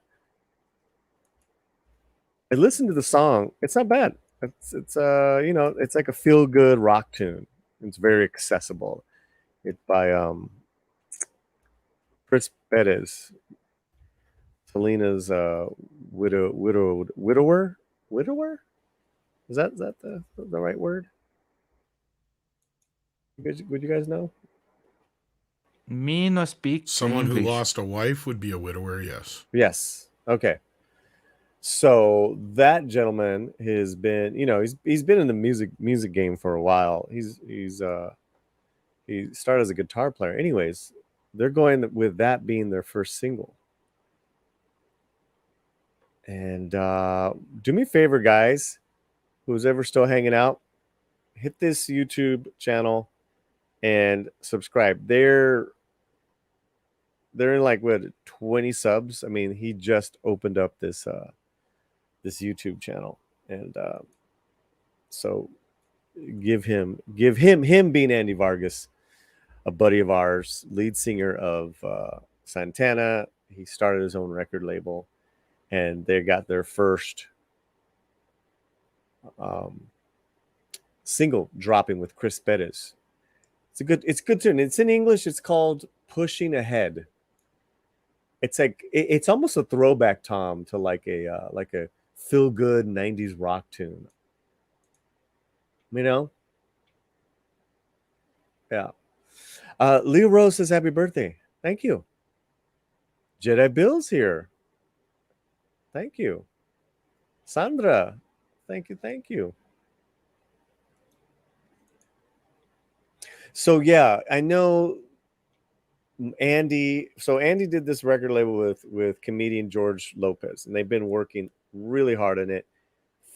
I listened to the song. It's not bad. It's it's like a feel good rock tune. It's very accessible. It's by Chris Perez, Selena's widower. Is that the right word? Would you guys know? Me no speak Someone English. who lost a wife would be a widower, yes. Yes. Okay. So that gentleman has been, he's been in the music game for a while. He started as a guitar player. Anyways, they're going with that being their first single. And do me a favor, guys, who's ever still hanging out, hit this YouTube channel and subscribe. They're in like 20 subs. I mean, he just opened up this YouTube channel, and so give him being Andy Vargas, a buddy of ours, lead singer of Santana. He started his own record label, and they got their first single dropping with Chris Perez. It's a good tune. It's in English. It's called Pushing Ahead. It's like it's almost a throwback, Tom, to like a feel good 90s rock tune. Yeah. Leo Rose says happy birthday. Thank you. Jedi Bill's here. Thank you. Sandra, thank you. So yeah, I know Andy. So Andy did this record label with comedian George Lopez, and they've been working really hard on it.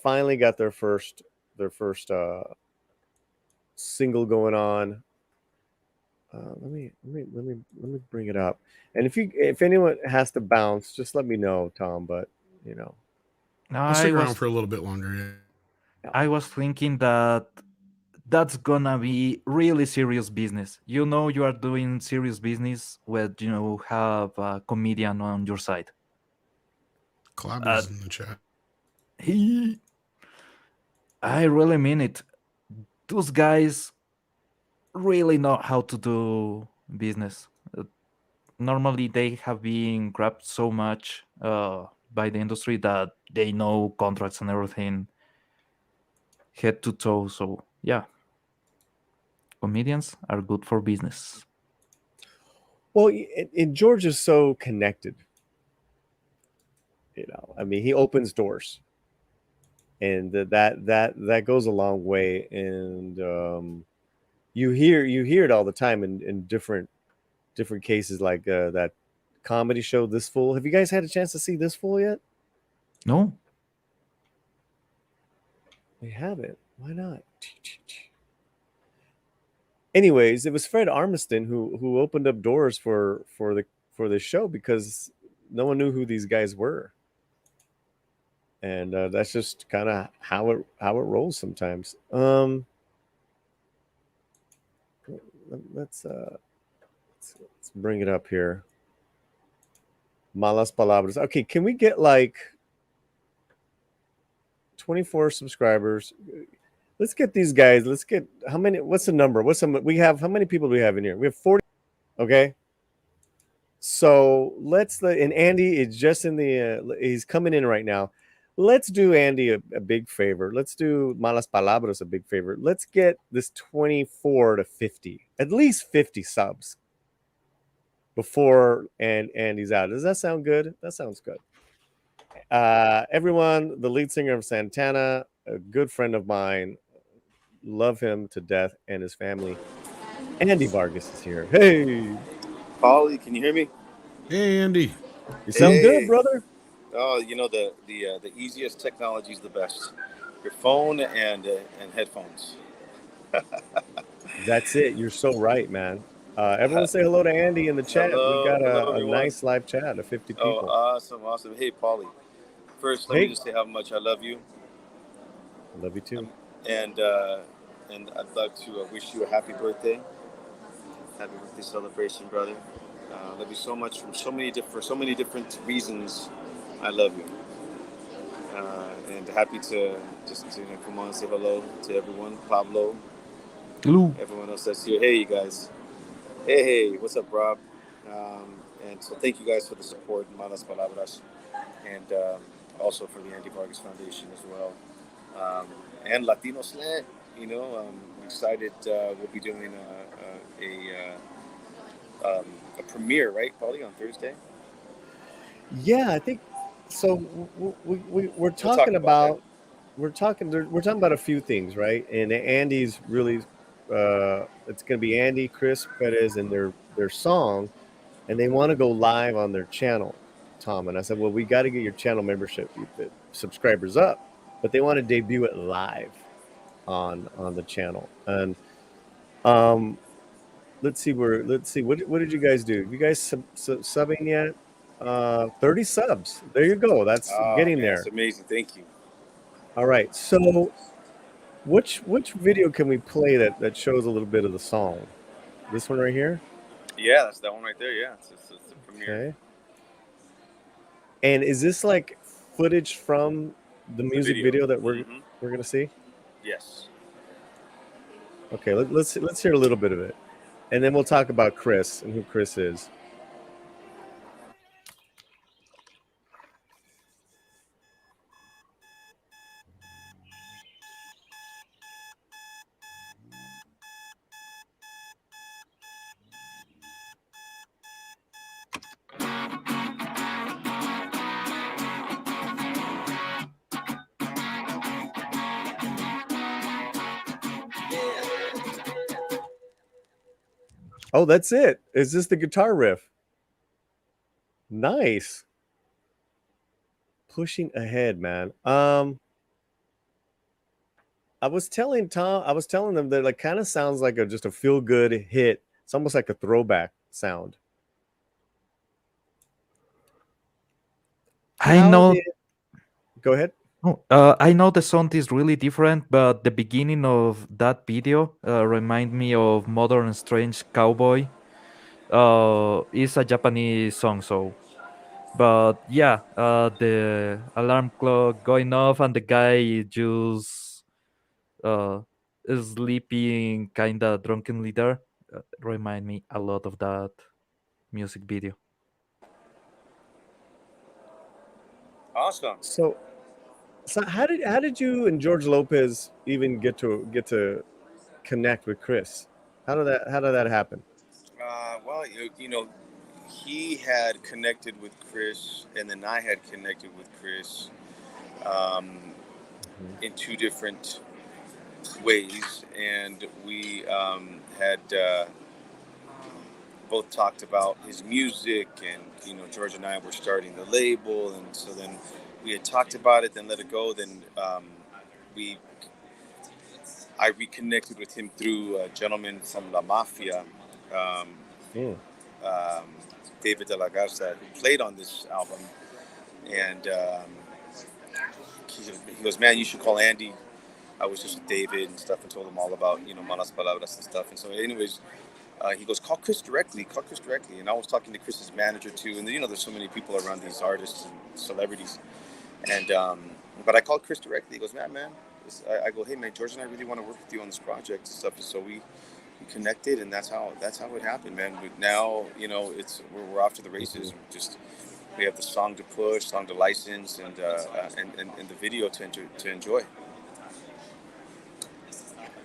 Finally got their first single going on. Let me bring it up. And if anyone has to bounce, just let me know, Tom. But you know, I'll stick around for a little bit longer. Yeah. I was thinking that that's gonna be really serious business. You know, you are doing serious business when you have a comedian on your side. Collab is in the chat. I really mean it. Those guys really know how to do business. Normally, they have been grabbed so much by the industry that they know contracts and everything head to toe. So, yeah, comedians are good for business. Well, and George is so connected. You know, I mean, he opens doors, and that goes a long way. And you hear it all the time in different cases, like that comedy show, This Fool. Have you guys had a chance to see This Fool yet? No. We haven't. Why not? Anyways, it was Fred Armisen who opened up doors for the show because no one knew who these guys were, and that's just kind of how it rolls sometimes. Let's bring it up here. Malas palabras. Okay, can we get like 24 subscribers? Let's get these guys. Let's get how many? What's the number? We have? How many people do we have in here? We have 40. Okay. So and Andy is just in the. He's coming in right now. Let's do Andy a big favor. Let's do Malas Palabras a big favor. Let's get this 24 to 50, at least 50 subs before Andy's out. Does that sound good? That sounds good. Everyone, the lead singer of Santana, a good friend of mine, love him to death, and his family. Andy Vargas is here. Hey, Paulie, can you hear me? Hey, Andy. You sound good, brother. Oh, you know the easiest technology is the best. Your phone and headphones. That's it. You're so right, man. Everyone say hello to Andy in the chat. Hello, We got hello, a nice live chat of 50 people. Oh, awesome. Hey, Paulie. First, let me just say how much I love you. I love you too. And I'd like to wish you a happy birthday. Happy birthday celebration, brother. I love you so much for so many different reasons. I love you. And happy to just come on and say hello to everyone. Pablo. Hello. Everyone else that's here. Hey, you guys. Hey, what's up, Rob? And so thank you guys for the support, Malas Palabras, and also for the Andy Vargas Foundation as well. And Latino Slant, I'm excited. We'll be doing a premiere, right, Paulie, on Thursday? Yeah, I think so. We're talking about a few things, right? And Andy's really it's going to be Andy, Chris Perez, and their song, and they want to go live on their channel, Tom. And I said, well, we got to get your channel membership subscribers up, but they want to debut it live on the channel. And let's see what did you guys do? You guys subbing yet? 30 subs. There you go. That's getting there. That's amazing. Thank you. All right. So which video can we play that shows a little bit of the song? This one right here? Yeah, that's that one right there. Yeah, it's the premiere. Okay. And is this like footage from the music video that we're gonna see? Yes. Okay, let's hear a little bit of it, and then we'll talk about Chris and who Chris is. Oh, that's it. Is this the guitar riff? Nice. Pushing ahead, man. I was telling them that like kind of sounds like just a feel good hit. It's almost like a throwback sound. I know. Go ahead. I know the sound is really different, but the beginning of that video remind me of Modern Strange Cowboy. It's a Japanese song, so. But yeah, the alarm clock going off and the guy just uh, sleeping, kinda drunkenly there, remind me a lot of that music video. Awesome. So how did you and George Lopez even get to connect with Chris? How did that happen? Well, you know, he had connected with Chris, and then I had connected with Chris in two different ways, and we had both talked about his music, and you know, George and I were starting the label, and so then we had talked about it, then let it go, then I reconnected with him through a gentleman from La Mafia, David De La Garza, who played on this album, and he goes, "Man, you should call Andy." I was just with David and stuff, and told him all about, you know, malas palabras and stuff. And so, anyways, he goes, call Chris directly. And I was talking to Chris's manager too. And you know, there's so many people around these artists and celebrities. And but I called Chris directly. He goes, man. I go, hey man, George and I really want to work with you on this project and stuff. And so we connected, and that's how it happened, man. But now, you know, we're off to the races. We have the song to push, song to license, and the video to enjoy.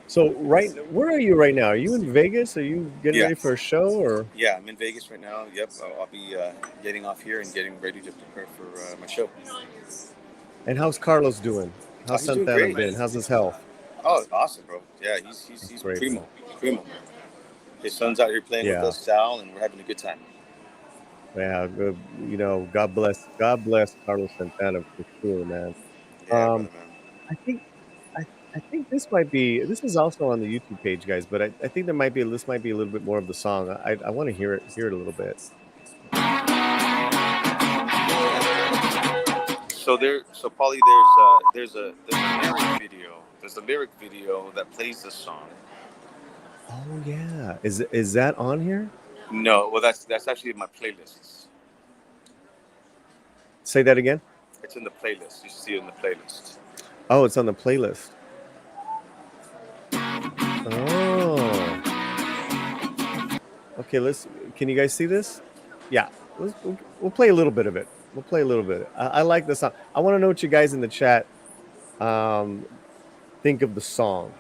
So where are you right now? Are you in Vegas? Are you getting ready for a show, or? Yeah, I'm in Vegas right now. Yep, I'll be getting off here and getting ready to prepare for my show. And how's Carlos doing? How's Santana been? How's his health? Oh, awesome, bro. Yeah, he's great, primo. His son's out here playing with us, Sal, and we're having a good time. Yeah, good. You know, God bless Carlos Santana for sure, man. Yeah, brother, man. I think this is also on the YouTube page, guys, but I think this might be a little bit more of the song. I want to hear it a little bit. So Paulie, there's a lyric video. There's a lyric video that plays this song. Oh yeah, is that on here? No, well that's actually in my playlists. Say that again. It's in the playlist. You see it in the playlist. Oh, it's on the playlist. Oh. Okay, can you guys see this? Yeah, we'll play a little bit of it. I like the song. I want to know what you guys in the chat think of the song.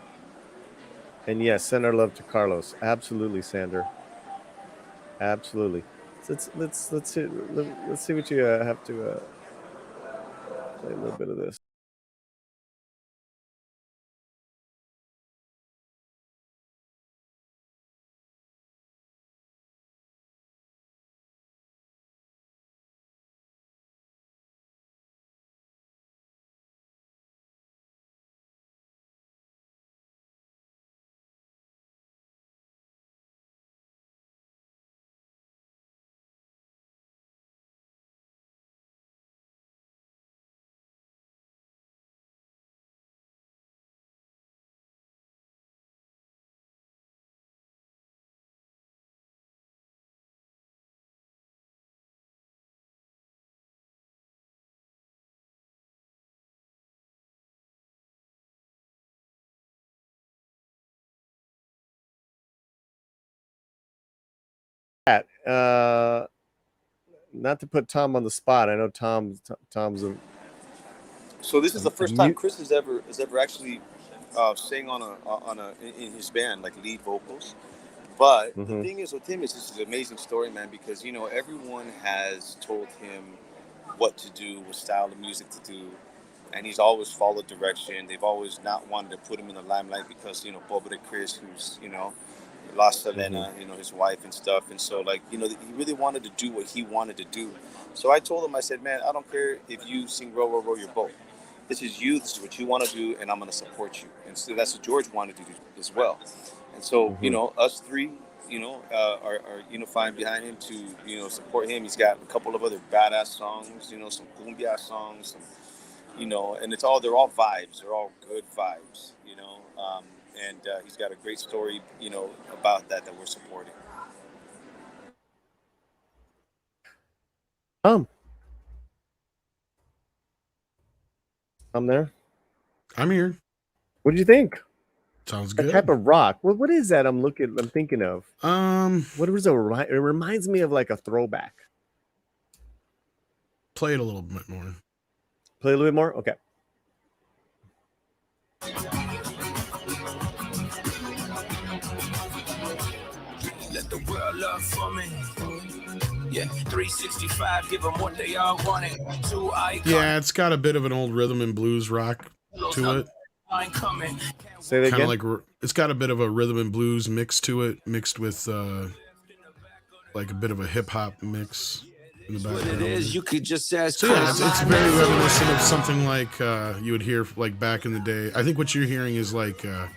And yes, send our love to Carlos. Absolutely, Sander. Absolutely. Let's see what you have to play a little bit of this. Not to put Tom on the spot. I know Tom's a. So this is the first time Chris has ever actually sang in his band, like lead vocals. But the thing is with him is this is an amazing story, man, because you know everyone has told him what to do, what style of music to do, and he's always followed direction. They've always not wanted to put him in the limelight because, you know, Pobre Chris, who's, you know, lost Selena, you know, his wife and stuff. And so, like, you know, he really wanted to do what he wanted to do. So I told him, I said, man, I don't care if you sing Row, Row, Row Your Boat. This is you. This is what you want to do, and I'm going to support you. And so that's what George wanted to do as well. And so, you know, us three, you know, are unifying behind him to, you know, support him. He's got a couple of other badass songs, you know, some cumbia songs, some, you know, and they're all vibes. They're all good vibes, you know. And he's got a great story, you know, about that we're supporting. I'm there. I'm here. What did you think? Sounds That good. type of rock. What is that? I'm thinking of. What was it reminds me of like a throwback. Play it a little bit more. Play a little bit more? Okay. Let the world love for me. Yeah, 365, give them what they all wanted. Two icons. Yeah, it's got a bit of an old rhythm and blues rock to it. Say that again. Like it's got a bit of a rhythm and blues mix to it, mixed with like a bit of a hip hop mix in the background. It is, you could just ask. So yeah, it's very reminiscent of something like you would hear like back in the day. I think what you're hearing is like you're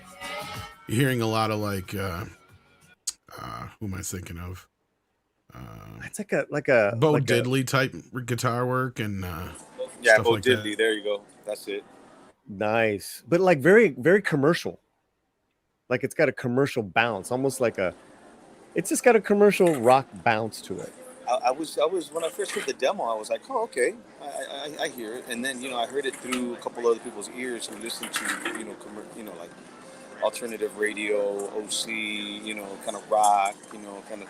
hearing a lot of like who am I thinking of? It's like a Bo Diddley type guitar work and yeah, stuff Bo like Diddley. that. There you go. That's it. Nice, but like very, very commercial. Like it's got a commercial bounce, almost like it's just got a commercial rock bounce to it. I was when I first heard the demo, I was like, oh, okay, I hear it, and then, you know, I heard it through a couple other people's ears who listened to, you know, like alternative radio, OC, you know, kind of rock, you know, kind of,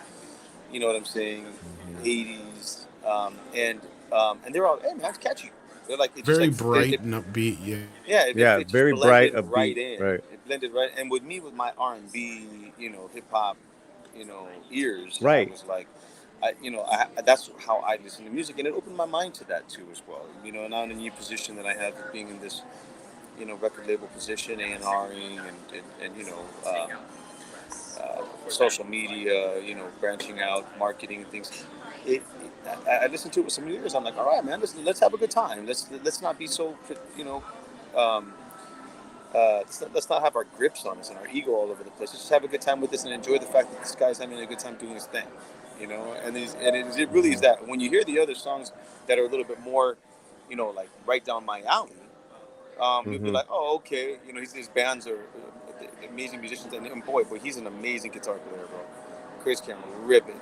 you know what I'm saying, 80s, and they're all, hey man, it's catchy. They're like, it's Very just like, bright and upbeat, yeah. Yeah, it just very bright, blended upbeat, right in. right. It blended right, and with me, with my R&B, you know, hip hop, you know, ears, right. I was like, that's how I listen to music, and it opened my mind to that too as well. You know, now in a new position that I have, being in this, you know, record label position, A&Ring, and you know, social media, you know, branching out, marketing and things. I listened to it with some ears. I'm like, all right, man, let's have a good time. Let's not be so, you know, let's not have our grips on us and our ego all over the place. Let's just have a good time with this and enjoy the fact that this guy's having a good time doing his thing, you know. And it really is that. When you hear the other songs that are a little bit more, you know, like right down my alley, you'll be like, oh, okay, you know, his bands are amazing musicians, and boy, he's an amazing guitar player, bro. Chris can rip it.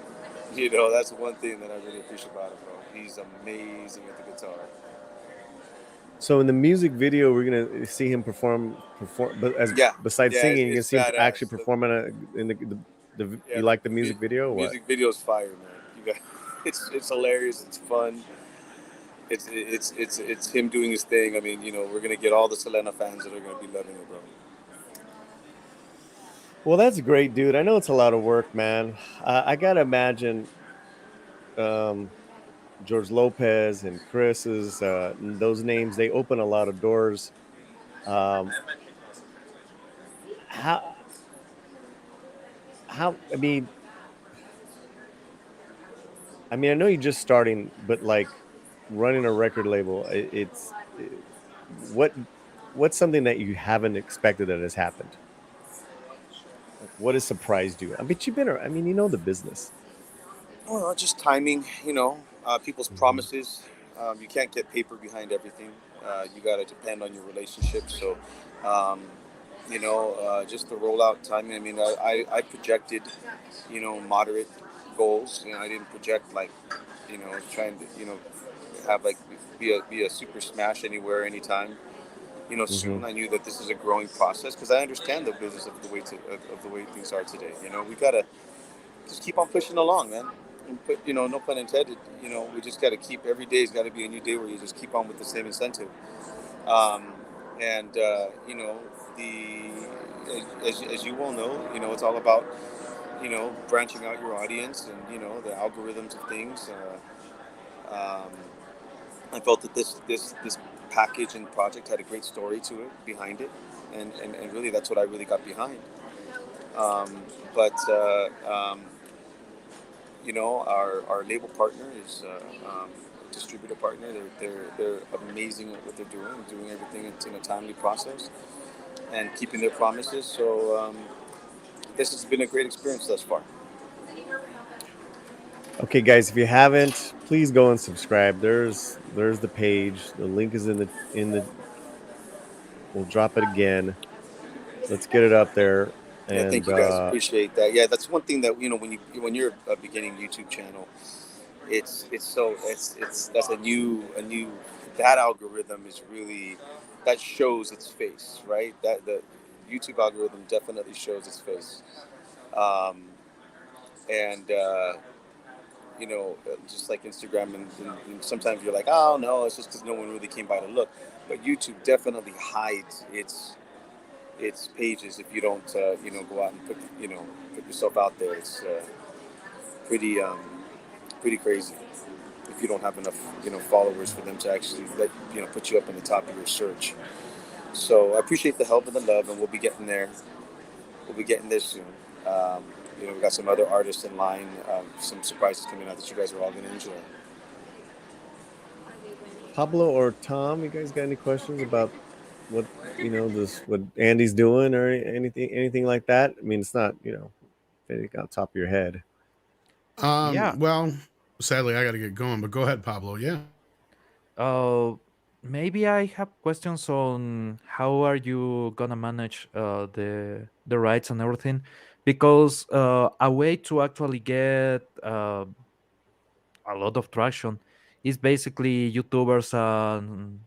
You know, that's one thing that I really appreciate about him, bro. He's amazing at the guitar. So in the music video, we're gonna see him perform. But besides singing, you can see him actually performing in the. You like the music video? Or what? Music video's fire, man. It's hilarious. It's fun. It's him doing his thing. I mean, you know, we're gonna get all the Selena fans that are gonna be loving it, bro. Well, that's great, dude. I know it's a lot of work, man. I gotta imagine George Lopez and Chris's those names, they open a lot of doors. How I mean I know you're just starting, but like running a record label, what's something that you haven't expected that has happened? Like, what has surprised you? I bet you've been, you know the business. Well, just timing, you know, people's promises. You can't get paper behind everything. You got to depend on your relationships. So, you know, just the rollout timing. I mean, I projected, you know, moderate goals. You know, I didn't project like, you know, trying to, you know, have like be a super smash anywhere, anytime. You know, soon I knew that this is a growing process, because I understand the business of the way things are today. You know, we gotta just keep on pushing along, man. And put, you know, no pun intended. You know, we just gotta keep, every day's got to be a new day where you just keep on with the same incentive. You know, as you well know, you know, it's all about, you know, branching out your audience and, you know, the algorithms of things. I felt that this package and project had a great story to it, behind it, and really that's what I really got behind. But you know, our label partner is distributor partner. They're amazing at what they're doing everything in a timely process and keeping their promises. So this has been a great experience thus far. Okay, guys, if you haven't, please go and subscribe. There's the page. The link is in the. We'll drop it again. Let's get it up there. Yeah, And thank you guys. Appreciate that. Yeah, that's one thing that, you know, when you're a beginning YouTube channel, it's that's a new that algorithm is really, that shows its face, right? That the YouTube algorithm definitely shows its face. Um, and you know, just like Instagram, and sometimes you're like, oh no, it's just because no one really came by to look. But YouTube definitely hides its pages if you don't, you know, go out and put yourself out there. It's pretty pretty crazy if you don't have enough, you know, followers for them to actually put you up in the top of your search. So I appreciate the help and the love, and we'll be getting there. We'll be getting there soon. You know, we got some other artists in line, some surprises coming out that you guys are all going to enjoy. Pablo or Tom, you guys got any questions about what what Andy's doing or anything like that? I mean, it's not, you know, anything on top of your head. Yeah. Well, sadly, I got to get going, but go ahead, Pablo. Yeah. Maybe I have questions on how are you gonna manage the rights and everything, because a way to actually get a lot of traction is basically YouTubers and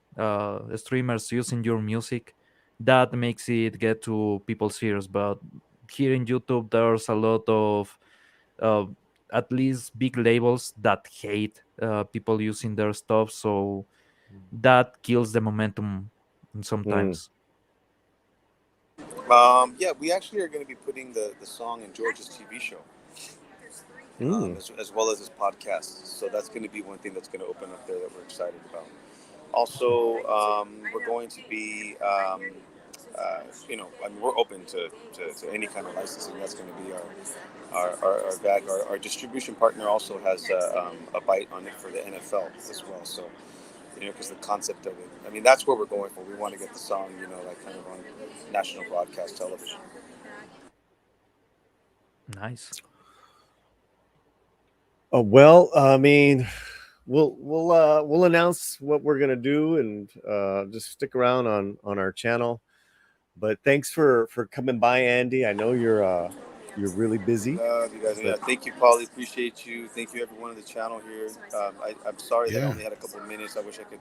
streamers using your music. That makes it get to people's ears. But here in YouTube, there's a lot of uh, at least big labels that hate people using their stuff, so that kills the momentum sometimes. Yeah, we actually are going to be putting the song in George's TV show, as well as his podcast. So that's going to be one thing that's going to open up there that we're excited about. Also, we're going to be, you know, I mean, we're open to any kind of licensing. That's going to be our bag. Our distribution partner also has a bite on it for the NFL as well. So, you know, because the concept of it, I mean, that's what we're going for. We want to get the song, you know, like kind of on national broadcast television. Nice. Well, I mean, we'll announce what we're gonna do, and just stick around on our channel. But thanks for coming by, Andy. I know you're really busy. Love you guys. Yeah, thank you, Paulie. Appreciate you. Thank you, everyone on the channel here. I'm sorry that I only had a couple of minutes. I wish I could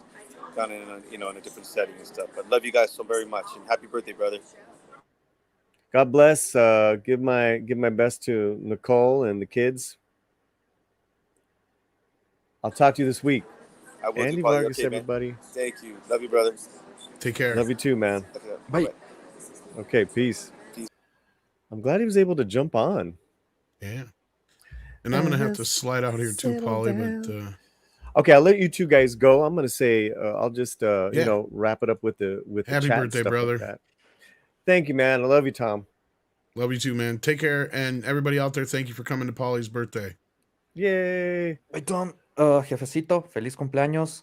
gone in in a different setting and stuff. But love you guys so very much, and happy birthday, brother. God bless. Give my best to Nicole and the kids. I'll talk to you this week. I will. Andy do, Paulie. Vargas, Okay, everybody. Man. Thank you. Love you, brother. Take care. Love you too, man. Okay, bye. Okay, peace. I'm glad he was able to jump on. Yeah. And I'm going to have to slide out here too, Paulie, but okay, I'll let you two guys go. I'm going to say I'll just you know, wrap it up with the happy chat birthday, and stuff brother. Like that. Thank you, man. I love you, Tom. Love you too, man. Take care, and everybody out there, thank you for coming to Paulie's birthday. Yay. Bye, Tom. Jefecito, feliz cumpleaños.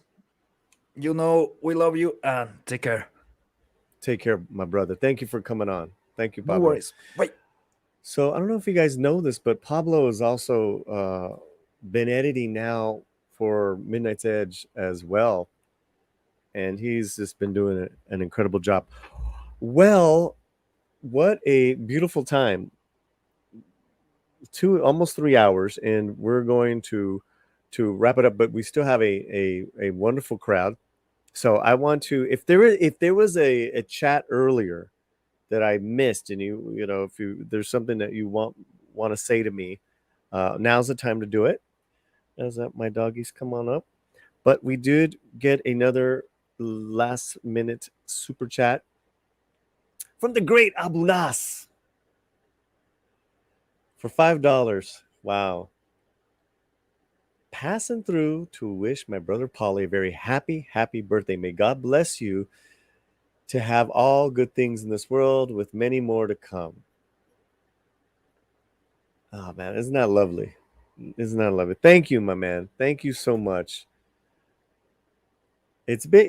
You know we love you, and take care. Take care, my brother. Thank you for coming on. Thank you, Pablo. No worries. Bye. So I don't know if you guys know this, but Pablo has also been editing now for Midnight's Edge as well. And he's just been doing an incredible job. Well, what a beautiful time. Almost 3 hours, and we're going to wrap it up, but we still have a wonderful crowd. So I want to, if there was a chat earlier that I missed, and you know, if there's something that you want to say to me, now's the time to do it. As that my doggies come on up. But we did get another last minute super chat from the great Abu Nas for $5. Wow. Passing through to wish my brother Paulie a very happy birthday. May God bless you to have all good things in this world with many more to come. Oh man, isn't that lovely? Isn't that lovely? Thank you, my man. Thank you so much. It's been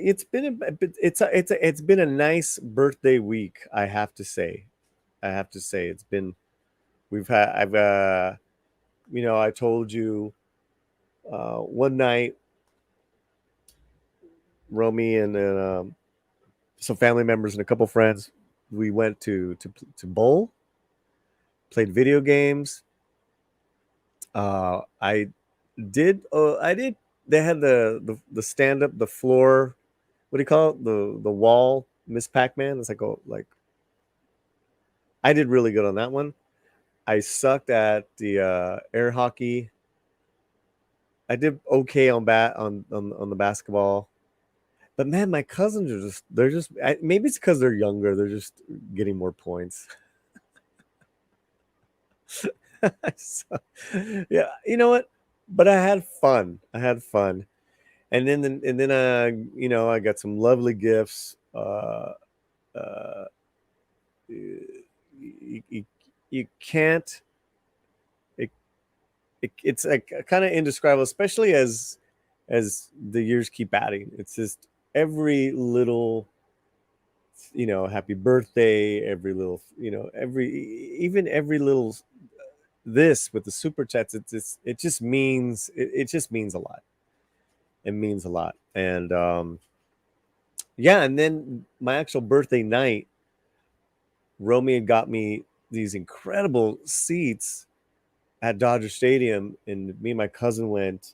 a nice birthday week, I have to say. It's been I told you one night Romy and some family members and a couple friends, we went to bowl, played video games. I did they had the stand up, the floor, what do you call it, the wall Miss Pac-Man. It's like I did really good on that one. I sucked at the air hockey. I did okay on the basketball. But man, my cousins maybe it's because they're younger, they're just getting more points. So, yeah, you know what? But I had fun. And then I got some lovely gifts. You can't. It's like kind of indescribable, especially as the years keep adding. It's just every little, happy birthday, every little, every little this with the super chats. It just means a lot. It means a lot. And yeah, and then my actual birthday night, Romy had got me these incredible seats at Dodger Stadium, and me and my cousin went.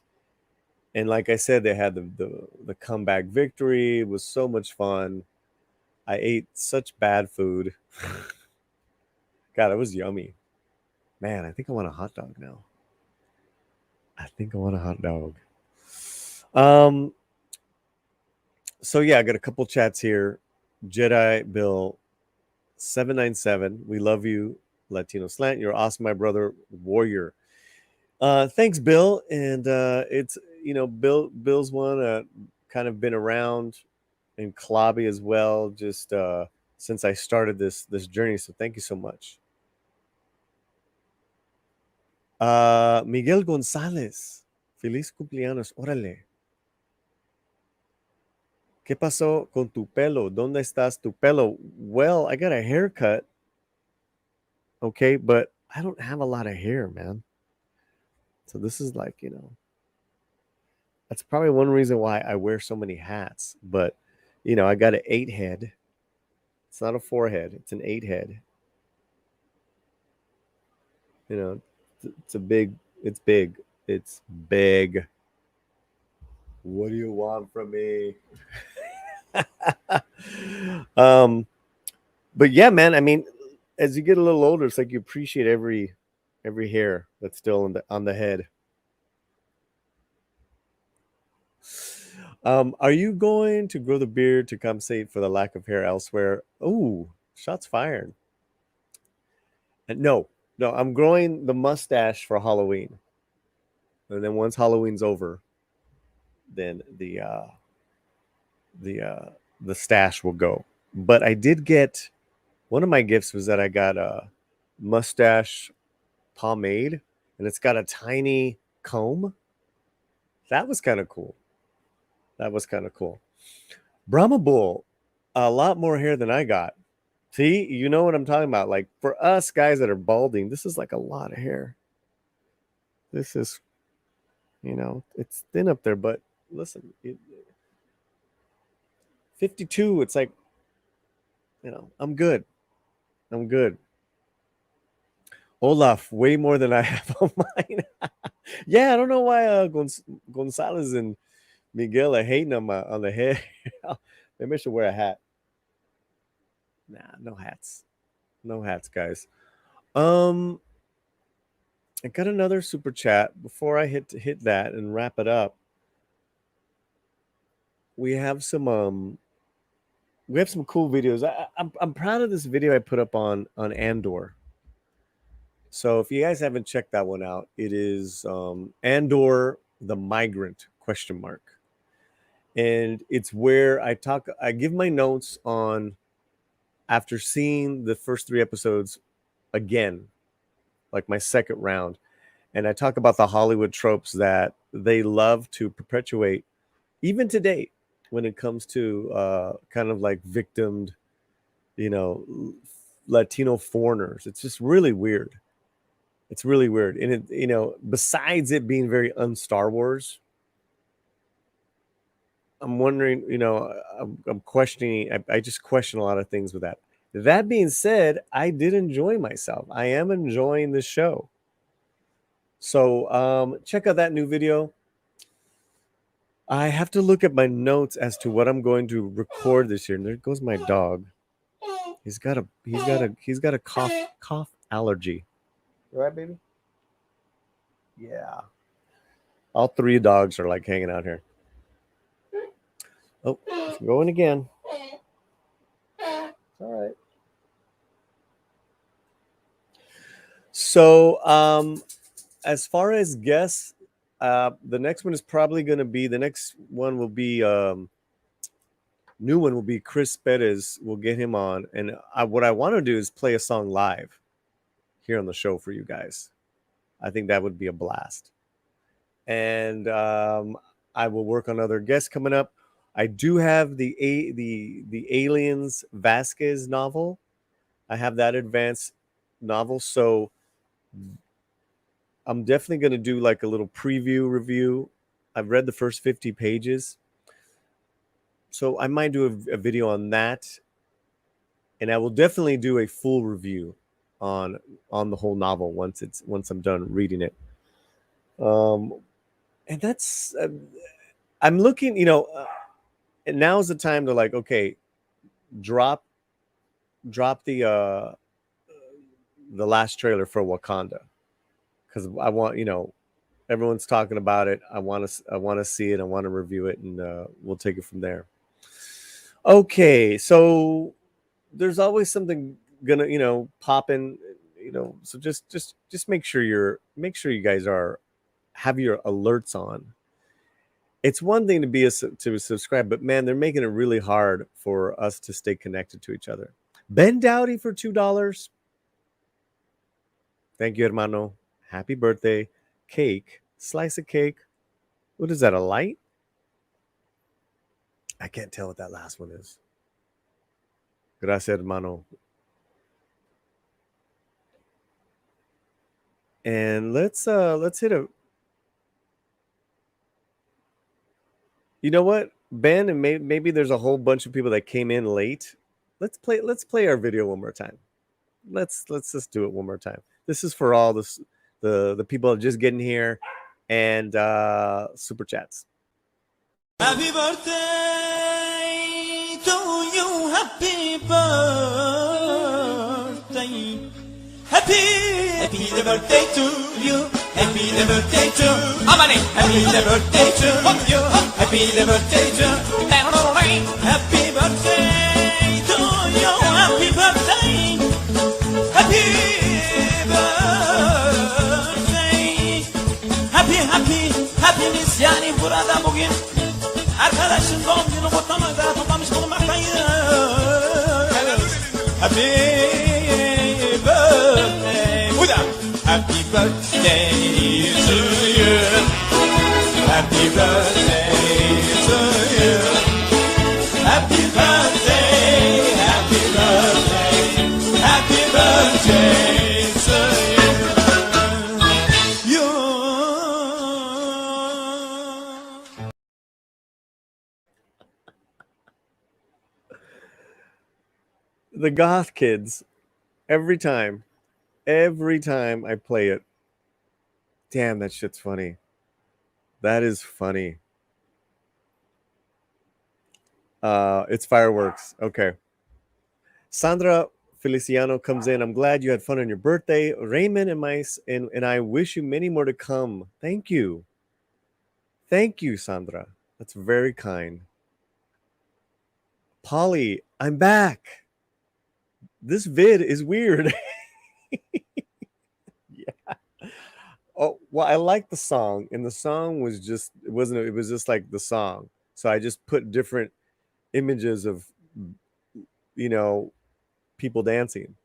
And like I said, they had the comeback victory. It was so much fun. I ate such bad food. God, it was yummy. Man, I think I want a hot dog now. So yeah, I got a couple chats here. Jedi Bill 797. We love you, Latino Slant. You're awesome, my brother, warrior. Thanks, Bill. And it's Bill's one kind of been around in Klobby as well, just since I started this journey. So thank you so much. Miguel González, feliz cumpleaños, órale. ¿Qué pasó con tu pelo? ¿Dónde estás tu pelo? Well, I got a haircut. Okay, but I don't have a lot of hair, man. So this is like, that's probably one reason why I wear so many hats. But, I got an 8 head. It's not a 4 head. It's an 8 head. It's big. It's big. What do you want from me? But yeah, man, I mean, as you get a little older, it's like you appreciate every hair that's still on the head. Are you going to grow the beard to compensate for the lack of hair elsewhere? Oh, shots fired. And no, I'm growing the mustache for Halloween. And then once Halloween's over, then the stash will go. But I did get, one of my gifts was that I got a mustache pomade, and it's got a tiny comb. That was kind of cool. Brahma Bull, a lot more hair than I got. See, you know what I'm talking about. Like for us guys that are balding, this is like a lot of hair. This is, it's thin up there, but listen, 52, it's like, I'm good. Olaf, way more than I have on mine. Yeah, I don't know why Gonzalez and Miguel are hating on the hair. Maybe I should wear a hat. Nah, no hats, guys. I got another super chat before I hit that and wrap it up. We have some cool videos. I'm proud of this video I put up on Andor. So if you guys haven't checked that one out, it is Andor the Migrant ? And it's where I give my notes on, after seeing the first 3 episodes again. like my second round. And I talk about the Hollywood tropes that they love to perpetuate, even today, when it comes to kind of like victimed, Latino foreigners. It's just really weird. It's really weird. And besides it being very un-Star Wars, I'm wondering, I'm questioning, I just question a lot of things with that. That being said, I did enjoy myself. I am enjoying the show. So check out that new video. I have to look at my notes as to what I'm going to record this year. And there goes my dog. He's got a cough allergy. You all right, baby? Yeah. All three dogs are like hanging out here. Oh, it's going again. It's all right. So, as far as guests, the next one is probably going to be, new one will be Chris Perez. We'll get him on. And what I want to do is play a song live here on the show for you guys. I think that would be a blast. And I will work on other guests coming up. I do have the Aliens Vasquez novel. I have that advanced novel. So I'm definitely going to do like a little preview review. I've read the first 50 pages. So I might do a video on that. And I will definitely do a full review on the whole novel once I'm done reading it. And that's I'm looking, and now's the time to like, okay, drop the last trailer for Wakanda, because I want, everyone's talking about it. I want to see it. I want to review it, and we'll take it from there. Okay, so there's always something gonna pop in, so just make sure you guys have your alerts on. It's one thing to subscribe, but man, they're making it really hard for us to stay connected to each other. Ben Dowdy for $2. Thank you, hermano. Happy birthday. Cake. Slice of cake. What is that, a light? I can't tell what that last one is. Gracias, hermano. And let's hit a... You know what, Ben, and maybe there's a whole bunch of people that came in late. Let's play our video one more time. Let's just do it one more time. This is for all the people just getting here, and super chats. Happy birthday to you, happy birthday. Happy birthday to you. Happy birthday to Amani. Happy birthday to you. Happy birthday to Happy birthday to you. Happy birthday. Happy birthday. Hepimiz yani burada bugün arkadaşın doğum günü kutlamakta toplamış bulunmaktayız. Happy birthday. Bu da happy birthday to you. Happy birthday to you. Happy birthday, happy birthday, happy birthday to you. The goth kids, every time I play it, damn, that shit's funny. That is funny. It's fireworks. Okay. Sandra Feliciano comes in. I'm glad you had fun on your birthday. Raymond and I wish you many more to come. Thank you. Thank you, Sandra. That's very kind. Paulie, I'm back. This vid is weird. Yeah. Oh, well, I like the song, and the song was just, it was just like the song. So I just put different images of, people dancing.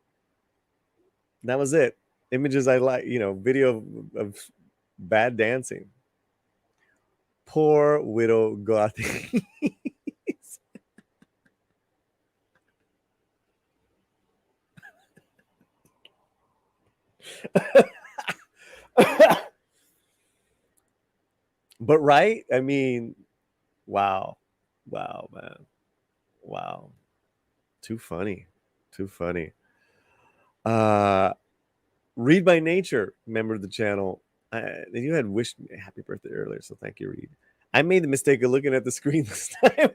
That was it. images I like, video of bad dancing. Poor widow Gothi. But right, I mean, wow, man, wow, too funny. Read by Nature, member of the channel. You had wished me a happy birthday earlier, so thank you, Reed. I made the mistake of looking at the screen this time.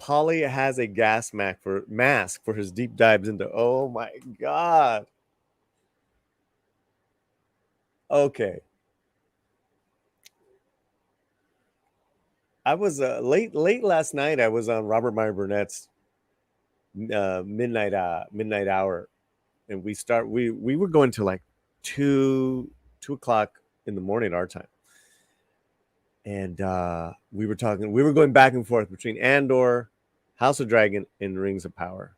Paulie has a gas mask for his deep dives into. Oh my god. Okay. I was late last night. I was on Robert Meyer Burnett's midnight hour, and we were going to like 2:00 in the morning our time, and we were going back and forth between Andor, House of Dragon, and Rings of Power.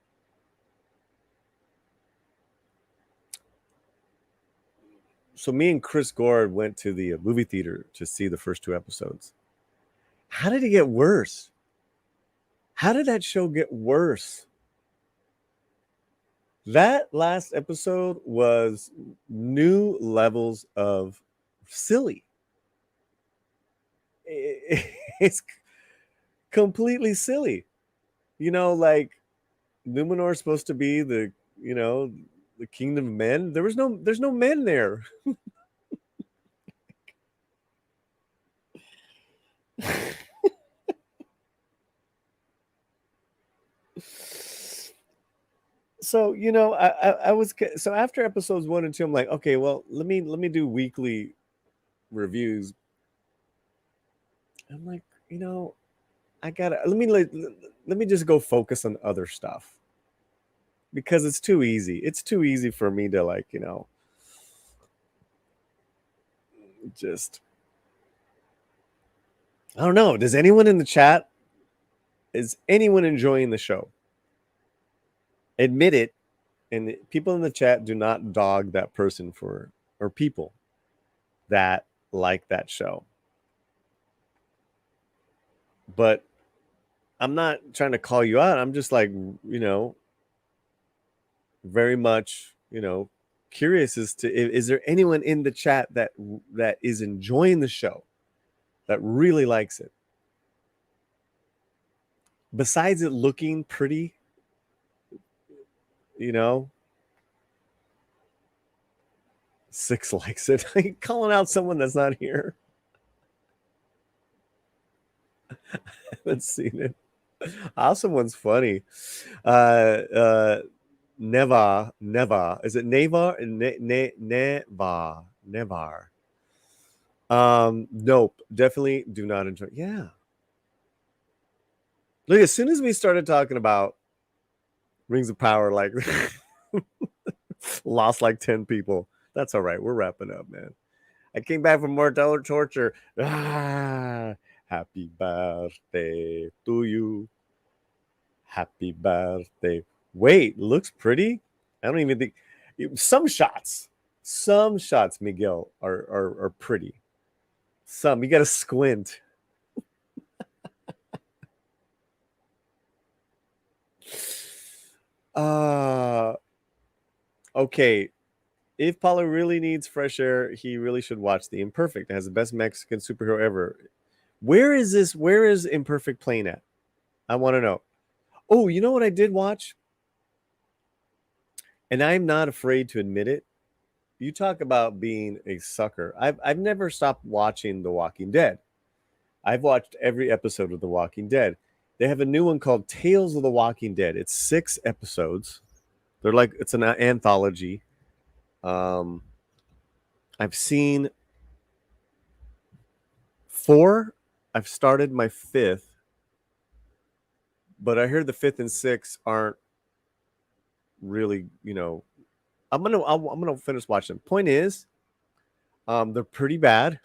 So me and Chris Gord went to the movie theater to see the first 2 episodes. How did it get worse? How did that show get worse? That last episode was new levels of silly. It's completely silly. Like Numenor is supposed to be the kingdom of men. There's no men there. So I was so after episodes 1 and 2, I'm like, okay, well, let me do weekly reviews. I'm like, I gotta let me just go focus on other stuff, because it's too easy. It's too easy for me to just, I don't know. Does anyone in the chat, is anyone enjoying the show? Admit it. And people in the chat, do not dog that person or people that like that show. But I'm not trying to call you out. I'm just like, very much, curious as to, is there anyone in the chat that is enjoying the show, that really likes it? Besides it looking pretty, 6 likes it. Calling out someone that's not here. I haven't seen it. Awesome one's funny. Neva. Is it Neva? Nevar. Nope. Definitely do not enjoy. Yeah. Look, as soon as we started talking about Rings of Power, like lost like 10 people. That's all right. We're wrapping up, man. I came back from more torture. Happy birthday to you. Happy birthday. Wait, looks pretty. I don't even think some shots, Miguel, are pretty. Some you got to squint. Okay. If Paulo really needs fresh air, he really should watch The Imperfect. It has the best Mexican superhero ever. Where is this? Where is Imperfect playing at? I want to know. Oh, you know what I did watch? And I'm not afraid to admit it. You talk about being a sucker. I've never stopped watching The Walking Dead. I've watched every episode of The Walking Dead. They have a new one called Tales of the Walking Dead. It's 6 episodes. They're like, it's an anthology. I've seen 4. I've started my 5th, but I heard the 5th and 6th aren't really, I'm gonna finish watching them. Point is, they're pretty bad.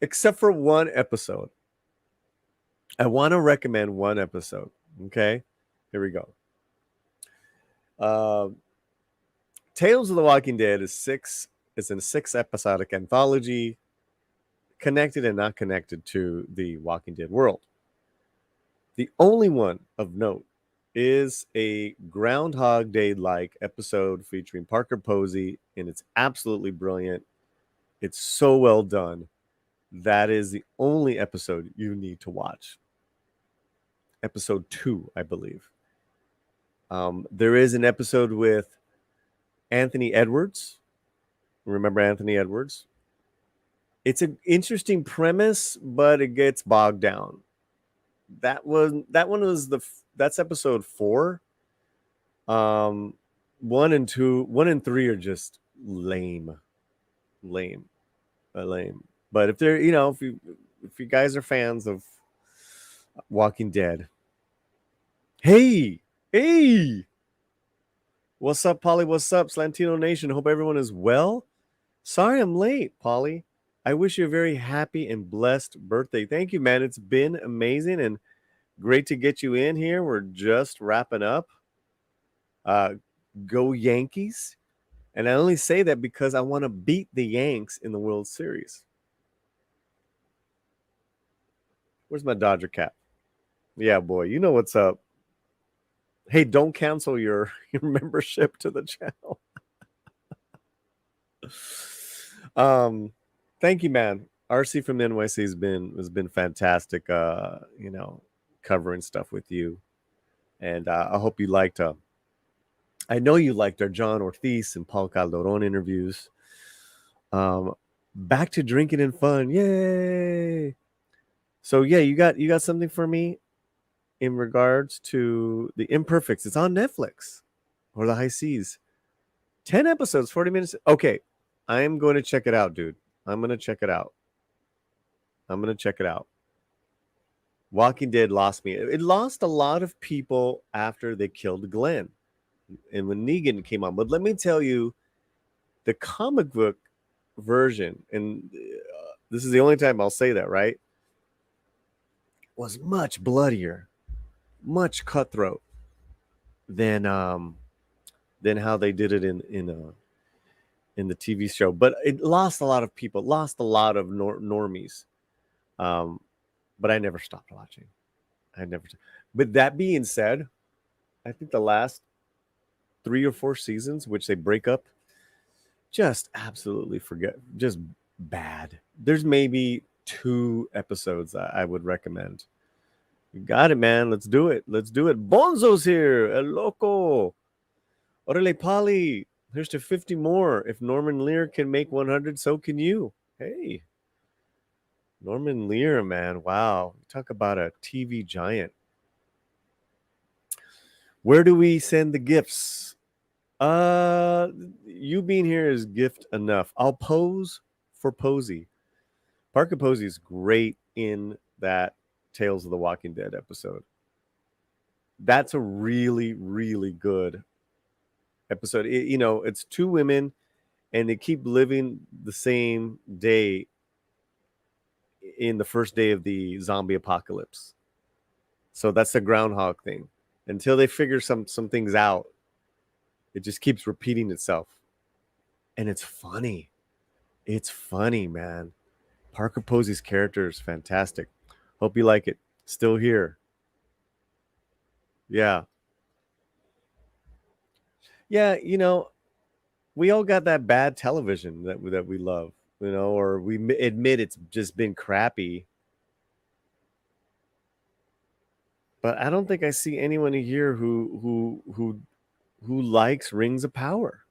Except for one episode. I want to recommend one episode. Okay, here we go. Tales of the Walking Dead is in a 6-episodic anthology, connected and not connected to the Walking Dead world. The only one of note is a Groundhog Day-like episode featuring Parker Posey, and it's absolutely brilliant. It's so well done. That is the only episode you need to watch. Episode 2, I believe. There is an episode with Anthony Edwards. Remember Anthony Edwards? It's an interesting premise, but it gets bogged down. That's episode 4. 1 and 3 are just lame. But if they're, if you guys are fans of Walking Dead, hey, what's up, Paulie? What's up, Slantino Nation? Hope everyone is well. Sorry I'm late, Paulie. I wish you a very happy and blessed birthday. Thank you, man. It's been amazing and great to get you in here. We're just wrapping up. Go Yankees. And I only say that because I want to beat the Yanks in the World Series. Where's my Dodger cap? Yeah, boy, you know what's up. Hey, don't cancel your membership to the channel. Thank you, man. RC from the NYC has been fantastic. Covering stuff with you, and I hope you liked. I know you liked our John Ortiz and Paul Calderon interviews. Back to drinking and fun, yay! So yeah, you got something for me in regards to the Imperfects. It's on Netflix or the High Seas. 10 episodes, 40 minutes. Okay, I'm going to check it out, dude. I'm going to check it out. Walking Dead lost me. It lost a lot of people after they killed Glenn and when Negan came on. But let me tell you, the comic book version, and this is the only time I'll say that, right, was much bloodier, much cutthroat than how they did it in the TV show. But it lost a lot of people, lost a lot of normies. But I never stopped watching. But that being said, I think the last 3 or 4 seasons, which they break up, just absolutely just bad. There's maybe 2 episodes I would recommend. You got it, man. Let's do it. Bonzo's here. El Loco. Orale Paulie. Here's to 50 more. If Norman Lear can make 100, so can you. Hey. Norman Lear, man. Wow. Talk about a TV giant. Where do we send the gifts? You being here is gift enough. I'll pose for Posey. Parker Posey is great in that Tales of the Walking Dead episode. That's a really, really good episode. It's 2 women and they keep living the same day in the first day of the zombie apocalypse. So that's the groundhog thing. Until they figure some things out, it just keeps repeating itself. And it's funny. It's funny, man. Parker Posey's character is fantastic. Hope you like it. Still here. Yeah. Yeah, we all got that bad television that we love, or we admit it's just been crappy. But I don't think I see anyone here who likes Rings of Power.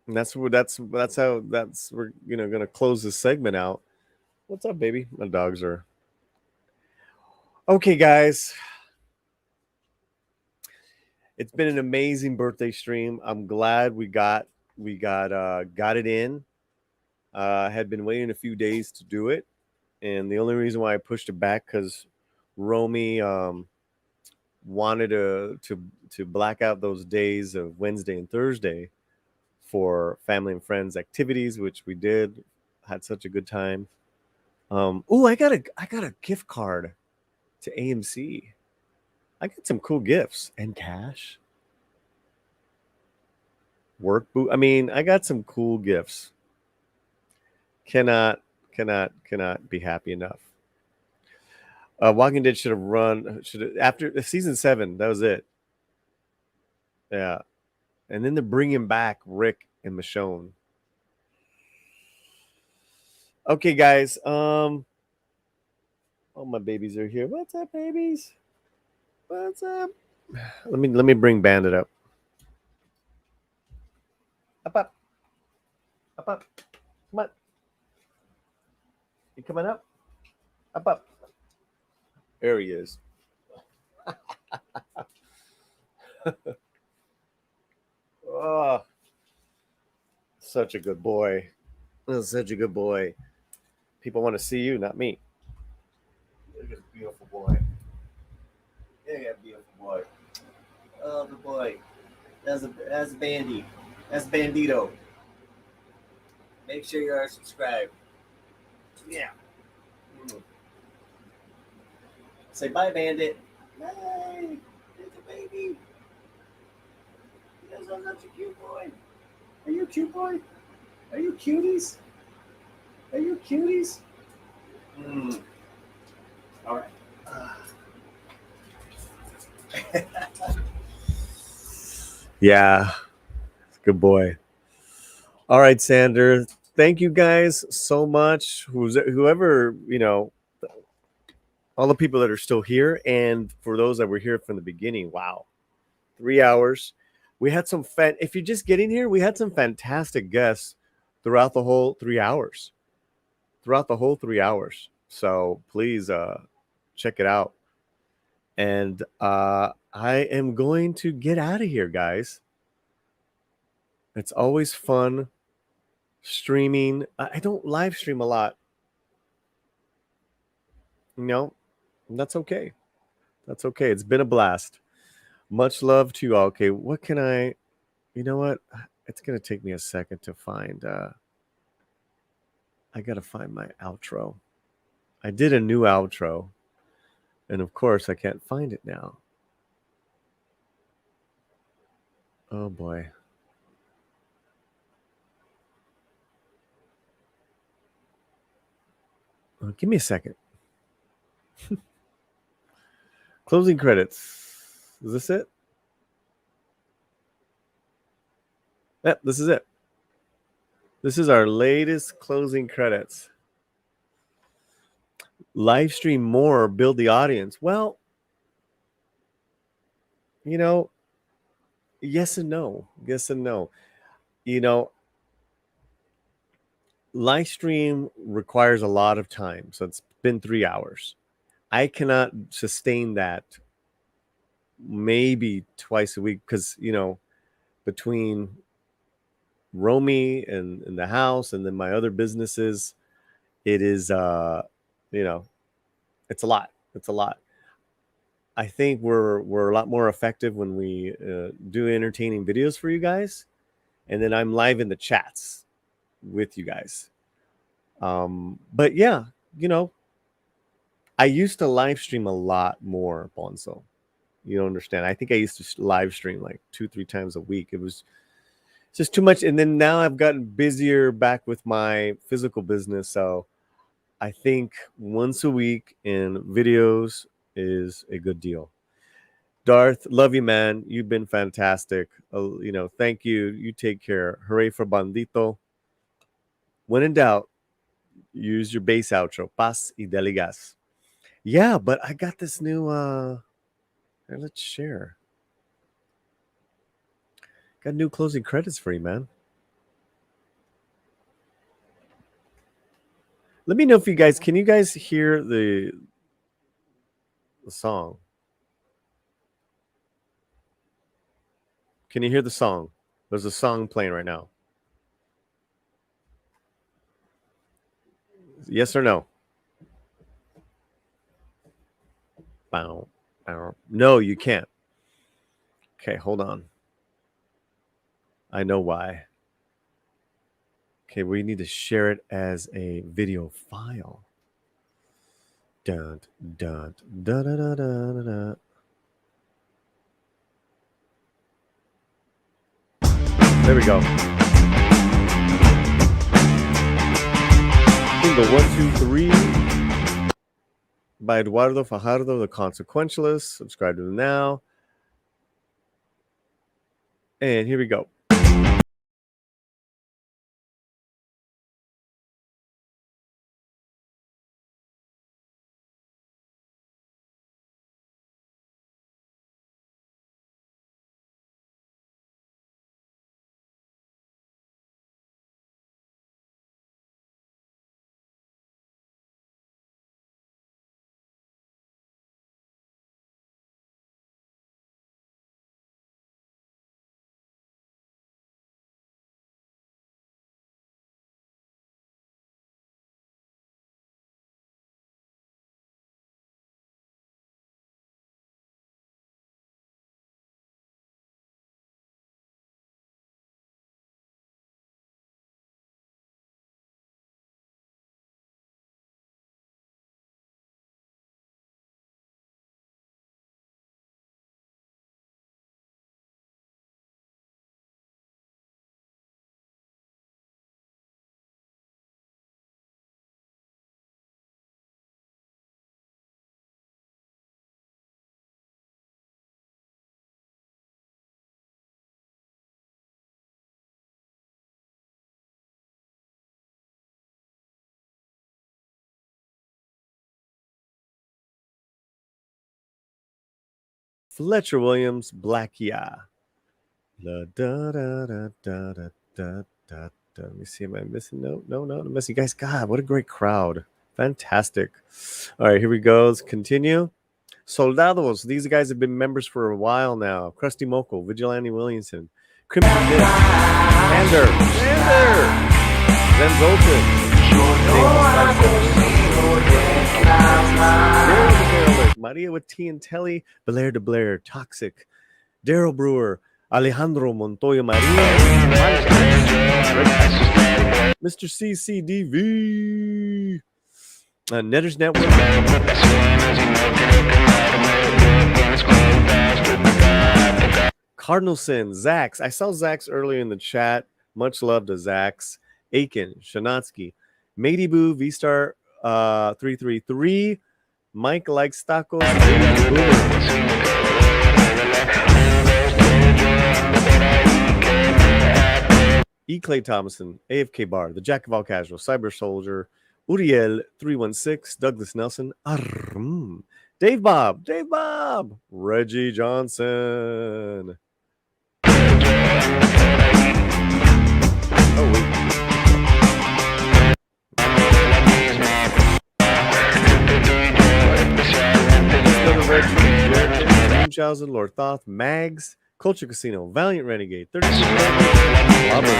And we're gonna close this segment out. What's up, baby? My dogs are okay, guys. It's been an amazing birthday stream. I'm glad we got it in. I had been waiting a few days to do it, and the only reason why I pushed it back because Romy wanted to black out those days of Wednesday and Thursday for family and friends activities, which we did. Had such a good time. I got a gift card to AMC. I got some cool gifts and cash. Work boot. I mean, I got some cool gifts. Cannot be happy enough. Walking Dead should have run after season 7. That was it. Yeah, and then they're bringing back Rick and Michonne. Okay, guys. All my babies are here. What's up, babies? What's up? Let me bring Bandit up. Up. Come on. You coming up? Up. There he is. Oh, such a good boy. Such a good boy. People want to see you, not me. Look at this beautiful boy. Look at that beautiful boy. Oh, the boy. That's Bandy. That's Bandito. Make sure you are subscribed. Yeah. Say bye, Bandit. Bye. It's a baby. You're such a cute boy. Are you a cute boy? Are you cuties? Are you cuties? All right. Yeah. Good boy. All right, Sander. Thank you guys so much. Whoever, all the people that are still here, and for those that were here from the beginning. Wow. 3 hours. We had some if you're just getting here, we had some fantastic guests throughout the whole 3 hours. So please check it out. And I am going to get out of here, guys. It's always fun streaming. I don't live stream a lot. That's okay. That's okay. It's been a blast. Much love to you all. Okay, what can I... You know what? It's going to take me a second to find... I got to find my outro. I did a new outro. And of course, I can't find it now. Oh, boy. Give me a second. Closing credits. Is this it? Yep, this is it. This is our latest closing credits. Live stream more, build the audience. Well, yes and no. Yes and no. Live stream requires a lot of time. So it's been 3 hours. I cannot sustain that maybe twice a week because, between Romy and the house and then my other businesses, it is, it's a lot. It's a lot. I think we're a lot more effective when we do entertaining videos for you guys. And then I'm live in the chats with you guys. But yeah, I used to live stream a lot more, Bonzo. You don't understand. I think I used to live stream like 2-3 times a week. It was just too much. And then now I've gotten busier back with my physical business. So I think once a week in videos is a good deal. Darth, love you, man. You've been fantastic. Thank you. You take care. Hooray for Bandito. When in doubt, use your bass outro. Paz y deligas. Yeah, but I got this new let's share. Got new closing credits for you, man. Let me know if can you guys hear the song? Can you hear the song? There's a song playing right now. Yes or no? Bow, bow. No, you can't. Okay, hold on. I know why. Okay, we need to share it as a video file. Dun, dun, dun, dun, dun, dun, dun. There we go. Single 1, 2, 3 by Eduardo Fajardo, the Consequentialist. Subscribe to them now. And here we go. Fletcher Williams, Black Ya. Da, da, da, da, da, da, da, da. Let me see. Am I missing? No, I'm missing. Guys, God, what a great crowd. Fantastic. All right, here we go. Let's continue. Soldados. These guys have been members for a while now. Krusty Moko, Vigilante Williamson, Crimson Mist, Sander, Zen Zoltan, Maria with T and Telly, Belair de Blair, Toxic, Daryl Brewer, Alejandro Montoya Maria, Mr. CCDV, Netters Network, Cardinal Sin, Zax. I saw Zax earlier in the chat. Much love to Zax. Aiken, Shanatsky, Matey Boo, V-Star 333, Mike Likes Tacos, E. Clay Thomason, AFK Bar, The Jack of All Casuals, Cyber Soldier, Uriel 316, Douglas Nelson, Dave Bob, Reggie Johnson. Oh, wait. Munchausen, Lord Thoth, Mags, Culture Casino, Valiant Renegade, 36 Lovers,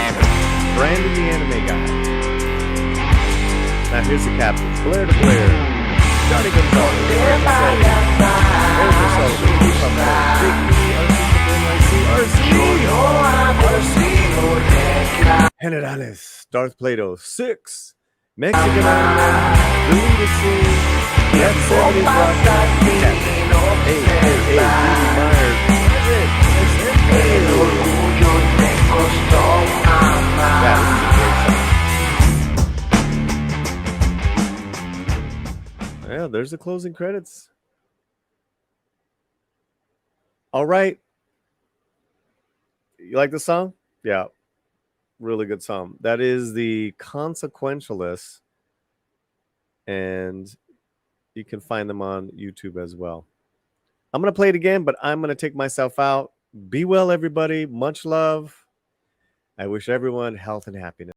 Brandon the Anime Guy. Now here's the captains: Blair to Blair, Johnny Gonzalez, Eric Sullivan, RC, Generales, Darth Plato, 6, Mexican Island, Deleted Scene, That 70s Rock, Hey, Myers, yeah, there's the closing credits. All right. You like the song? Yeah. Really good song. That is the Consequentialists. And you can find them on YouTube as well. I'm going to play it again, but I'm going to take myself out. Be well, everybody. Much love. I wish everyone health and happiness.